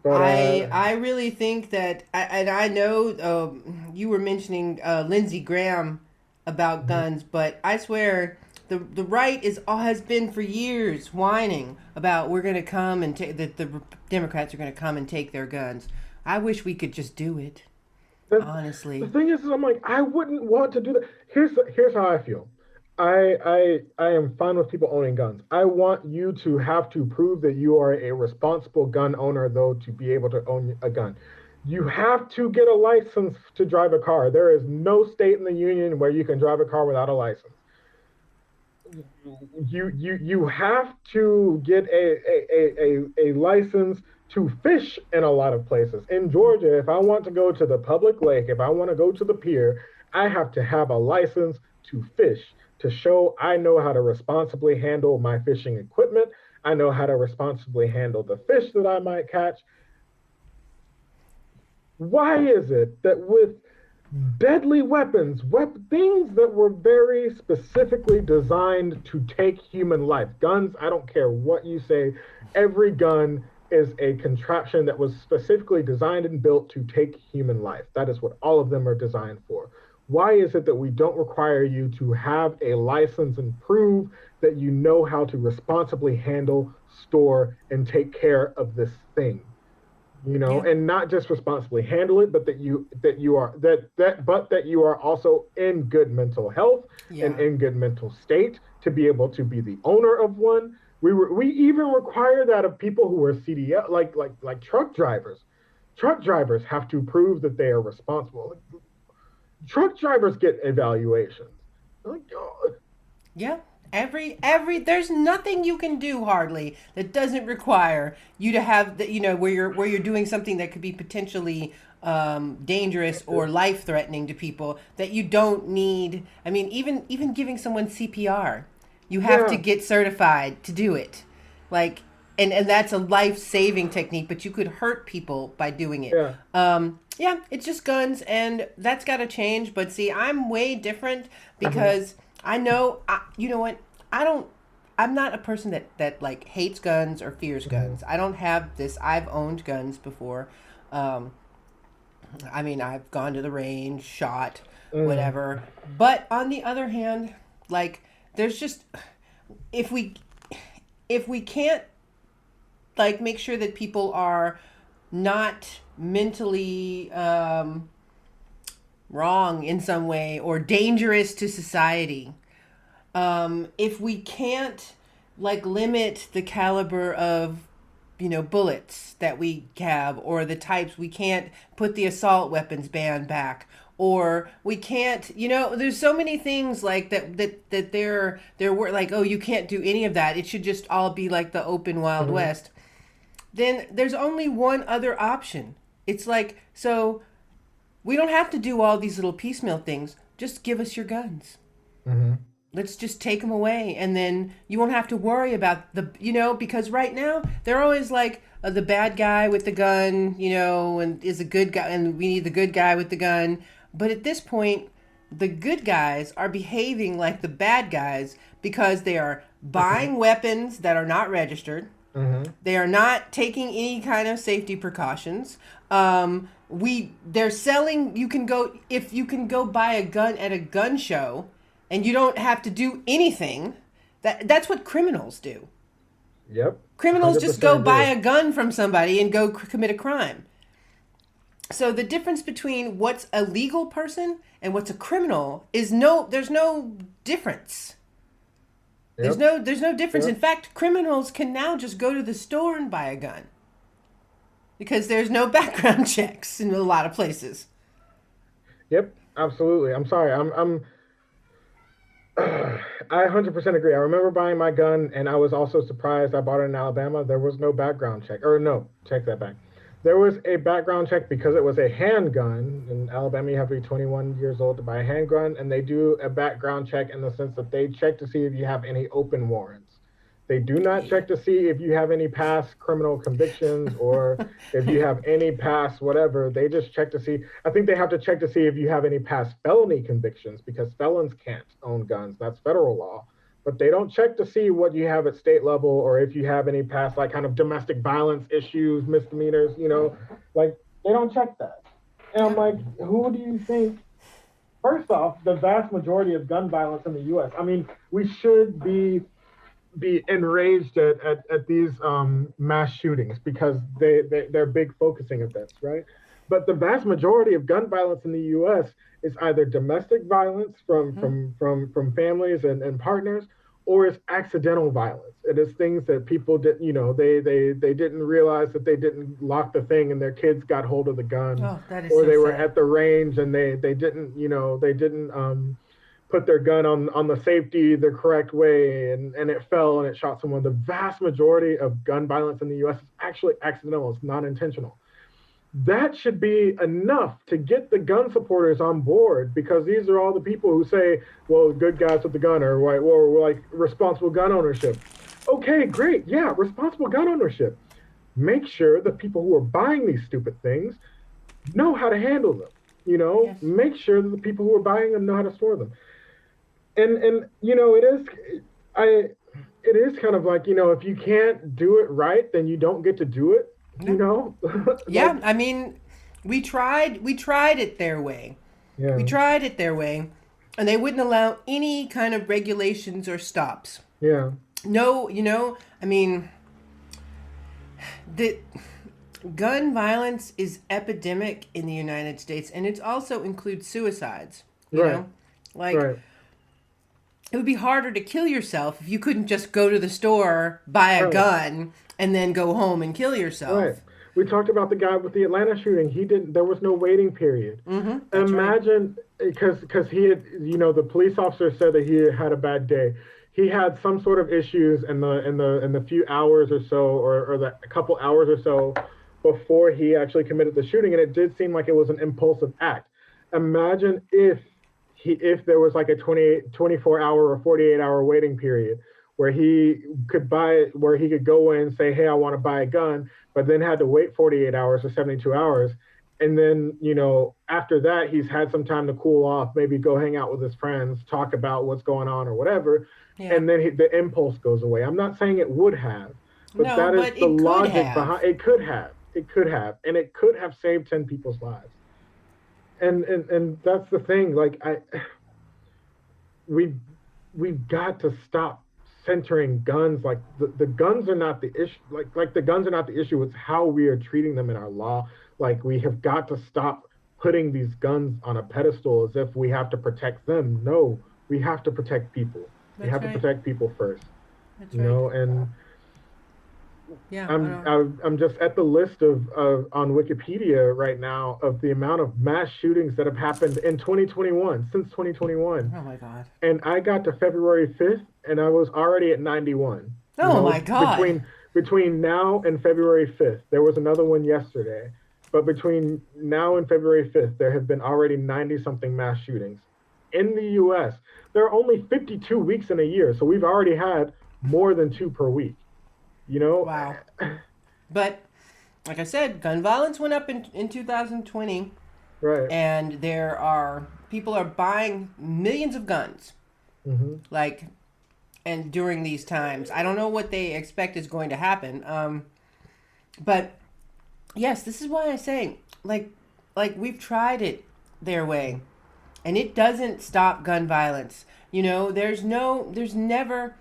but I really think that, and I know you were mentioning Lindsey Graham about mhm, guns, but I swear the right is has been for years whining about we're going to come and take that the Democrats are going to come and take their guns. I wish we could just do it, the the honestly. thing is I'm like, I wouldn't want to do that. Here's how I feel. I am fine with people owning guns. I want you to have to prove that you are a responsible gun owner, though, to be able to own a gun. You have to get a license to drive a car. There is no state in the union where you can drive a car without a license. You have to get a license to fish in a lot of places. In Georgia, if I want to go to the public lake, if I want to go to the pier, I have to have a license to fish to show I know how to responsibly handle my fishing equipment. I know how to responsibly handle the fish that I might catch. Why is it that with deadly weapons, things that were very specifically designed to take human life, guns, I don't care what you say, every gun is a contraption that was specifically designed and built to take human life. That is what all of them are designed for. Why is it that we don't require you to have a license and prove that you know how to responsibly handle, store, and take care of this thing? You know, Yeah, and not just responsibly handle it, but that you are that you are also in good mental health and yeah. in good mental state to be able to be the owner of one. We even require that of people who are CDL, like truck drivers. Truck drivers have to prove that they are responsible. Truck drivers get evaluations. Like, oh, Yeah, There's nothing you can do hardly that doesn't require you to have the, where you're doing something that could be potentially dangerous or life threatening to people that you don't need. I mean, even giving someone CPR, you have to Yeah, get certified to do it. Like, and that's a life saving technique, but you could hurt people by doing it. yeah. Yeah, it's just guns, and that's got to change. But see, I'm way different Hmm. because I know, you know what? I don't. I'm not a person that like hates guns or fears Hmm. guns. I don't have this. I've owned guns before. Um, I mean, I've gone to the range, shot, Mm. whatever. But on the other hand, like, there's just if we if we can't like make sure that people are not mentally wrong in some way or dangerous to society, if we can't like limit the caliber of bullets that we have or the types, we can't put the assault weapons ban back, or we can't, there's so many things like that there were like, oh, you can't do any of that, it should just all be like the open wild Hmm. west. Then there's only one other option. It's like, so we don't have to do all these little piecemeal things, just give us your guns. Hmm. Let's just take them away, and then you won't have to worry about because right now they're always like, the bad guy with the gun, and is a good guy, and we need the good guy with the gun. But at this point, the good guys are behaving like the bad guys because they are Hmm. buying weapons that are not registered. Hmm. They are not taking any kind of safety precautions. They're selling. You can go, if you can go buy a gun at a gun show, and you don't have to do anything. That's what criminals do. Yep. Criminals just 100% go buy agree. a gun from somebody and go commit a crime. So the difference between what's a legal person and what's a criminal is there's no difference. There's Yep. no difference. In Yep. fact, criminals can now just go to the store and buy a gun because there's no background checks in a lot of places. Yep. Absolutely. I'm sorry. I 100% agree. I remember buying my gun, and I was also surprised. I bought it in Alabama. There was no background check, or no, take that back. There was a background check because it was a handgun. In Alabama, you have to be 21 years old to buy a handgun, and they do a background check in the sense that they check to see if you have any open warrants. They do not Yeah. check to see if you have any past criminal convictions or if you have any past whatever. They just check to see. I think they have to check to see if you have any past felony convictions because felons can't own guns. That's federal law. But they don't check to see what you have at state level or if you have any past, like, kind of domestic violence issues, misdemeanors, like, they don't check that. And I'm Yeah. like, who do you think? First off, the vast majority of gun violence in the US, I mean, we should be enraged at these mass shootings because they're big focusing events, right? But the vast majority of gun violence in the U.S. is either domestic violence Mm-hmm. from families and partners, or it's accidental violence. It is things that people did, they didn't realize that they didn't lock the thing, and their kids got hold of the gun, Oh, that is or so they were sad. at the range and they didn't, they didn't put their gun on the safety the correct way and it fell and it shot someone. The vast majority of gun violence in the US is actually accidental, it's not intentional. That should be enough to get the gun supporters on board because these are all the people who say, well, good guys with the gun or like responsible gun ownership. Okay, great. Yeah, responsible gun ownership. Make sure the people who are buying these stupid things know how to handle them. Yes. Make sure that the people who are buying them know how to store them. And it is, I it is kind of like, if you can't do it right, then you don't get to do it, Yeah. like, Yeah. I mean, we tried it their way. We yeah, tried it their way, and they wouldn't allow any kind of regulations or stops. yeah, No, I mean, the gun violence is epidemic in the United States, and it also includes suicides. right, Like, right, it would be harder to kill yourself if you couldn't just go to the store, buy a right, gun, and then go home and kill right. yourself. We talked about the guy with the Atlanta shooting. He didn't. There was no waiting period. Mm-hmm. That's right. Imagine, because he had, the police officer said that he had a bad day. he had some sort of issues in the few hours or so, or the couple hours or so before he actually committed the shooting, and it did seem like it was an impulsive act. Imagine if there was like a 24 hour or 48 hour waiting period where he could go in and say, hey, I want to buy a gun, but then had to wait 48 hours or 72 hours. And then, after that, he's had some time to cool off, maybe go hang out with his friends, talk about what's going on or whatever. Yeah. And then the impulse goes away. I'm not saying it would have, but No, that is but the it could logic have. behind it. Could have. It could have. And it could have saved 10 people's lives. And that's the thing. Like, we we've got to stop centering guns. Like the guns are not the issue. Like the guns are not the issue. It's how we are treating them in our law. Like, we have got to stop putting these guns on a pedestal as if we have to protect them. No, we have to protect people. We That's have to right. protect people first. That's right. And Yeah, I I'm don't. I'm just at the list of on Wikipedia right now of the amount of mass shootings that have happened in 2021, since 2021. Oh my God. And I got to February 5th and I was already at 91. Oh my God. Between now and February 5th, there was another one yesterday. But between now and February 5th, there have been already 90 something mass shootings in the US. There are only 52 weeks in a year, so we've already had more than two per week. You know, Wow. But like I said, gun violence went up in 2020, right. and people are buying millions of guns. Hmm. Like, and during these times, I don't know what they expect is going to happen. But yes, this is why I say, like we've tried it their way, and it doesn't stop gun violence. There's never,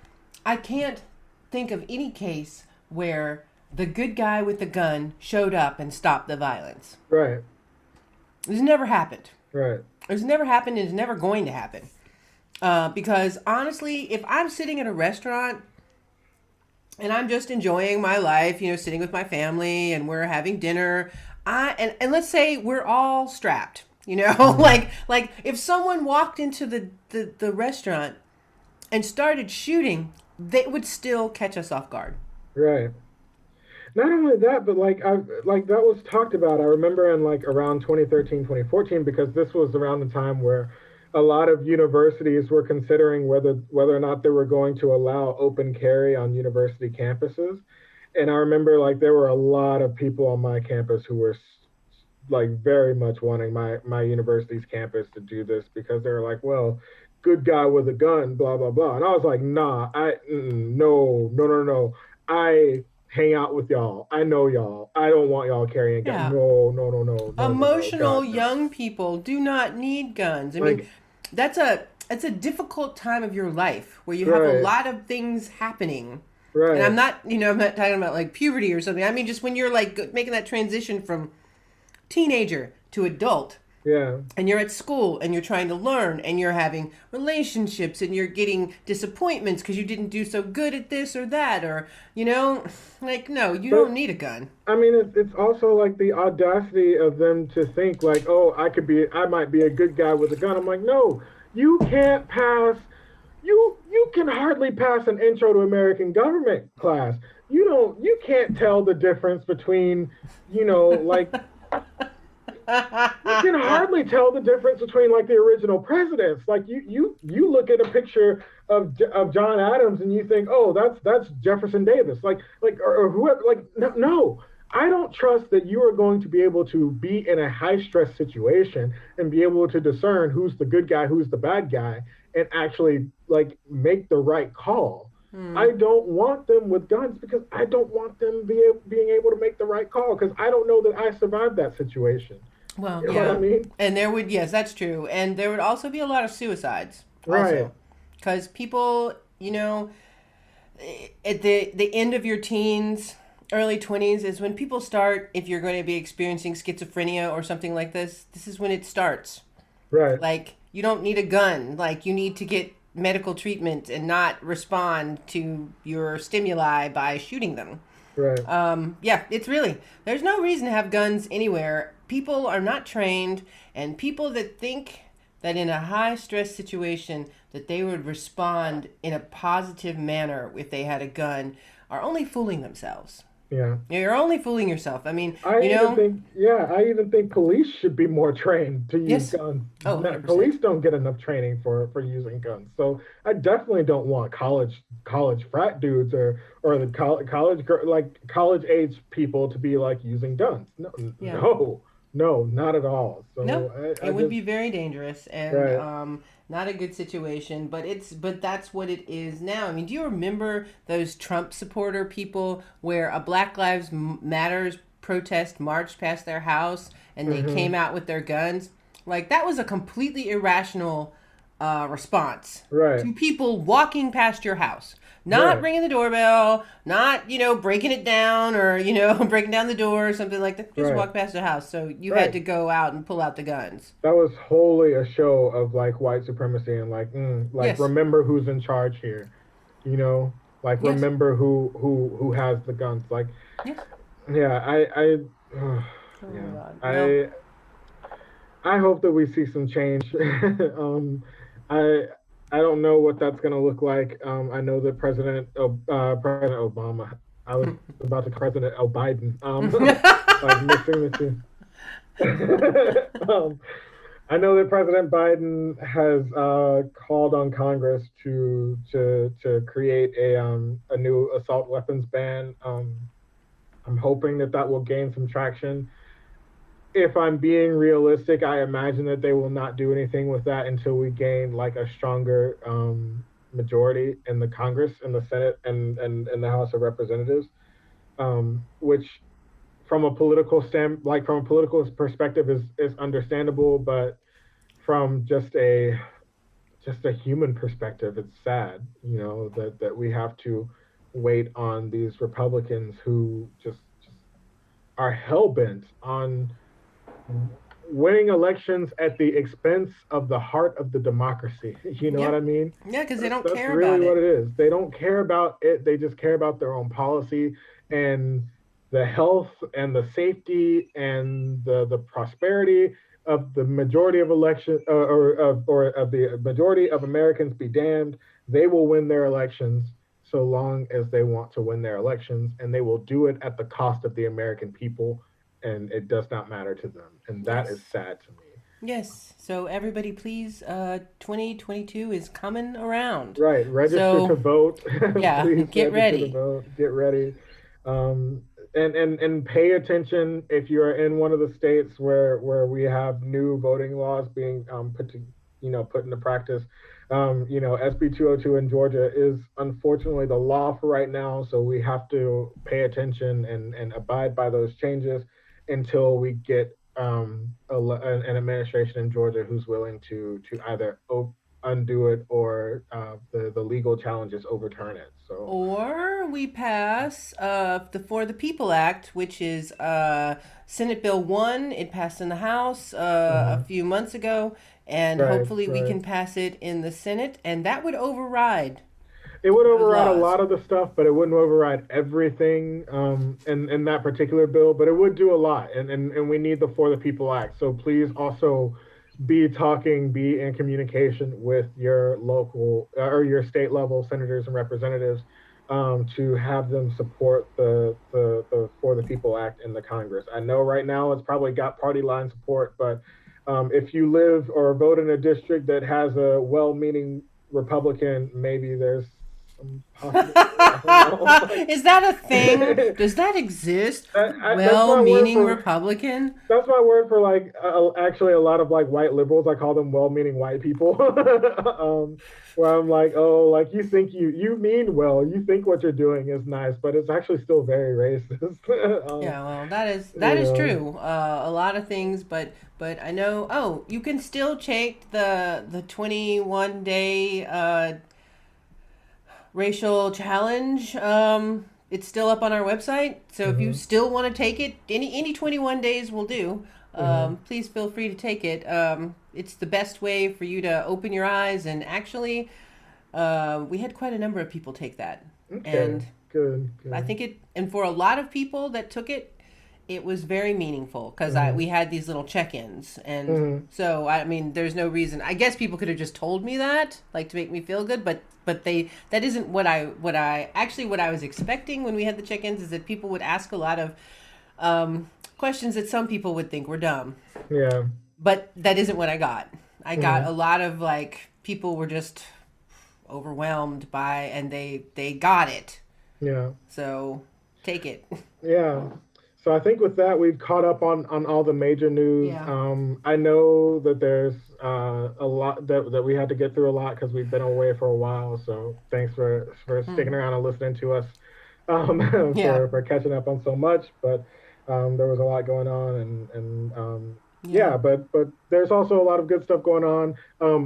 I can't think of any case where the good guy with the gun showed up and stopped the violence. Right. It's never happened. Right. It's never happened, and it's never going to happen. Because honestly, if I'm sitting at a restaurant and I'm just enjoying my life, sitting with my family and we're having dinner, and let's say we're all strapped, Hmm. like if someone walked into the restaurant and started shooting, they would still catch us off guard. Right. Not only that, but like that was talked about. I remember in like around 2013, 2014, because this was around the time where a lot of universities were considering whether or not they were going to allow open carry on university campuses. And I remember like there were a lot of people on my campus who were like very much wanting my university's campus to do this because they were like, well, good guy with a gun, blah blah blah. And I was like, nah, no, no, no, no. I hang out with y'all. I know y'all. I don't want y'all carrying a gun. Yeah. No, no, no, no, no, no, no. Emotional God, no. young people do not need guns. I mean, Like, that's a difficult time of your life where you have a right, lot of things happening. And right. I'm not talking about like puberty or something. I mean, just when you're like making that transition from teenager to adult, Yeah, and you're at school and you're trying to learn and you're having relationships and you're getting disappointments because you didn't do so good at this or that, or like, no, you don't but need a gun. I mean, it's also like the audacity of them to think like, oh, I might be a good guy with a gun. I'm like, no, you can't pass. You can hardly pass an intro to American government class. You can't tell the difference between, like you can hardly tell the difference between like the original presidents. Like you look at a picture of John Adams and you think, oh, that's Jefferson Davis, or whoever. Like, no, no, I don't trust that you are going to be able to be in a high stress situation and be able to discern who's the good guy, who's the bad guy, and actually like make the right call. Hmm. I don't want them with guns because I don't want them being able to make the right call because I don't know that I survived that situation. Well, You know what I yeah. mean? And there would, yes, that's true. And there would also be a lot of suicides, Right, also. Because people, at the end of your teens, early 20s is when people start, if you're going to be experiencing schizophrenia or something like this is when it starts. right, Like, you don't need a gun. Like, you need to get medical treatment and not respond to your stimuli by shooting them. right, Yeah, it's really, there's no reason to have guns anywhere. People are not trained, and people that think that in a high stress situation that they would respond in a positive manner if they had a gun are only fooling themselves. Yeah. You're only fooling yourself. I mean, I even think, yeah, I even think police should be more trained to use yes. guns. Oh, Police 100%. don't get enough training for using guns. So I definitely don't want college frat dudes or the like college age people to be like using guns. No, Yeah. no, not at all. No, So I it would just be very dangerous and right. not a good situation. But that's what it is now. I mean, do you remember those Trump supporter people where a Black Lives Matters protest marched past their house and they came Hmm. out with their guns? Like that was a completely irrational response Right, to people walking past your house. Not right, ringing the doorbell, not, breaking it down or, breaking down the door or something like that. Just right, walk past the house. So you had right. to go out and pull out the guns. That was wholly a show of like white supremacy and like Yes. remember who's in charge here, you know, like Yes. remember who has the guns. Like, Yes. yeah, Oh my yeah, God. Well, I hope that we see some change. I I don't know what that's gonna look like. I know that President Obama. I was about to President Biden. Like mixing the two. I know that President Biden has called on Congress to create a new assault weapons ban. I'm hoping that that will gain some traction. If I'm being realistic, I imagine that they will not do anything with that until we gain like a stronger majority in the Congress, in the Senate, and the House of Representatives. Which, from a political perspective, is understandable, but from just a human perspective, it's sad, that we have to wait on these Republicans who just are hell bent on winning elections at the expense of the heart of the democracy. You know yeah. what I mean? Yeah, because they don't That's care really about what it. it is. They don't care about it. They just care about their own policy and the health and the safety and the prosperity of the majority of election or of the majority of Americans be damned. They will win their elections so long as they want to win their elections, and they will do it at the cost of the American people, and it does not matter to them, and that is Yes. sad to me. Yes. So everybody, please, 2022 is coming around. Right, register to So, vote. yeah, Please get register to ready. vote. Get ready, um, and pay attention if you're in one of the states where we have new voting laws being put into practice. SB 202 in Georgia is unfortunately the law for right now, so we have to pay attention and abide by those changes until we get an administration in Georgia who's willing to either undo it or the legal challenges overturn it. So Or we pass the For the People Act, which is Senate Bill 1. It passed in the House a mhm. few months ago, and Right, hopefully we right. can pass it in the Senate, and that would override It would those override a laws. lot of the stuff, but it wouldn't override everything in that particular bill. But it would do a lot, and we need the For the People Act. So please also be in communication with your local or your state level senators and representatives to have them support the For the People Act in the Congress. I know right now it's probably got party line support, but if you live or vote in a district that has a well-meaning Republican, maybe there's some possibility. I don't know. Like, Is that a thing? Does that exist? that's Well my word meaning for Republican? like actually a lot of like white liberals. I call them well-meaning white people. Where I'm like, oh, like you mean well, you think what you're doing is nice, but it's actually still very racist. Yeah, well, that is you know, true. A lot of things, but I know. Oh, you can still take the 21-day racial challenge. It's still up on our website. So if you hmm still want to take it, any 21 days will do. hmm Please feel free to take it. It's the best way for you to open your eyes. And actually, we had quite a number of people take that, Okay, and good, I good. think it. And for a lot of people that took it, it was very meaningful because Hmm. we had these little check-ins, and Hmm. so I mean, there's no reason. I guess people could have just told me that, like to make me feel good, but they that isn't what I was expecting when we had the check-ins is that people would ask a lot of questions that some people would think were dumb, Yeah. but that isn't what I got. I got Hmm. a lot of like people were just overwhelmed by, and they got it. Yeah. So take it. Yeah. So I think with that, we've caught up on all the major news. Yeah. I know that there's a lot that we had to get through a lot because we've been away for a while. So thanks for sticking Mm. around and listening to us Yeah. for catching up on so much. But there was a lot going on, and Yeah. yeah, but there's also a lot of good stuff going on.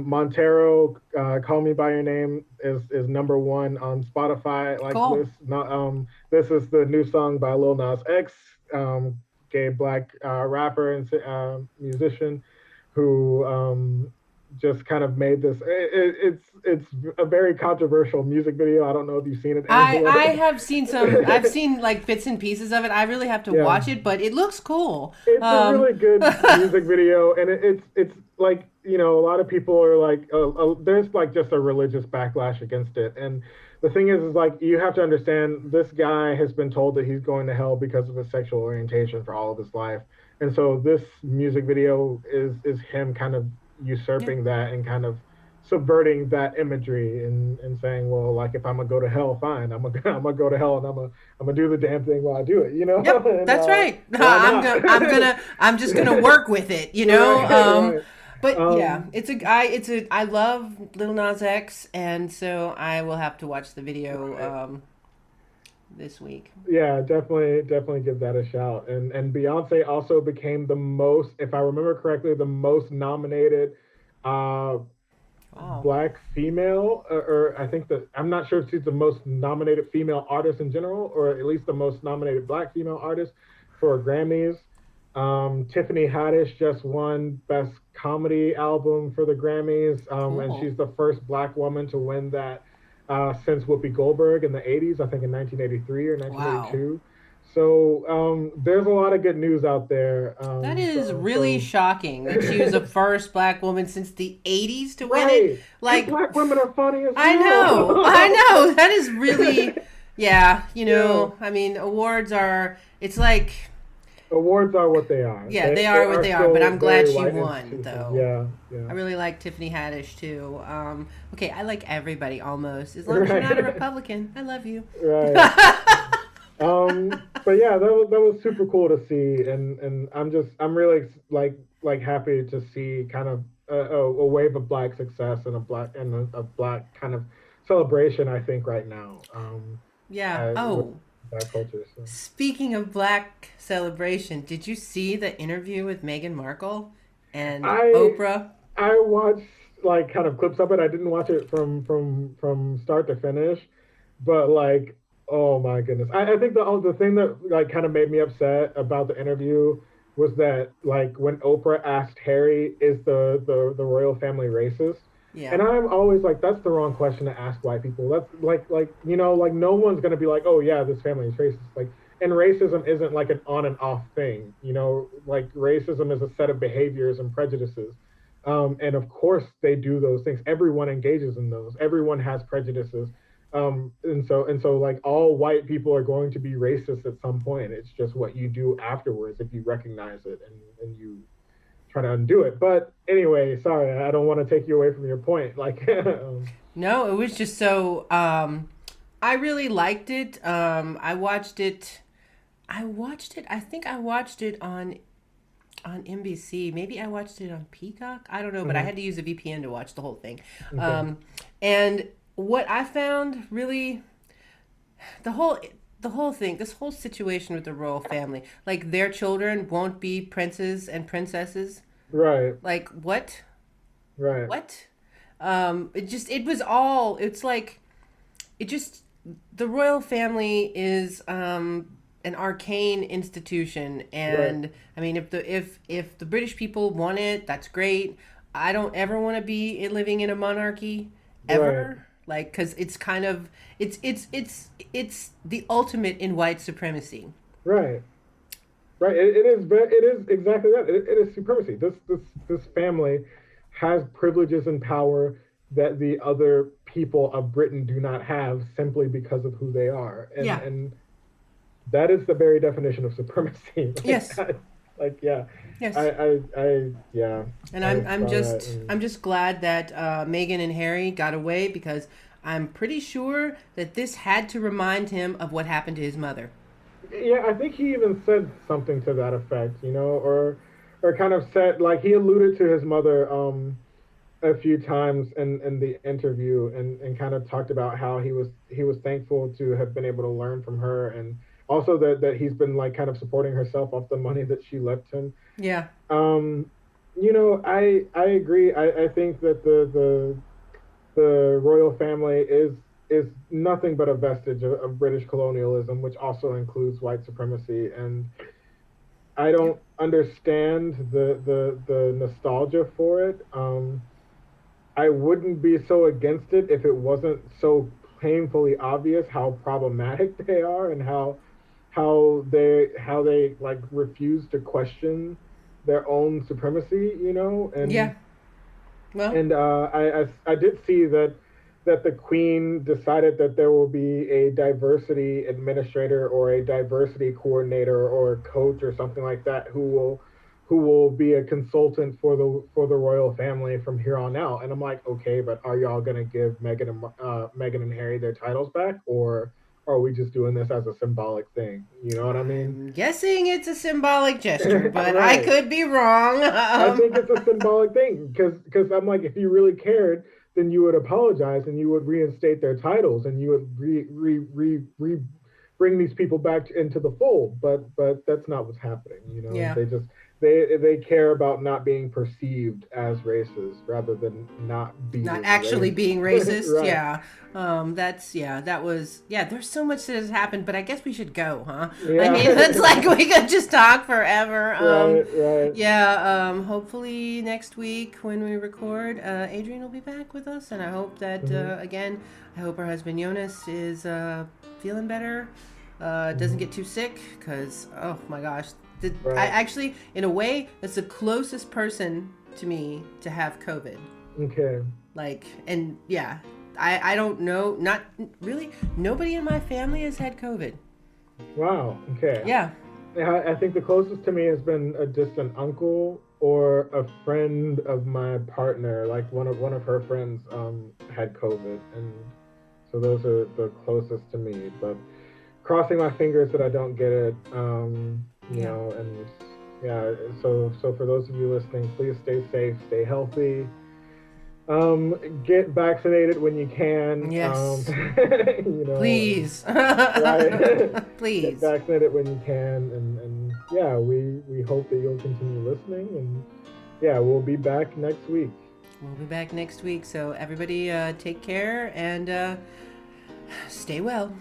Montero, "Call Me by Your Name" is number one on Spotify. Like Cool. this is the new song by Lil Nas X, gay black rapper and musician, who just kind of made this. It's a very controversial music video. I don't know if you've seen it, I Angela. have seen some. I've seen like bits and pieces of it. I really have to Yeah, watch it, but it looks cool. it's a Um, really good music video, and it's like a lot of people are like, there's like just a religious backlash against it, and the thing is like you have to understand this guy has been told that he's going to hell because of his sexual orientation for all of his life, and so this music video is him kind of yeah. usurping that and kind of subverting that imagery and saying, well, like if I'm gonna go to hell, fine, I'm gonna go to hell and I'm gonna do the damn thing while I do it, Yep, and that's right. why not? I'm just gonna work with it, you know. Right, right. But yeah, Um, I love Lil Nas X, and so I will have to watch the video right. this week. Yeah, definitely give that a shout. And Beyonce also became the most, if I remember correctly, the most nominated uh Wow. black female, or I think that I'm not sure if she's the most nominated female artist in general, or at least the most nominated black female artist for Grammys. Tiffany Haddish just won Best Comedy Album for the Grammys, and Cool. she's the first black woman to win that since Whoopi Goldberg in the 80s, I think in 1983 or Wow. 1982. So there's a lot of good news out there. That is really So shocking that she was the first black woman since the 80s to win it. right, and Like, black women are funny as I know. I hell. know. That is really, yeah, Yeah, I mean, awards are, it's like, awards are what they are. yeah, They they they are what are they are, but still I'm glad very she white won, institutions. though. Yeah, yeah, I really like Tiffany Haddish, too. Okay, I like everybody almost, as long as you're not a right, Republican. I love you. right. But yeah, that was super cool to see, and I'm really like happy to see kind of a wave of black success and a black kind of celebration. I think right now, Yeah. with Oh, black culture. So speaking of black celebration, did you see the interview with Meghan Markle and I Oprah? I watched like kind of clips of it. I didn't watch it from start to finish, but like, oh my goodness, I think the thing that like kind of made me upset about the interview was that like when Oprah asked Harry, "Is the royal family racist?" Yeah. And I'm always like, that's the wrong question to ask white people. That's like like no one's gonna be like, oh yeah, this family is racist. Like, and racism isn't like an on and off thing. Like racism is a set of behaviors and prejudices. And of course, they do those things. Everyone engages in those. Everyone has prejudices. And so, like all white people are going to be racist at some point. It's just what you do afterwards if you recognize it and you try to undo it. But anyway, sorry, I don't want to take you away from your point. Like, No, it was just so. I really liked it. I watched it. I watched it. I think I watched it on NBC. Maybe I watched it on Peacock. I don't know, but I mhm, had to use a VPN to watch the whole thing. okay, Um, and what I found really the whole the whole thing, this whole situation with the royal family, like their children won't be princes and princesses. right, Like what? right, What? It was all. It's like it just the royal family is an arcane institution, right, and I mean if the British people want it, that's great. I don't ever want to be living in a monarchy right, ever, like because it's kind of it's the ultimate in white supremacy. right. Right. It is exactly that. It is supremacy. This family has privileges and power that the other people of Britain do not have simply because of who they are, Yeah. and that is the very definition of supremacy. Like Yes. that. Like yeah. Yes. Yeah. And I I'm saw that just and I'm just glad that Meghan and Harry got away, because I'm pretty sure that this had to remind him of what happened to his mother. yeah, I think he even said something to that effect, or kind of said like he alluded to his mother a few times in the interview and kind of talked about how he was thankful to have been able to learn from her and also that he's been like kind of supporting herself off the money that she left him. Yeah. Um, I agree. I think that the royal family is nothing but a vestige of British colonialism, which also includes white supremacy. And I Yep. don't understand the nostalgia for it. I wouldn't be so against it if it wasn't so painfully obvious how problematic they are and how they like refuse to question their own supremacy, Yeah. and Well, and I did see that the Queen decided that there will be a diversity administrator or a diversity coordinator or a coach or something like that who will be a consultant for the royal family from here on out. And I'm like, okay, but are y'all gonna give Meghan and Harry their titles back, or are we just doing this as a symbolic thing? You know what I mean? I'm guessing it's a symbolic gesture, but I Right. could be wrong. I think it's a symbolic thing because I'm like, if you really cared, then you would apologize and you would reinstate their titles and you would bring these people back into the fold. But that's not what's happening. Yeah. They care about not being perceived as races rather than not Not being actually being racist. racist. Right. Yeah. That was, yeah, there's so much that has happened, but I guess we should go, huh? I mean, it's Yeah. like we could just talk forever. Right. Right. Yeah, hopefully next week when we record, Adrian will be back with us, and I hope that, Hmm. again, I hope her husband Jonas is feeling better, doesn't Hmm. get too sick, because, oh my gosh. I Right. actually, in a way, that's the closest person to me to have COVID. Okay. Like, and yeah, I don't know, not really, nobody in my family has had COVID. Wow. Okay. Yeah. Yeah, I think the closest to me has been a distant uncle or a friend of my partner. Like one of her friends had COVID, and so those are the closest to me. But crossing my fingers that I don't get it. Yeah. And yeah. So for those of you listening, please stay safe, stay healthy. Get vaccinated when you can. Yes. And Please. right. Get Please. vaccinated when you can, and yeah, we hope that you'll continue listening, and yeah, we'll be back next week. We'll be back next week. So, everybody, take care and stay well.